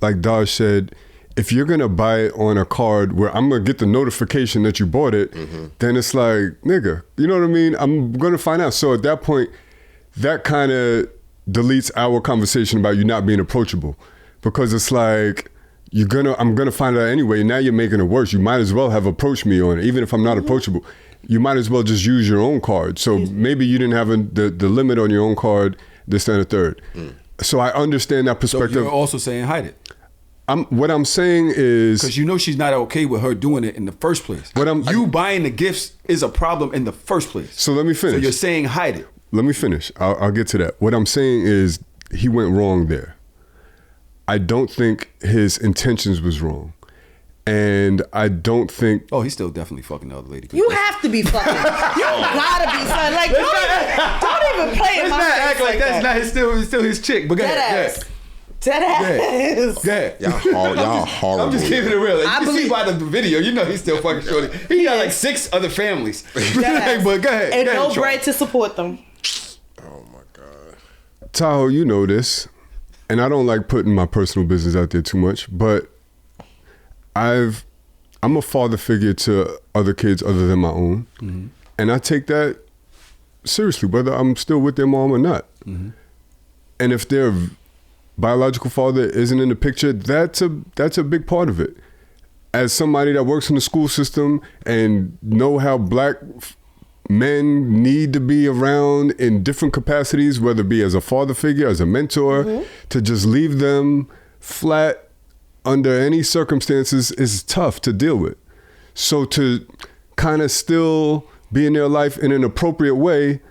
like Daj said, if you're gonna buy it on a card where I'm gonna get the notification that you bought it, then it's like, nigga, you know what I mean? I'm gonna find out. So at that point, that kind of deletes our conversation about you not being approachable, because it's like I'm gonna find out anyway. Now you're making it worse. You might as well have approached me on it, even if I'm not approachable. You might as well just use your own card. So maybe you didn't have the limit on your own card, this, that, and the third. So I understand that perspective.
So you're also saying hide it.
What I'm saying is,
because you know she's not okay with her doing it in the first place. You buying the gifts is a problem in the first place.
So let me finish.
So you're saying hide it.
Let me finish. I'll get to that. What I'm saying is he went wrong there. I don't think his intentions was wrong. And I don't think...
Oh, he's still definitely fucking the other lady.
You have to be fucking. You gotta be son. Like, don't even play it.
Let's not act like that's not still his chick. But go ahead.
Dead ass.
Y'all horrible.
I'm just keeping it real. Like, you see by the video, you know he's still fucking shorty. He got like 6 other families. Like, but go ahead.
And no bread to support them.
Oh my God.
Tahoe, you know this. And I don't like putting my personal business out there too much, but I'm a father figure to other kids other than my own. And I take that seriously, whether I'm still with their mom or not. And if their biological father isn't in the picture, that's a big part of it. As somebody that works in the school system and know how black men need to be around in different capacities, whether it be as a father figure, as a mentor, to just leave them flat under any circumstances is tough to deal with. So to kind of still be in their life in an appropriate way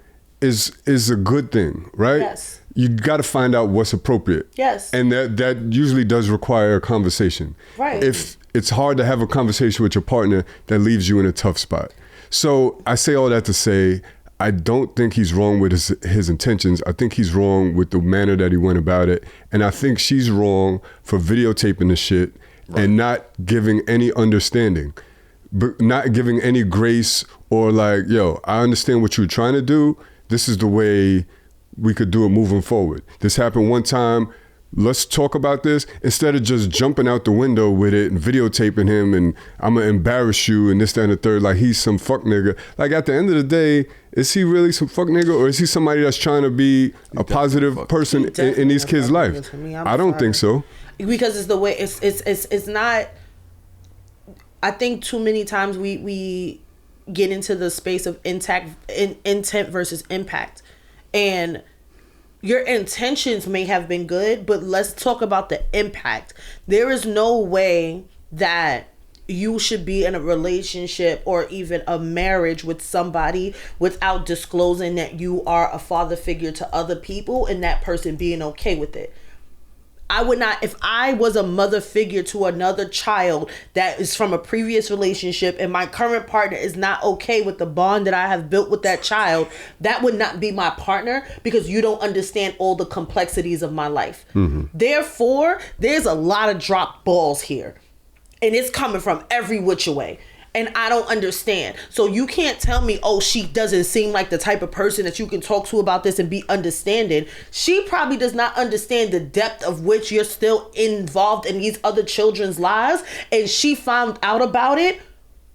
is a good thing, right?
Yes.
You got to find out what's appropriate.
Yes.
And that usually does require a conversation.
Right.
If it's hard to have a conversation with your partner, that leaves you in a tough spot. So I say all that to say, I don't think he's wrong with his intentions. I think he's wrong with the manner that he went about it. And I think she's wrong for videotaping the shit and not giving any understanding, but not giving any grace or like, yo, I understand what you're trying to do. This is the way we could do it moving forward. This happened one time. Let's talk about this instead of just jumping out the window with it and videotaping him and I'm gonna embarrass you and this, that, and the third, like he's some fuck nigga. Like at the end of the day, is he really some fuck nigga or is he somebody that's trying to be a positive person in these kids' life? I don't think so.
Because it's the way it's not. I think too many times we get into the space of intent versus impact, and your intentions may have been good, but let's talk about the impact. There is no way that you should be in a relationship or even a marriage with somebody without disclosing that you are a father figure to other people and that person being okay with it. I would not, if I was a mother figure to another child that is from a previous relationship and my current partner is not okay with the bond that I have built with that child, that would not be my partner because you don't understand all the complexities of my life. Therefore, there's a lot of dropped balls here and it's coming from every which way. And I don't understand. So you can't tell me, oh, she doesn't seem like the type of person that you can talk to about this and be understanding. She probably does not understand the depth of which you're still involved in these other children's lives. And she found out about it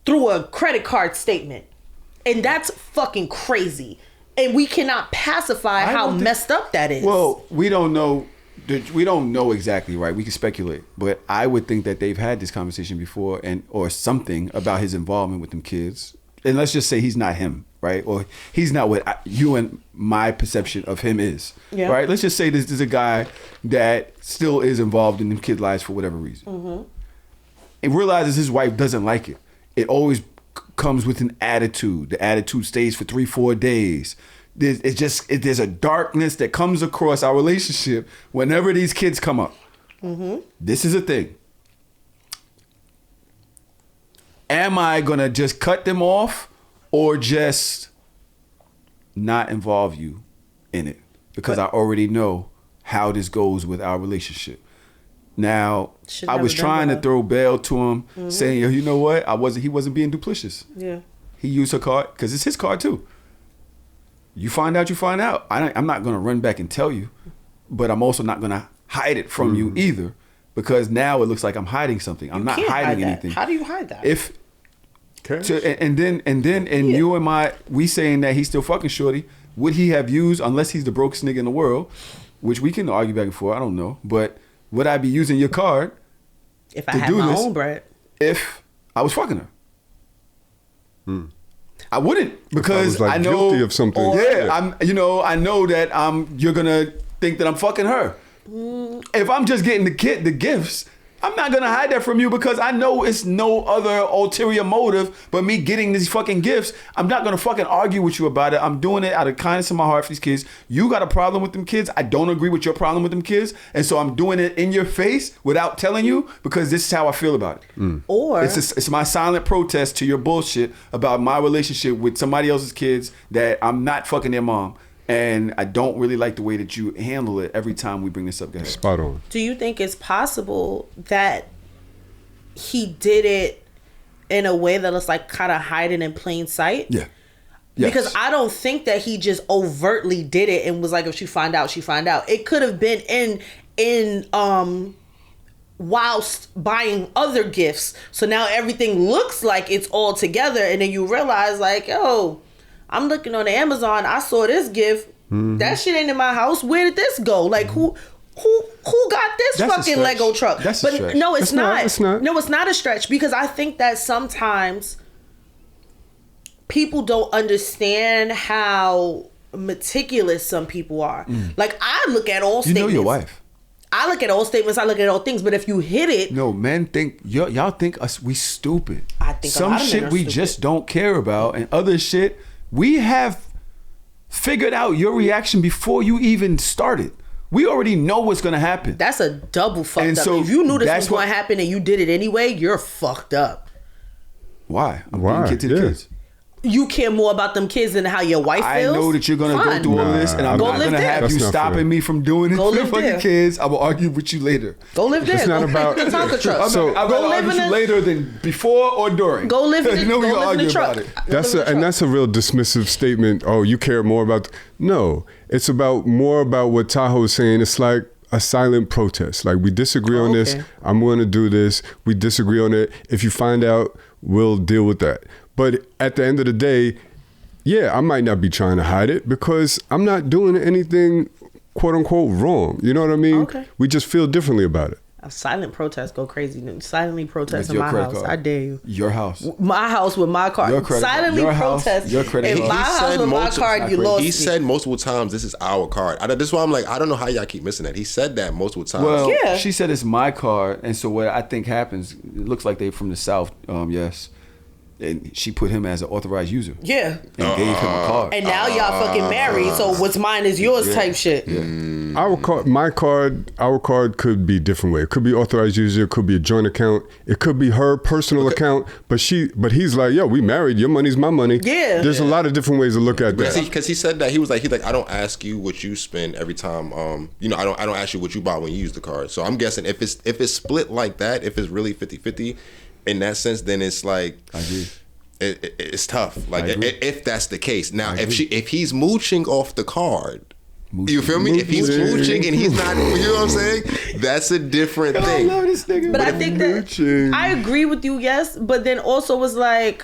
through a credit card statement. And that's fucking crazy. And we cannot pacify how messed up that is.
Well, we don't know. We don't know exactly, right? We can speculate, but I would think that they've had this conversation before, or something about his involvement with them kids. And let's just say he's not him, right? Or he's not what you and my perception of him is, right? Let's just say this is a guy that still is involved in them kids' lives for whatever reason. realizes his wife doesn't like it. It always comes with an attitude. The attitude stays for 3-4 days. There's a darkness that comes across our relationship whenever these kids come up. Mm-hmm. This is a thing. Am I gonna just cut them off or just not involve you in it? Because I already know how this goes with our relationship. Now, I was trying to throw bail to him, saying, "Yo, you know what? He wasn't being duplicitous.
Yeah,
he used her card because it's his card too. You find out, you find out. I'm not gonna run back and tell you, but I'm also not gonna hide it from you either, because now it looks like I'm hiding something. I'm not hiding anything.
How do you hide that?
You and we saying that he's still fucking shorty. Would he have used, unless he's the brokest nigga in the world, which we can argue back and forth, I don't know, but would I be using your card
if I had my own bread?
If I was fucking her? I wouldn't, because I know
guilty of something.
I know that you're gonna think that I'm fucking her. If I'm just getting the gifts, I'm not gonna hide that from you, because I know it's no other ulterior motive but me getting these fucking gifts. I'm not gonna fucking argue with you about it. I'm doing it out of kindness in my heart for these kids. You got a problem with them kids. I don't agree with your problem with them kids, and so I'm doing it in your face without telling you, because this is how I feel about it.
Or
it's my silent protest to your bullshit about my relationship with somebody else's kids, that I'm not fucking their mom. And I don't really like the way that you handle it every time we bring this up, guys.
Spot on.
Do you think it's possible that he did it in a way that was like kind of hiding in plain sight?
Yeah. Yes.
Because I don't think that he just overtly did it and was like, if she find out, she find out. It could have been in whilst buying other gifts. So now everything looks like it's all together, and then you realize like, yo, I'm looking on Amazon. I saw this gift. That shit ain't in my house. Where did this go? Like, who got this fucking Lego truck?
That's a stretch.
No, it's not.
It's not.
No, it's not a stretch, because I think that sometimes people don't understand how meticulous some people are. Like, I look at all statements.
You know your wife.
I look at all statements. I look at all things. But if you hit it,
no, men think y'all think we stupid.
I think
some shit we just don't care about, and other shit. We have figured out your reaction before you even started. We already know what's going to happen.
That's a double fucked up.
So
if you knew this was going to happen and you did it anyway, you're fucked up.
Why? I'm being kid to the kids.
You care more about them kids than how your wife feels?
I know that you're going to go through all this, and I'm not going to have you stopping me from doing it for the fucking kids. I will argue with you later.
Go live there.
It's not about
the Tonka truck.
So I'll argue with you later than before or during.
Go live in the truck.
That's a real dismissive statement. Oh, you care more about... No, it's more about what Tahoe's saying. It's like a silent protest. Like, we disagree on this. I'm going to do this. We disagree on it. If you find out, we'll deal with that. But at the end of the day, yeah, I might not be trying to hide it, because I'm not doing anything quote unquote wrong. You know what I mean?
Okay.
We just feel differently about it.
A silent protest go crazy. Silently protest in my house. I dare you.
Your house.
My house with my card. Silently protest.
Your credit
card. In my house with my card, you lost me.
He said multiple times, this is our card. This is why I'm like, I don't know how y'all keep missing that. He said that multiple times.
Well, she said it's my card. And so what I think happens, it looks like they're from the South. Yes. And she put him as an authorized user.
Yeah.
And gave him a card.
And now y'all fucking married, so what's mine is yours type shit.
Yeah.
Our card could be a different way. It could be authorized user, it could be a joint account, it could be her personal account, but he's like, yo, we married, your money's my money.
Yeah.
There's a lot of different ways to look at that.
Because he said that, he was like, I don't ask you what you spend every time, I don't ask you what you buy when you use the card. So I'm guessing if it's split like that, if it's really 50-50, in that sense, then it's like,
I agree.
It's tough. Like, if that's the case. Now, if he's mooching off the card, you feel me? If he's mooching and he's not, you know what I'm saying? That's a different thing.
I love this nigga.
But I think that I agree with you, yes. But then also was like,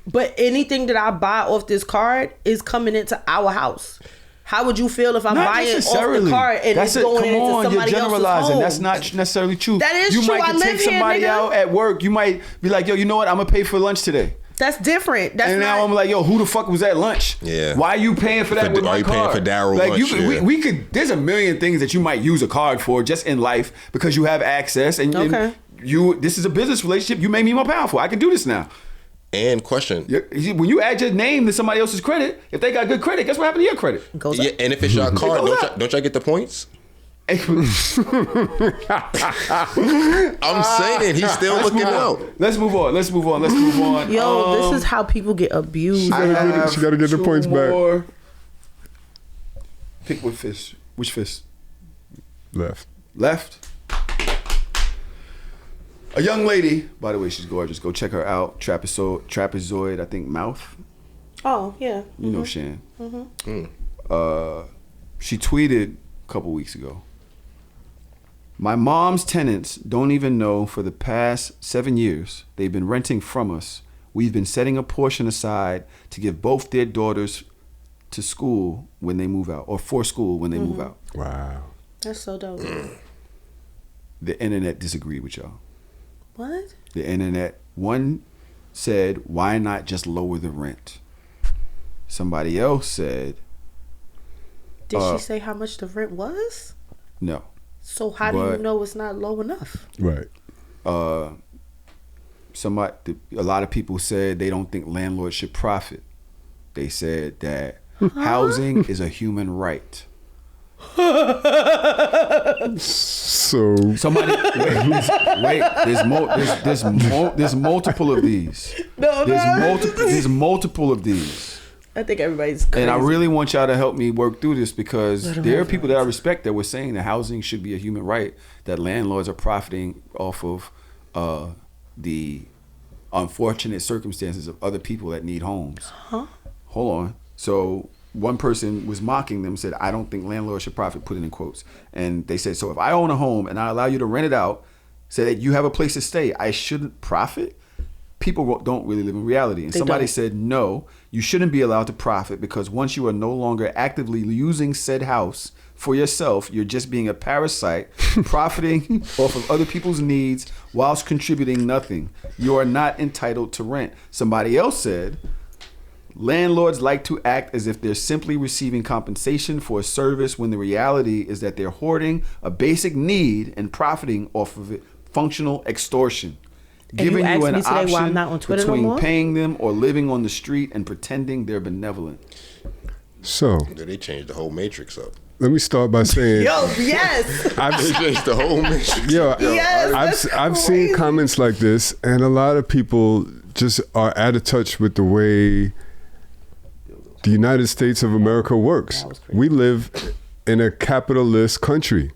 but anything that I buy off this card is coming into our house. How would you feel if I'm buying off the card and it's going into somebody else's home?
That's not necessarily true.
That is true.
You might take somebody out at work. You might be like, yo, you know what? I'm going to pay for lunch today.
That's different. Now
I'm like, yo, who the fuck was at lunch?
Yeah.
Why are you paying for that with my card?
Are you paying for Daryl lunch?
We could. There's a million things that you might use a card for just in life because you have access. And This is a business relationship. You made me more powerful. I can do this now.
And question.
When you add your name to somebody else's credit, if they got good credit, guess what happened to your credit?
Yeah, and if it's your car, don't y'all get the points?
I'm
saying he's still looking out.
Let's move on.
Yo, this is how people get abused.
She got to get the points back.
Pick what fist? Which fist?
Left.
A young lady, by the way, she's gorgeous. Go check her out. Trapezoid, I think, mouth.
Oh, yeah.
You know Shan. She tweeted a couple weeks ago. My mom's tenants don't even know for the past 7 years they've been renting from us. We've been setting a portion aside to give both their daughters to school when they move out, or for school when they move out.
Wow.
That's so dope.
The internet disagreed with y'all.
What?
The internet, one said, why not just lower the rent? Somebody else said...
Did she say how much the rent was?
No.
So how do you know it's not low enough?
Right.
A lot of people said they don't think landlords should profit. They said that housing is a human right.
So
somebody wait. There's multiple of these. There's multiple of these.
I think everybody's crazy.
And I really want y'all to help me work through this, because there are people that I respect that were saying that housing should be a human right, that landlords are profiting off of the unfortunate circumstances of other people that need homes. Hold on. So one person was mocking them, said, I don't think landlords should profit, put it in quotes. And they said, so if I own a home and I allow you to rent it out, say that you have a place to stay, I shouldn't profit? People don't really live in reality. And somebody said, no, you shouldn't be allowed to profit, because once you are no longer actively using said house for yourself, you're just being a parasite, profiting off of other people's needs whilst contributing nothing. You are not entitled to rent. Somebody else said, landlords like to act as if they're simply receiving compensation for a service, when the reality is that they're hoarding a basic need and profiting off of it. Functional extortion. Giving you an option between paying them or living on the street and pretending they're benevolent.
So
they changed the whole matrix up.
Let me start by saying,
yo, yes,
they changed the whole matrix.
I've seen comments like this, and a lot of people just are out of touch with the way the United States of America works. We live in a capitalist country.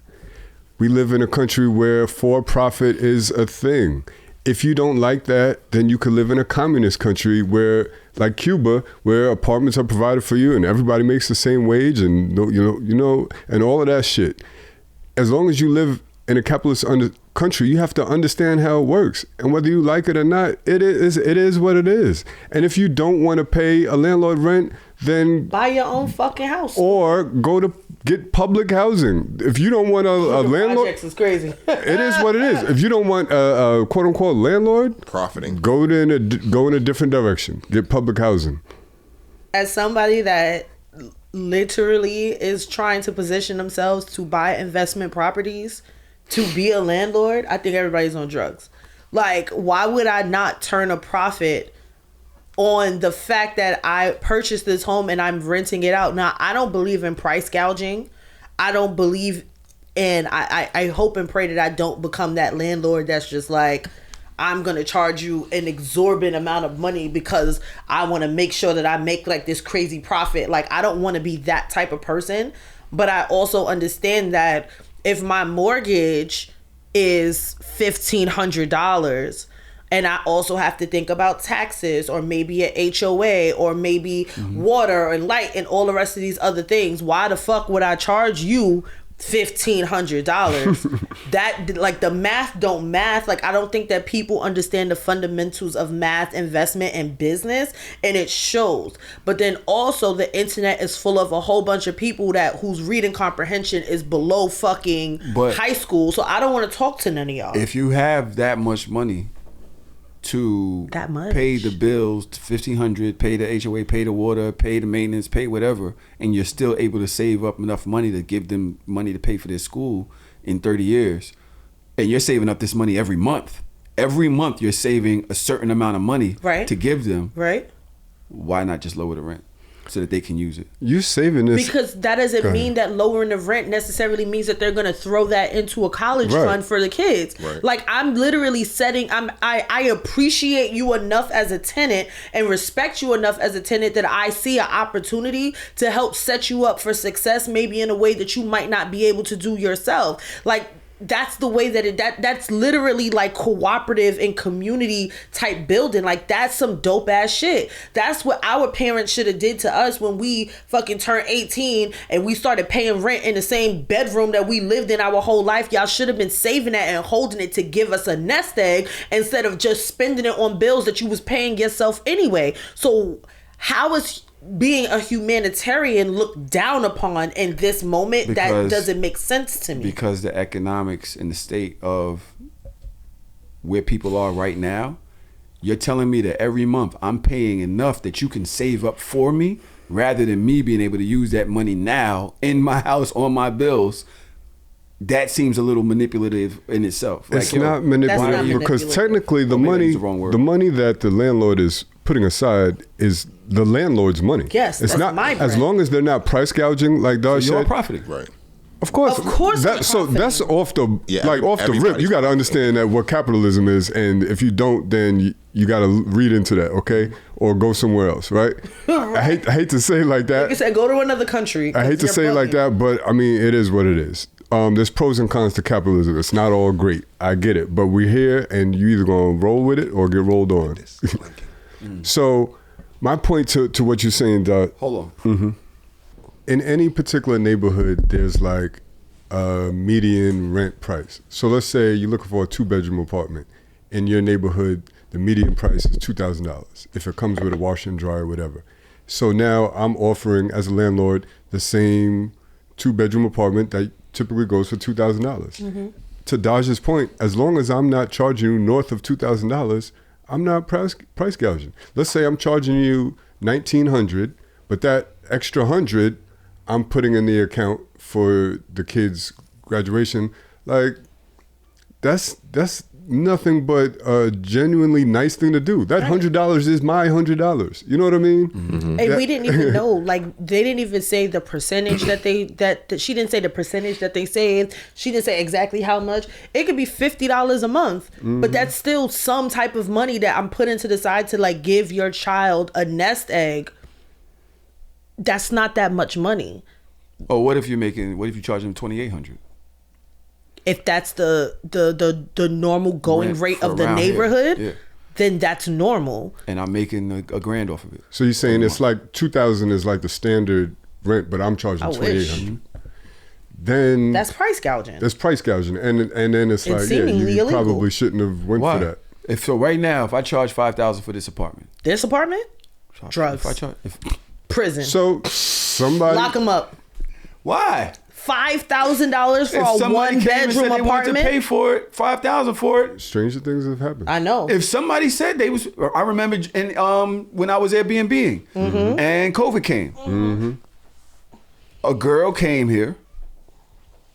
We live in a country where for-profit is a thing. If you don't like that, then you could live in a communist country where, like Cuba, where apartments are provided for you and everybody makes the same wage, and and all of that shit. As long as you live in a capitalist country, you have to understand how it works, and whether you like it or not, it is what it is. And if you don't want to pay a landlord rent, then
buy your own fucking house,
or go to get public housing. If you don't want a landlord,
projects is crazy.
It is what it is. If you don't want a quote unquote landlord
profiting,
go in a different direction. Get public housing.
As somebody that literally is trying to position themselves to buy investment properties to be a landlord, I think everybody's on drugs. Like, why would I not turn a profit on the fact that I purchased this home and I'm renting it out? Now, I don't believe in price gouging. I don't believe in, I hope and pray that I don't become that landlord that's just like, I'm going to charge you an exorbitant amount of money because I want to make sure that I make like this crazy profit. Like, I don't want to be that type of person. But I also understand that if my mortgage is $1,500, and I also have to think about taxes, or maybe an HOA, or maybe water and light and all the rest of these other things, why the fuck would I charge you $1,500? That, like, the math don't math. Like, I don't think that people understand the fundamentals of math, investment, and business, and it shows. But then also the internet is full of a whole bunch of people whose reading comprehension is below fucking high school. So I don't want to talk to none of y'all.
If you have that much money to pay the bills, $1,500, pay the HOA, pay the water, pay the maintenance, pay whatever, and you're still able to save up enough money to give them money to pay for their school in 30 years, and you're saving up this money every month. Every month you're saving a certain amount of money to give them.
Right.
Why not just lower the rent so that they can use it?
You're saving this.
Because that doesn't mean that lowering the rent necessarily means that they're going to throw that into a college fund for the kids.
Right.
Like, I'm literally I appreciate you enough as a tenant and respect you enough as a tenant that I see an opportunity to help set you up for success, maybe in a way that you might not be able to do yourself. Like, that's the way that's literally like cooperative and community type building. Like, that's some dope ass shit. That's what our parents should have did to us when we fucking turned 18 and we started paying rent in the same bedroom that we lived in our whole life. Y'all should have been saving that and holding it to give us a nest egg instead of just spending it on bills that you was paying yourself anyway. So how is being a humanitarian looked down upon in this moment? That doesn't make sense to me.
Because the economics in the state of where people are right now, you're telling me that every month I'm paying enough that you can save up for me rather than me being able to use that money now in my house on my bills. That seems a little manipulative in itself.
It's not manipulative because technically the money that the landlord is putting aside is the landlord's money.
Yes,
it's
that's
not
my
as long as they're not price gouging like Daj said.
You're profiting,
right?
Of course. That's off the off the rip. You got to understand that what capitalism is, and if you don't, then you got to read into that, okay, or go somewhere else, right? I hate to say it like that.
Like you said, go to another country.
I hate to say it like that, but I mean it is what it is. There's pros and cons to capitalism. It's not all great. I get it, but we're here, and you either gonna roll with it or get rolled on. So, my point to what you're saying, Doug.
Hold on.
Mm-hmm. In any particular neighborhood, there's like a median rent price. So let's say you're looking for a 2-bedroom apartment. In your neighborhood, the median price is $2,000 if it comes with a washer and dryer or whatever. So now I'm offering, as a landlord, the same 2-bedroom apartment that typically goes for $2,000. Mm-hmm. To Daj's point, as long as I'm not charging you north of $2,000, I'm not price gouging. Let's say I'm charging you $1,900, but that extra $100 I'm putting in the account for the kids' graduation. Like, that's nothing but a genuinely nice thing to do. That $100 is my $100. You know what I mean?
Mm-hmm. And we didn't even know. Like, they didn't even say the percentage that she didn't say the percentage that they saved. She didn't say exactly how much. It could be $50 a month, but that's still some type of money that I'm putting to the side to like give your child a nest egg. That's not that much money.
Oh, what if you charge them $2,800?
If that's the normal going rate of the neighborhood, then that's normal.
And I'm making a grand off of it.
So you're saying it's like $2,000 is like the standard rent, but I'm charging $2,800. Then
that's price gouging.
That's price gouging, and then it's like you probably shouldn't have went for that.
If right now, if I charge $5,000 for this apartment,
drugs, prison.
So somebody
lock them up.
Why?
$5,000 for a 1-bedroom apartment.
Want to pay for it, $5,000 for it.
Stranger things have happened.
I know.
If somebody said they was, I remember when I was Airbnb and COVID came, a girl came here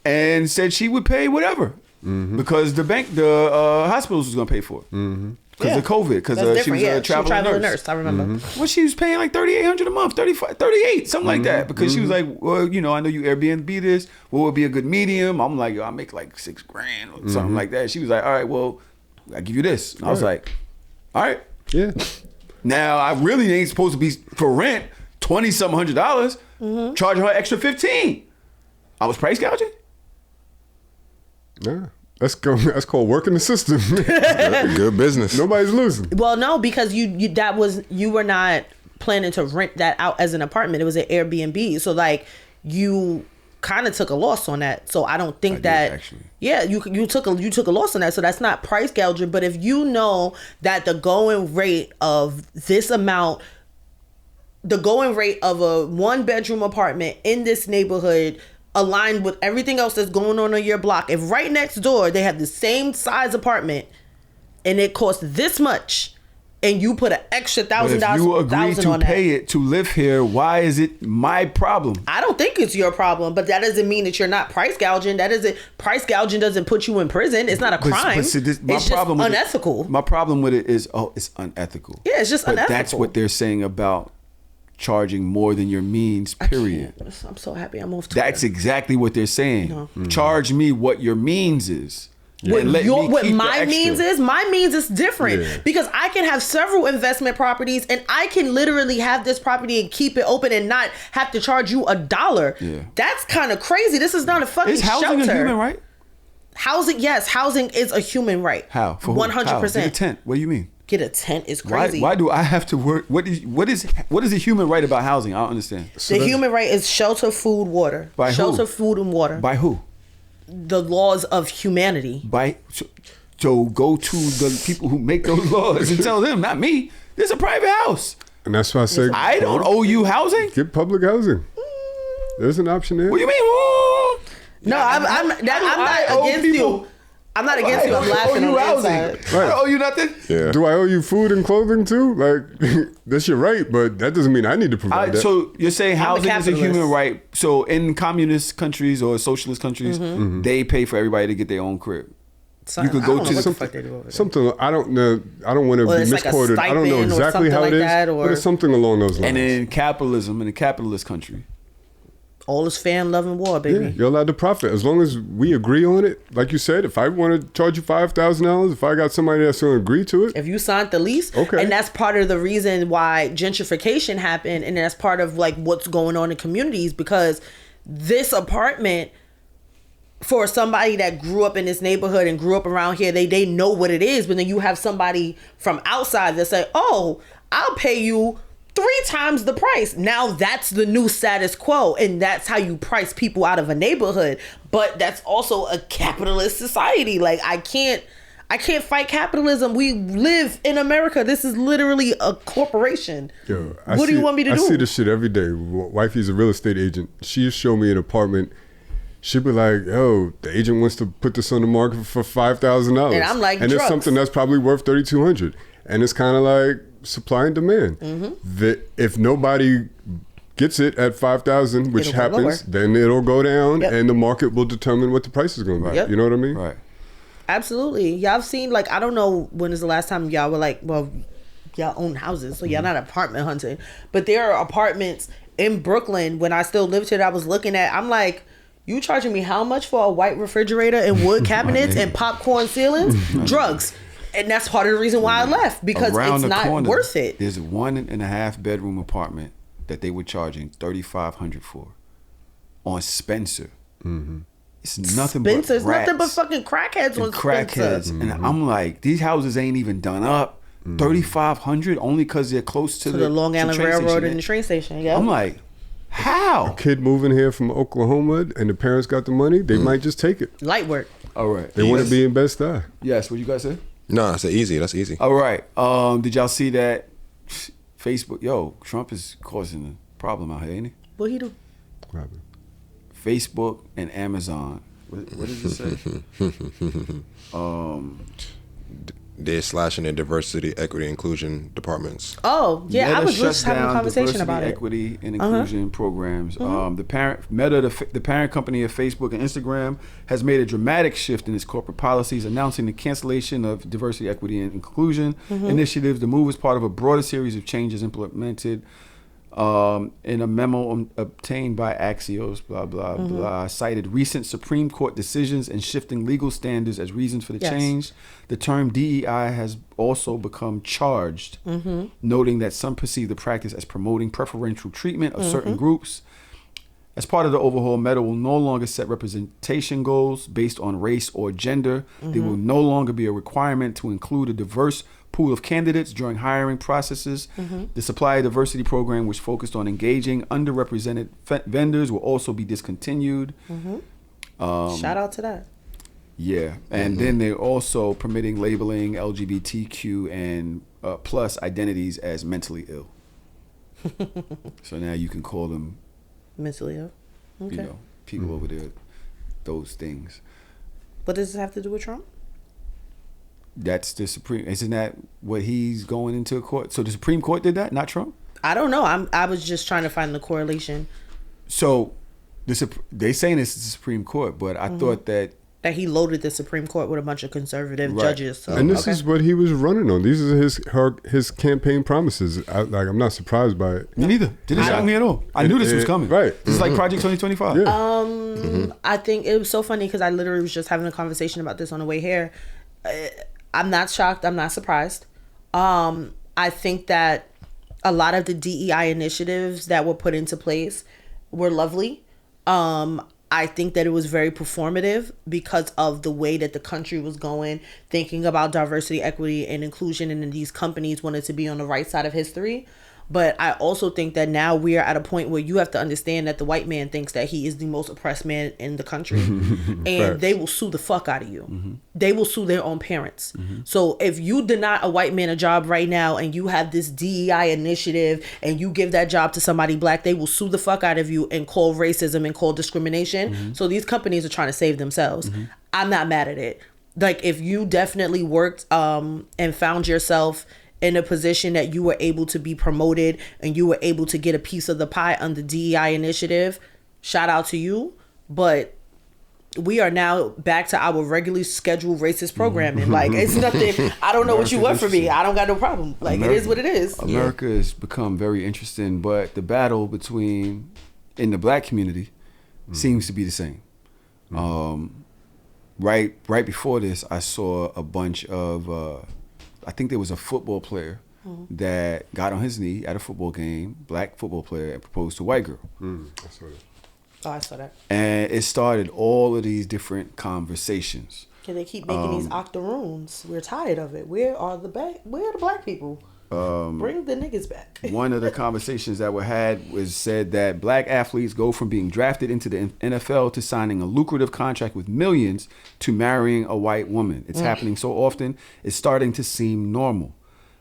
and said she would pay whatever because the hospitals was gonna pay for it. Because of COVID, because she was a traveling nurse.
I remember.
Well, she was paying like $3,800 a month, $38, something like that. Because she was like, well, I know you Airbnb this. What would be a good medium? I'm like, I make like $6,000 or something like that. She was like, all right, well, I give you this. And I was like, all right.
Yeah.
Now I really ain't supposed to be for rent $2,000-something $100. Charging her extra $15. I was price gouging.
Yeah. That's called working the system.
Good business.
Nobody's losing.
Well, no, because you were not planning to rent that out as an apartment. It was an Airbnb. So like you kind of took a loss on that. So I don't think you took a loss on that. So that's not price gouging. But if you know that the going rate of this amount, the going rate of a 1-bedroom apartment in this neighborhood aligned with everything else that's going on your block. If right next door they have the same size apartment and it costs this much, and you put an extra $1,000
if you agree to pay it to live here, why is it my problem?
I don't think it's your problem, but that doesn't mean that you're not price gouging. Price gouging doesn't put you in prison. It's not a crime. But see, it's just unethical.
My problem with it is, it's unethical.
Yeah, it's just unethical.
That's what they're saying about charging more than your means, period.
I'm so happy I'm off Twitter.
That's exactly what they're saying. No. Charge me what your means is.
Yeah. What my means is different because I can have several investment properties and I can literally have this property and keep it open and not have to charge you $1.
Yeah.
That's kind of crazy. This is not a fucking shelter.
Is housing a human right?
Housing, yes. Housing is a human right.
How? For
100%.
Get a tent. What do you mean?
Get a tent is crazy.
Why do I have to work? What is the human right about housing? I don't understand.
The human right is shelter, food, water.
By
shelter,
who?
food, and water.
By who?
The laws of humanity.
So go to the people who make those laws and tell them, not me. This is a private house.
And that's why I say
I don't owe you housing.
Get public housing. There's an option there.
What do you mean?
No, I'm not against you. I'm not against you. I'm laughing on the inside.
Right. I owe you nothing.
Yeah. Do I owe you food and clothing too? Like, that's your right, but that doesn't mean I need to provide that.
So you're saying housing is a human right. So in communist countries or socialist countries, they pay for everybody to get their own crib. You could go to
something. I don't know. I don't want to be misquoted. I don't know exactly how it is, but it's something along those lines.
And in capitalism, in a capitalist country,
all is fair and love and war, baby.
Yeah, you're allowed to profit as long as we agree on it. Like you said, if I want to charge you $5,000, if I got somebody that's going to agree to it,
if you signed the lease,
okay,
and that's part of the reason why gentrification happened, and that's part of like what's going on in communities because this apartment. For somebody that grew up in this neighborhood and grew up around here, they know what it is. But then you have somebody from outside that say, "Oh, I'll pay you 3 times the price." Now that's the new status quo, and that's how you price people out of a neighborhood. But that's also a capitalist society. Like I can't fight capitalism. We live in America. This is literally a corporation. What do you want me to do?
I see this shit every day. Wifey's a real estate agent. She showed me an apartment. She'd be like, "Oh, the agent wants to put this on the market for $5,000,"
and I'm like,
and it's something that's probably worth $3,200, and it's kind of like supply and demand. If nobody gets it at $5,000, which happens, then it'll go down, and the market will determine what the price is going to be. You know what I mean?
Right.
Absolutely. Y'all have seen like I don't know when is the last time y'all were like, well, y'all own houses, so y'all not apartment hunting, but there are apartments in Brooklyn when I still lived here that I was looking at. I'm like. You charging me how much for a white refrigerator and wood cabinets and popcorn ceilings? Drugs. And that's part of the reason why I left because it's not worth it.
There's a 1.5 bedroom apartment that they were charging $3,500 for on Spencer. It's nothing
Spencer's
but rats
nothing but fucking crackheads on Spencer.
And I'm like, these houses ain't even done up. $3,500 only because they're close to
the Long Island Railroad and the train station. Yeah.
I'm like, how?
A kid moving here from Oklahoma and the parents got the money, they might just take it.
Light work.
All right.
They want to be in Bed-Stuy.
Yes, what you guys say?
No, I said easy. That's easy.
All right. Did y'all see that Facebook? Yo, Trump is causing a problem out here, ain't he?
What he do?
Facebook and Amazon. What does it say?
They're slashing their diversity, equity, inclusion departments.
Oh, yeah, I was just having a conversation about it.
Equity and inclusion programs. The parent company of Facebook and Instagram, has made a dramatic shift in its corporate policies, announcing the cancellation of diversity, equity, and inclusion initiatives. The move is part of a broader series of changes implemented in a memo obtained by R.oses, blah, blah, blah, cited recent Supreme Court decisions and shifting legal standards as reasons for the change. The term DEI has also become charged, noting that some perceive the practice as promoting preferential treatment of certain groups. As part of the overhaul, Meta will no longer set representation goals based on race or gender. There will no longer be a requirement to include a diverse pool of candidates during hiring processes. The supplier diversity program, which focused on engaging underrepresented vendors, will also be discontinued.
Shout out to that.
Yeah, and then they're also permitting labeling LGBTQ and plus identities as mentally ill. So now you can call them
mentally ill. Okay.
You know, people over there, those things.
What does this have to do with Trump?
That's the Supreme. Isn't that what he's going into court? So the Supreme Court did that, not Trump?
I don't know. I was just trying to find the correlation.
So they saying it's the Supreme Court, but I thought that
he loaded the Supreme Court with a bunch of conservative judges. So,
and this is what he was running on. These are his campaign promises. I'm not surprised by it.
Me neither. Didn't shock me at all. I knew this was coming.
Right.
This is like Project 2025.
Yeah.
I think it was so funny because I literally was just having a conversation about this on the way here. I'm not shocked. I'm not surprised. I think that a lot of the DEI initiatives that were put into place were lovely. I think that it was very performative because of the way that the country was going, thinking about diversity, equity, and inclusion, and these companies wanted to be on the right side of history. But I also think that now we are at a point where you have to understand that the white man thinks that he is the most oppressed man in the country. And they will sue the fuck out of you. They will sue their own parents. So if you deny a white man a job right now and you have this DEI initiative and you give that job to somebody black, they will sue the fuck out of you and call racism and call discrimination. So these companies are trying to save themselves. I'm not mad at it. Like, if you definitely worked and found yourself in a position that you were able to be promoted and you were able to get a piece of the pie under DEI initiative, shout out to you. But we are now back to our regularly scheduled racist programming. Like, it's nothing. I don't know what you want from me. I don't got no problem. Like, it is what it is.
America has become very interesting, but the battle in the black community seems to be the same. Right before this, I saw a bunch of I think there was a football player that got on his knee at a football game, black football player, and proposed to a white girl.
I saw that.
Oh, I saw that.
And it started all of these different conversations.
Can they keep making these octoroons? We're tired of it. Where are the black people? Bring the niggas back.
One of the conversations that were had was said that black athletes go from being drafted into the NFL to signing a lucrative contract with millions to marrying a white woman. It's happening so often, it's starting to seem normal.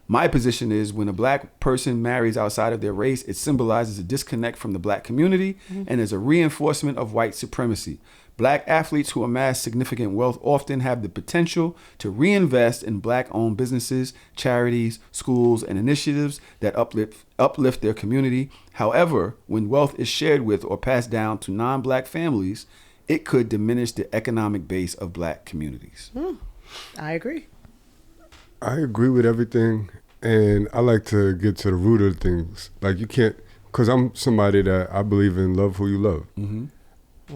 My position is when a black person marries outside of their race, it symbolizes a disconnect from the black community and is a reinforcement of white supremacy. Black athletes who amass significant wealth often have the potential to reinvest in black-owned businesses, charities, schools, and initiatives that uplift their community. However, when wealth is shared with or passed down to non-black families, it could diminish the economic base of black communities.
I agree.
I agree with everything, and I like to get to the root of things. Like, you can't, because I'm somebody that I believe in love who you love.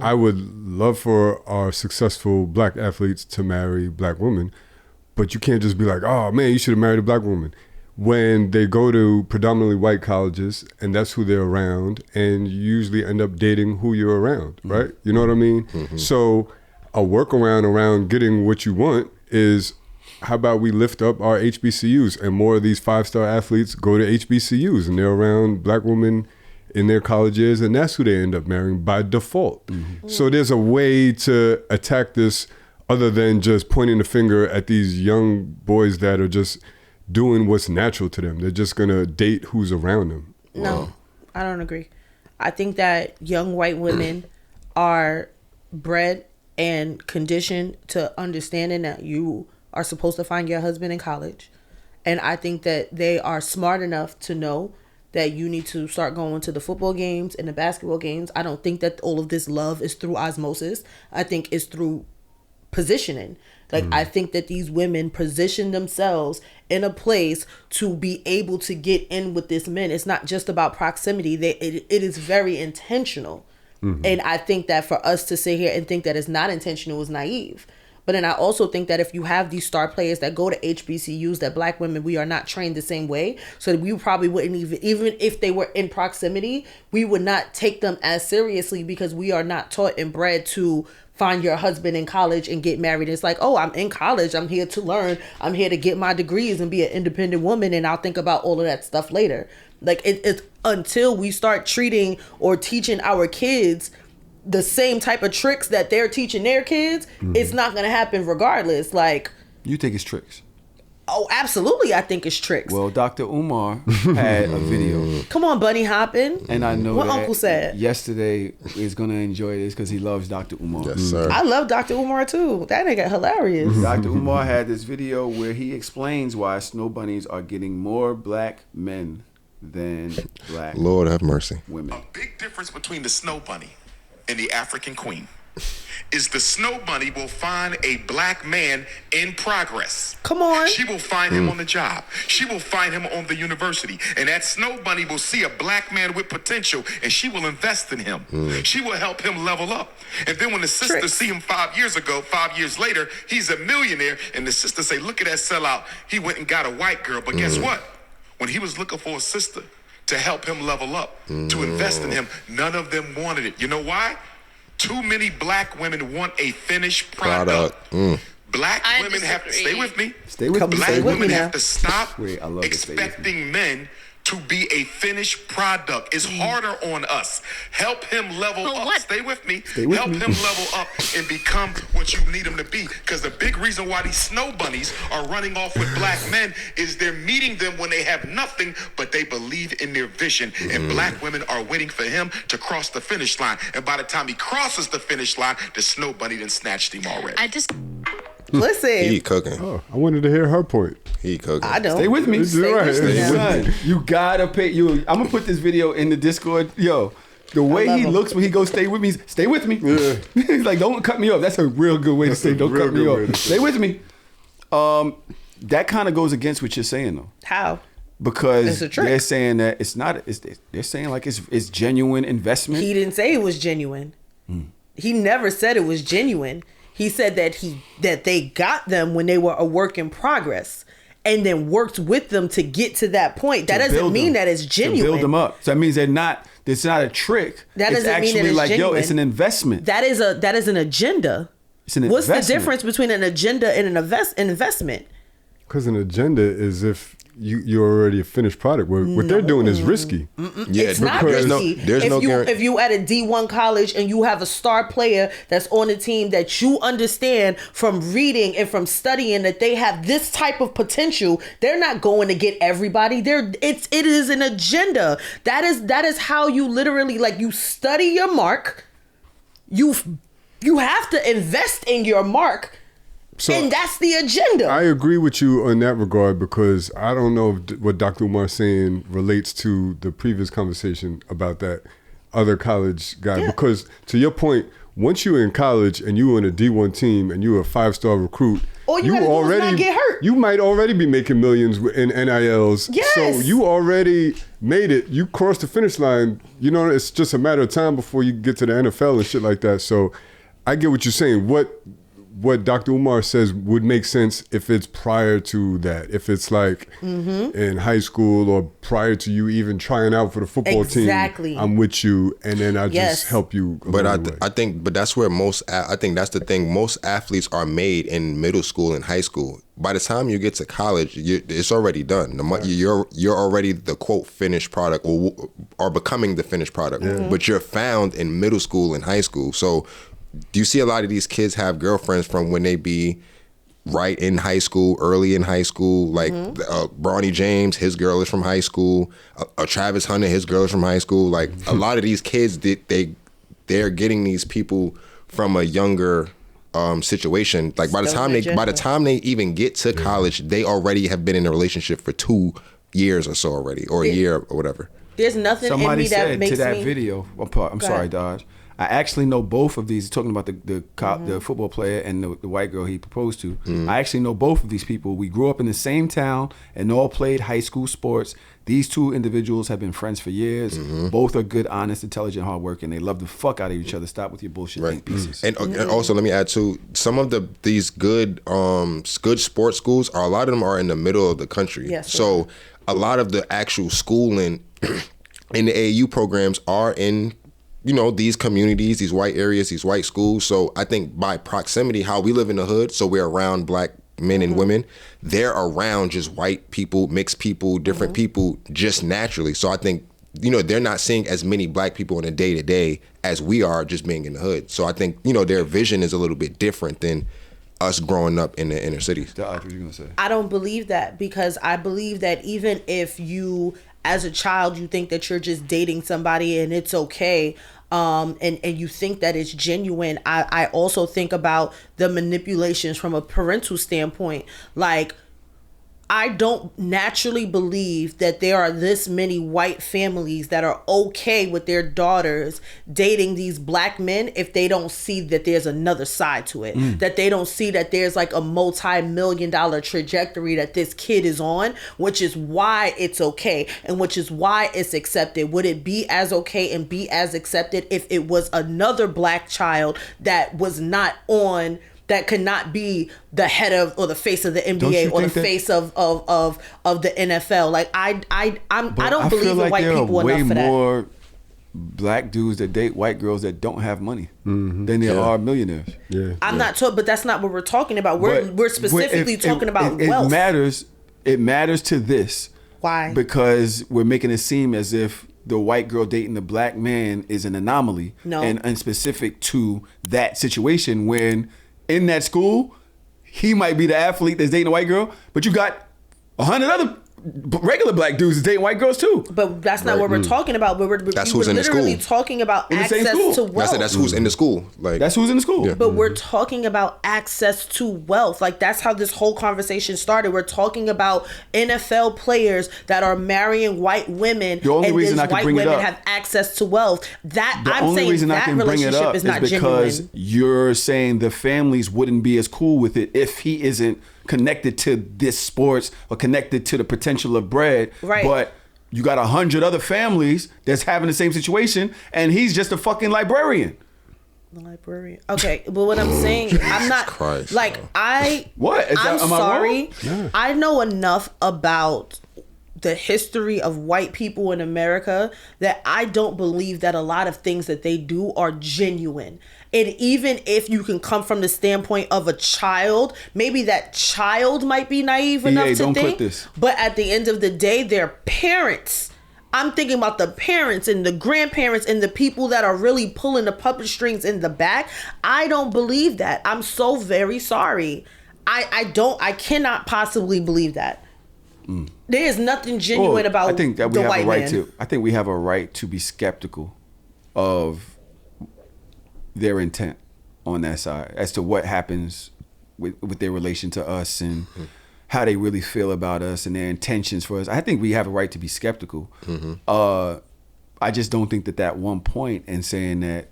I would love for our successful black athletes to marry black women, but you can't just be like, oh man, you should have married a black woman. When they go to predominantly white colleges and that's who they're around, and you usually end up dating who you're around, right? You know what I mean? So a workaround around getting what you want is, how about we lift up our HBCUs and more of these 5-star athletes go to HBCUs and they're around black women in their college years, and that's who they end up marrying by default. So there's a way to attack this other than just pointing the finger at these young boys that are just doing what's natural to them. They're just gonna date who's around them.
No, I don't agree. I think that young white women are bred and conditioned to understanding that you are supposed to find your husband in college. And I think that they are smart enough to know that you need to start going to the football games and the basketball games. I don't think that all of this love is through osmosis. I think it's through positioning. Like, I think that these women position themselves in a place to be able to get in with this men. It's not just about proximity. It is very intentional. And I think that for us to sit here and think that it's not intentional is naive. But then I also think that if you have these star players that go to HBCUs, that black women, we are not trained the same way. So we probably wouldn't even if they were in proximity, we would not take them as seriously because we are not taught and bred to find your husband in college and get married. It's like, oh, I'm in college. I'm here to learn. I'm here to get my degrees and be an independent woman. And I'll think about all of that stuff later. Like, it's until we start treating or teaching our kids the same type of tricks that they're teaching their kids, it's not going to happen regardless. Like,
you think it's tricks?
Oh, absolutely. I think it's tricks.
Well, Dr. Umar had a video.
Come on, Bunny hopping.
And I know
what
that
Uncle said
yesterday is going to enjoy this because he loves Dr. Umar.
Yes, sir.
I love Dr. Umar too. That nigga hilarious.
Dr. Umar had this video where he explains why snow bunnies are getting more black men than black
Lord have mercy.
women.
A big difference between the snow bunny and the African queen is the snow bunny will find a black man in progress.
Come on.
She will find him on the job. She will find him on the university. And that snow bunny will see a black man with potential and she will invest in him. She will help him level up. And then when the sister see him 5 years ago, 5 years later, he's a millionaire. And the sister say, look at that sellout. He went and got a white girl. But guess what? When he was looking for a sister to help him level up, to invest in him, none of them wanted it. You know why? Too many black women want a finished product. Black women have to stay with me.
Stay with me.
Black women have to stop
Wait, I love it. Stay with me.
expecting men to be a finished product. It's harder on us. Help him level up.
What?
Stay with me.
Stay with
Help
me.
him level up and become what you need him to be. Because the big reason why these snow bunnies are running off with black men is they're meeting them when they have nothing, but they believe in their vision. And black women are waiting for him to cross the finish line. And by the time he crosses the finish line, the snow bunny done snatched him already.
Listen.
He cooking.
Oh, I wanted to hear her point.
He cooking.
I don't.
Stay with me.
Stay
Right.
with me now.
Son, you gotta pay. I'm gonna put this video in the Discord. Yo, the way
love
he
him.
looks when he goes, stay with me. Stay with me. He's like, don't cut me off. That's a real good way to say, don't
real
cut me
good way
off.
to say
Stay with me. That kind of goes against what you're saying though,
How?
because
It's a trick.
they're saying that it's not. They're saying like it's genuine investment.
He didn't say it was genuine. He never said it was genuine. He said that they got them when they were a work in progress and then worked with them to get to that point. That doesn't mean that it's genuine.
To build them up. So that means they're not. It's not a trick.
That
it's
doesn't mean
actually
that it's
like,
genuine.
yo, it's an investment.
That is an agenda.
It's an
What's
investment.
the difference between an agenda and an investment?
Because an agenda is if you're already a finished product. What they're doing is risky.
Yeah,
It's not
there's
risky.
there's no guarantee.
If you at a D1 college and you have a star player that's on the team that you understand from reading and from studying that they have this type of potential, they're not going to get everybody. It is an agenda. That is how you literally, like, you study your mark. You have to invest in your mark.
So
And that's the agenda.
I agree with you on that regard because I don't know if what Dr. Umar's saying relates to the previous conversation about that other college guy.
Yeah.
Because to your point, once you're in college and you're in a D1 team and you're a 5-star recruit,
All you gotta do is not get hurt.
You might already be making millions in NILs.
Yes.
So you already made it. You crossed the finish line. You know, it's just a matter of time before you get to the NFL and shit like that. So I get what you're saying. What Dr. Umar says would make sense if it's prior to that. If it's like in high school or prior to you even trying out for the football
Exactly.
team, I'm with you, and then I
Yes.
just help you.
But
along the way.
I think that's where I think that's the thing. Most athletes are made in middle school and high school. By the time you get to college, it's already done. You're already the quote finished product or becoming the finished product. But you're found in middle school and high school. So do you see a lot of these kids have girlfriends from when they be right in high school, early in high school? Like Bronny James, his girl is from high school. Travis Hunter, his girl is from high school. Like a lot of these kids, they're getting these people from a younger situation. Like by the time they even get to college, they already have been in a relationship for 2 years or so already, or a year or whatever.
There's nothing
Somebody
in me that
said
makes
to that
me...
video. I'm sorry, Daj. I actually know both of these. Talking about the football player and the white girl he proposed to. I actually know both of these people. We grew up in the same town and all played high school sports. These two individuals have been friends for years. Both are good, honest, intelligent, hardworking. They love the fuck out of each other. Stop with your bullshit think pieces.
And also, let me add too, some of these good sports schools a lot of them are in the middle of the country.
Yes,
so a lot of the actual schooling in the AAU programs are in, you know, these communities, these white areas, these white schools. So I think by proximity, how we live in the hood, so we're around black men and women, they're around just white people, mixed people, different people, just naturally. So I think, you know, they're not seeing as many black people in a day-to-day as we are just being in the hood. So I think, you know, their vision is a little bit different than us growing up in the inner cities.
What you gonna say?
I don't believe that, because I believe that even if you, as a child, you think that you're just dating somebody and it's okay, and you think that it's genuine, I also think about the manipulations from a parental standpoint. Like, I don't naturally believe that there are this many white families that are okay with their daughters dating these black men if they don't see that there's another side to it. That they don't see that there's like a multi-million-dollar trajectory that this kid is on, which is why it's okay and which is why it's accepted. Would it be as okay and be as accepted if it was another black child that was not on, that could not be the head of or the face of the NBA or the face of the NFL? Like, I don't believe in white people enough for that.
Way more black dudes that date white girls that don't have money than there are millionaires.
Yeah,
I'm not talking, but that's not what we're talking about. We're specifically talking about wealth.
It matters to this.
Why?
Because we're making it seem as if the white girl dating the black man is an anomaly, and specific to that situation, when in that school, he might be the athlete that's dating a white girl, but you got 100 other regular black dudes that's dating white girls too.
But that's not what we're talking about.
That's who's in the school.
We're literally talking about access to wealth.
That's who's in the school. Like,
that's who's in the school.
Yeah.
But we're talking about access to wealth. Like, that's how this whole conversation started. We're talking about NFL players that are marrying white women.
The only reason I can bring it up,
white women have access to wealth. That
the
I'm
only
saying
reason
that
I can bring it up
is not
because
genuine.
you're saying the families wouldn't be as cool with it if he isn't connected to this sports or connected to the potential of bread.
Right.
But you got 100 other families that's having the same situation, and he's just a fucking librarian.
The librarian. Okay, but what I'm saying, I'm not
Christ,
like
What?
I'm sorry.
Yeah.
I know enough about the history of white people in America that I don't believe that a lot of things that they do are genuine. And even if you can come from the standpoint of a child, maybe that child might be naive enough to
don't
think.
put this.
But at the end of the day, their parents. I'm thinking about the parents and the grandparents and the people that are really pulling the puppet strings in the back. I don't believe that. I'm so very sorry. I cannot possibly believe that. There is nothing genuine about
I think that we
the
have
white
a right
man.
to. I think we have a right to be skeptical of their intent on that side as to what happens with their relation to us and how they really feel about us and their intentions for us. I think we have a right to be skeptical. I just don't think that one point and saying that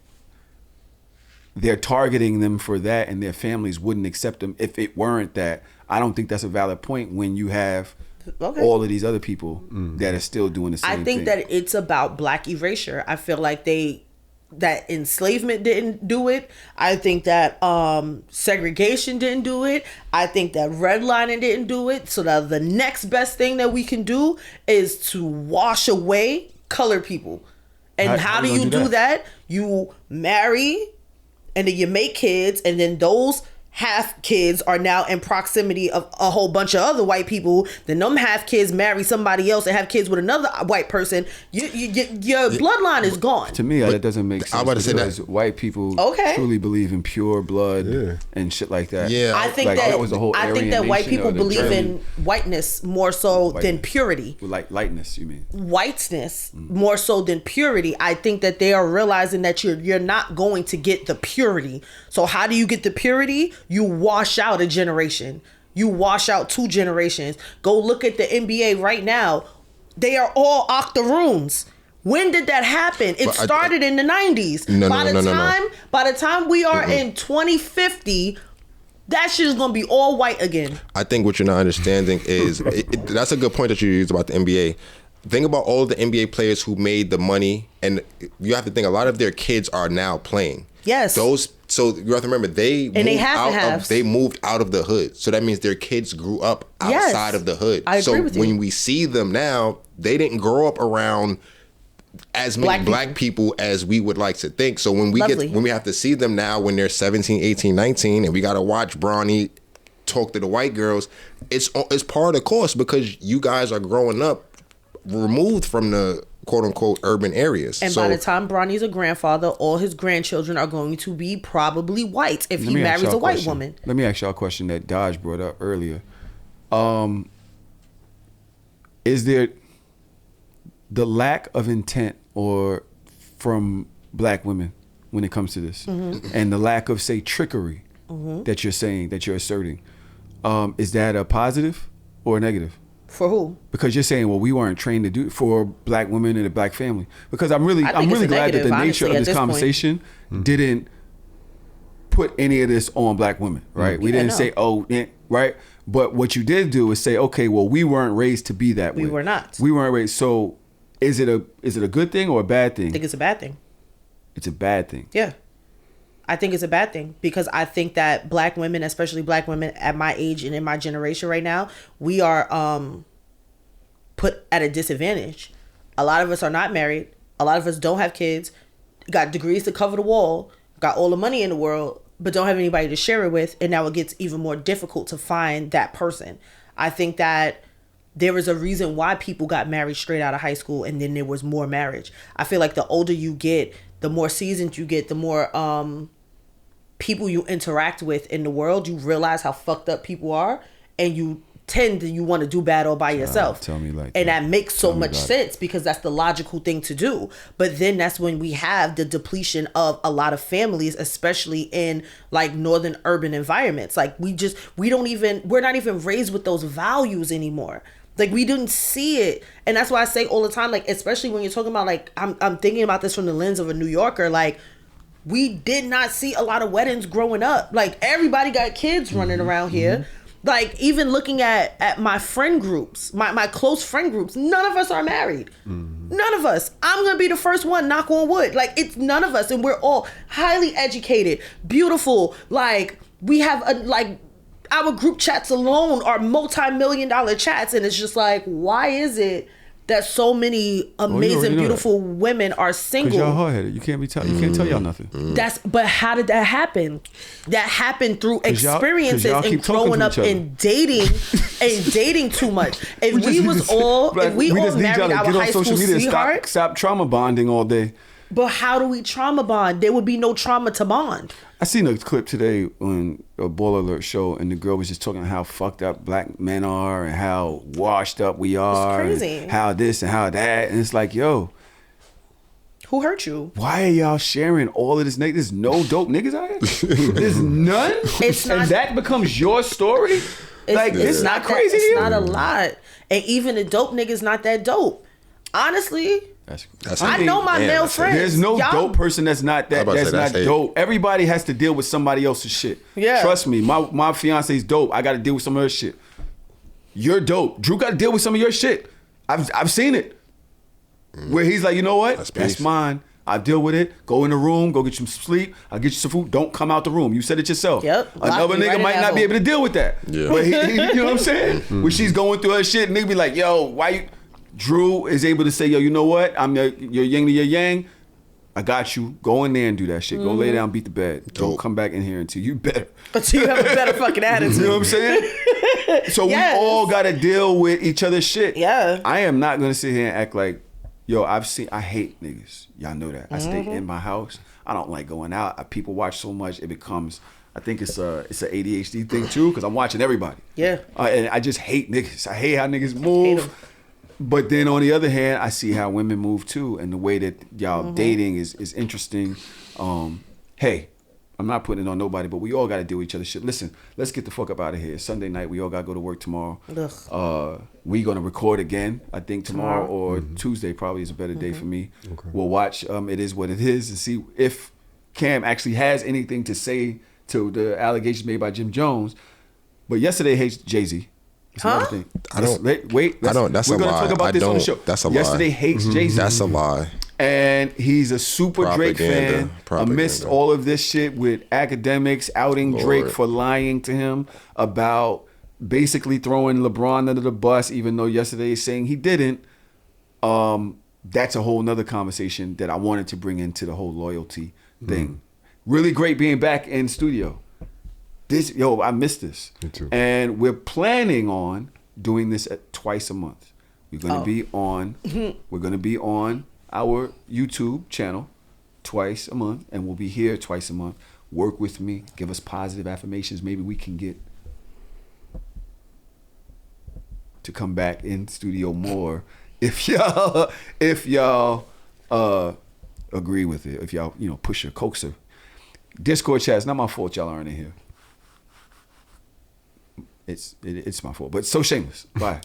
they're targeting them for that and their families wouldn't accept them if it weren't that. I don't think that's a valid point when you have all of these other people that are still doing the same thing.
I think that it's about black erasure. I feel like that enslavement didn't do it. I think that segregation didn't do it. I think that redlining didn't do it. So that the next best thing that we can do is to wash away colored people. And how do you do that? You marry, and then you make kids, and then those half kids are now in proximity of a whole bunch of other white people. Then them half kids marry somebody else and have kids with another white person. Your bloodline is gone.
To me, that doesn't make sense.
I'm about to say that
white people truly believe in pure blood and shit like that.
Yeah,
I think
that was the whole.
I think that white people believe in whiteness more so than purity.
Like lightness, you mean?
Whiteness more so than purity. I think that they are realizing that you're not going to get the purity. So how do you get the purity? You wash out a generation. You wash out 2 generations. Go look at the NBA right now. They are all octoroons. When did that happen? It started in the 90s. By the time we are in 2050, that shit is going to be all white again.
I think what you're not understanding is, that's a good point that you used about the NBA. Think about all the NBA players who made the money, and you have to think a lot of their kids are now playing.
Yes.
So you have to remember they moved out of the hood. So that means their kids grew up outside of the hood.
I agree with you.
When we see them now, they didn't grow up around as many black people as we would like to think. So when we have to see them now when they're 17, 18, 19, and we got to watch Bronny talk to the white girls, it's part of the course because you guys are growing up removed from the quote unquote urban areas.
And by the time Bronny's a grandfather, all his grandchildren are going to be probably white if he marries a white woman.
Let me ask y'all a question that Daj brought up earlier. Is there the lack of intent or from black women when it comes to this, and the lack of, say, trickery that you're saying, that you're asserting, is that a positive or a negative?
For who?
Because you're saying, well, we weren't trained to do for black women in a black family. Because I'm really glad that the nature of this conversation didn't put any of this on black women, right? We didn't say, right? But what you did do is say, okay, well, we weren't raised to be that way.
We were not.
We weren't raised. So is it a good thing or a bad thing?
I think it's a bad thing.
It's a bad thing.
Yeah. I think it's a bad thing because I think that black women, especially black women at my age and in my generation right now, we are put at a disadvantage. A lot of us are not married. A lot of us don't have kids, got degrees to cover the wall, got all the money in the world, but don't have anybody to share it with. And now it gets even more difficult to find that person. I think that there is a reason why people got married straight out of high school and then there was more marriage. I feel like the older you get, the more seasoned you get, the more people you interact with in the world, you realize how fucked up people are, and you want to do battle by yourself.
Tell me like
and that makes so much sense because that's the logical thing to do. But then that's when we have the depletion of a lot of families, especially in like northern urban environments. Like we're not even raised with those values anymore. Like we didn't see it. And that's why I say all the time, like, especially when you're talking about, like, I'm thinking about this from the lens of a New Yorker, like, we did not see a lot of weddings growing up. Like, everybody got kids running around here. Like, even looking at my friend groups, my close friend groups, none of us are married. None of us. I'm going to be the first one, knock on wood. Like, it's none of us. And we're all highly educated, beautiful. Like, we have, our group chats alone are multi-million-dollar chats. And it's just like, why is it that so many amazing, beautiful women are single?
Because y'all hard-headed. You can't tell y'all nothing.
But how did that happen? That happened through experiences and growing up and dating too much. If we all married our high school sweetheart,
stop trauma bonding all day.
But how do we trauma bond? There would be no trauma to bond.
I seen a clip today on a Ball Alert show, and the girl was just talking about how fucked up black men are and how washed up we are.
It's crazy.
And how this and how that. And it's like, yo.
Who hurt you?
Why are y'all sharing all of this? There's no dope niggas out here? There's none? And that becomes your story? It's not crazy to you?
It's not a lot. And even the dope niggas not that dope. Honestly. I know my male friends.
There's no dope person that's not dope. Everybody has to deal with somebody else's shit.
Yeah.
Trust me, my fiance's dope. I got to deal with some of her shit. You're dope. Drew got to deal with some of your shit. I've seen it. Where he's like, you know what? That's mine. I deal with it. Go in the room. Go get you some sleep. I'll get you some food. Don't come out the room. You said it yourself.
Yep.
Another nigga might not be able to deal with that.
Yeah.
But he you know what I'm saying? When she's going through her shit, nigga be like, yo, why you... Drew is able to say, yo, you know what? I'm your yin to your yang. I got you. Go in there and do that shit. Go lay down, beat the bed. Dope. Don't come back in here until you better.
Until you have a better fucking attitude.
You know what I'm saying? So we all got to deal with each other's shit.
Yeah.
I am not going to sit here and act like, yo, I hate niggas. Y'all know that. I stay in my house. I don't like going out. People watch so much, it becomes... I think it's an ADHD thing too, because I'm watching everybody.
Yeah.
And I just hate niggas. I hate how niggas move. But then on the other hand, I see how women move too, and the way that y'all dating is interesting. Hey, I'm not putting it on nobody, but we all got to deal with each other's shit. Listen, let's get the fuck up out of here. It's Sunday night. We all got to go to work tomorrow. We going to record again, I think tomorrow or Tuesday probably is a better day for me. Okay. We'll watch It Is What It Is and see if Cam actually has anything to say to the allegations made by Jim Jones. But yesterday hates Jay-Z.
Huh?
I don't.
Wait.
I don't. That's a lie.
We're gonna talk about this on the show.
That's a lie.
Yesterday hates Jay-Z.
That's a lie.
And he's a super Drake fan. Amidst all of this shit with academics outing Drake for lying to him about basically throwing LeBron under the bus, even though yesterday he's saying he didn't. That's a whole nother conversation that I wanted to bring into the whole loyalty thing. Really great being back in studio. I missed this.
Me too.
And we're planning on doing this twice a month. We're gonna be on. We're gonna be on our YouTube channel twice a month, and we'll be here twice a month. Work with me. Give us positive affirmations. Maybe we can get to come back in studio more if y'all agree with it. If y'all push your coaxer. Discord chat. It's not my fault y'all aren't in here. It's my fault. But so shameless. Bye.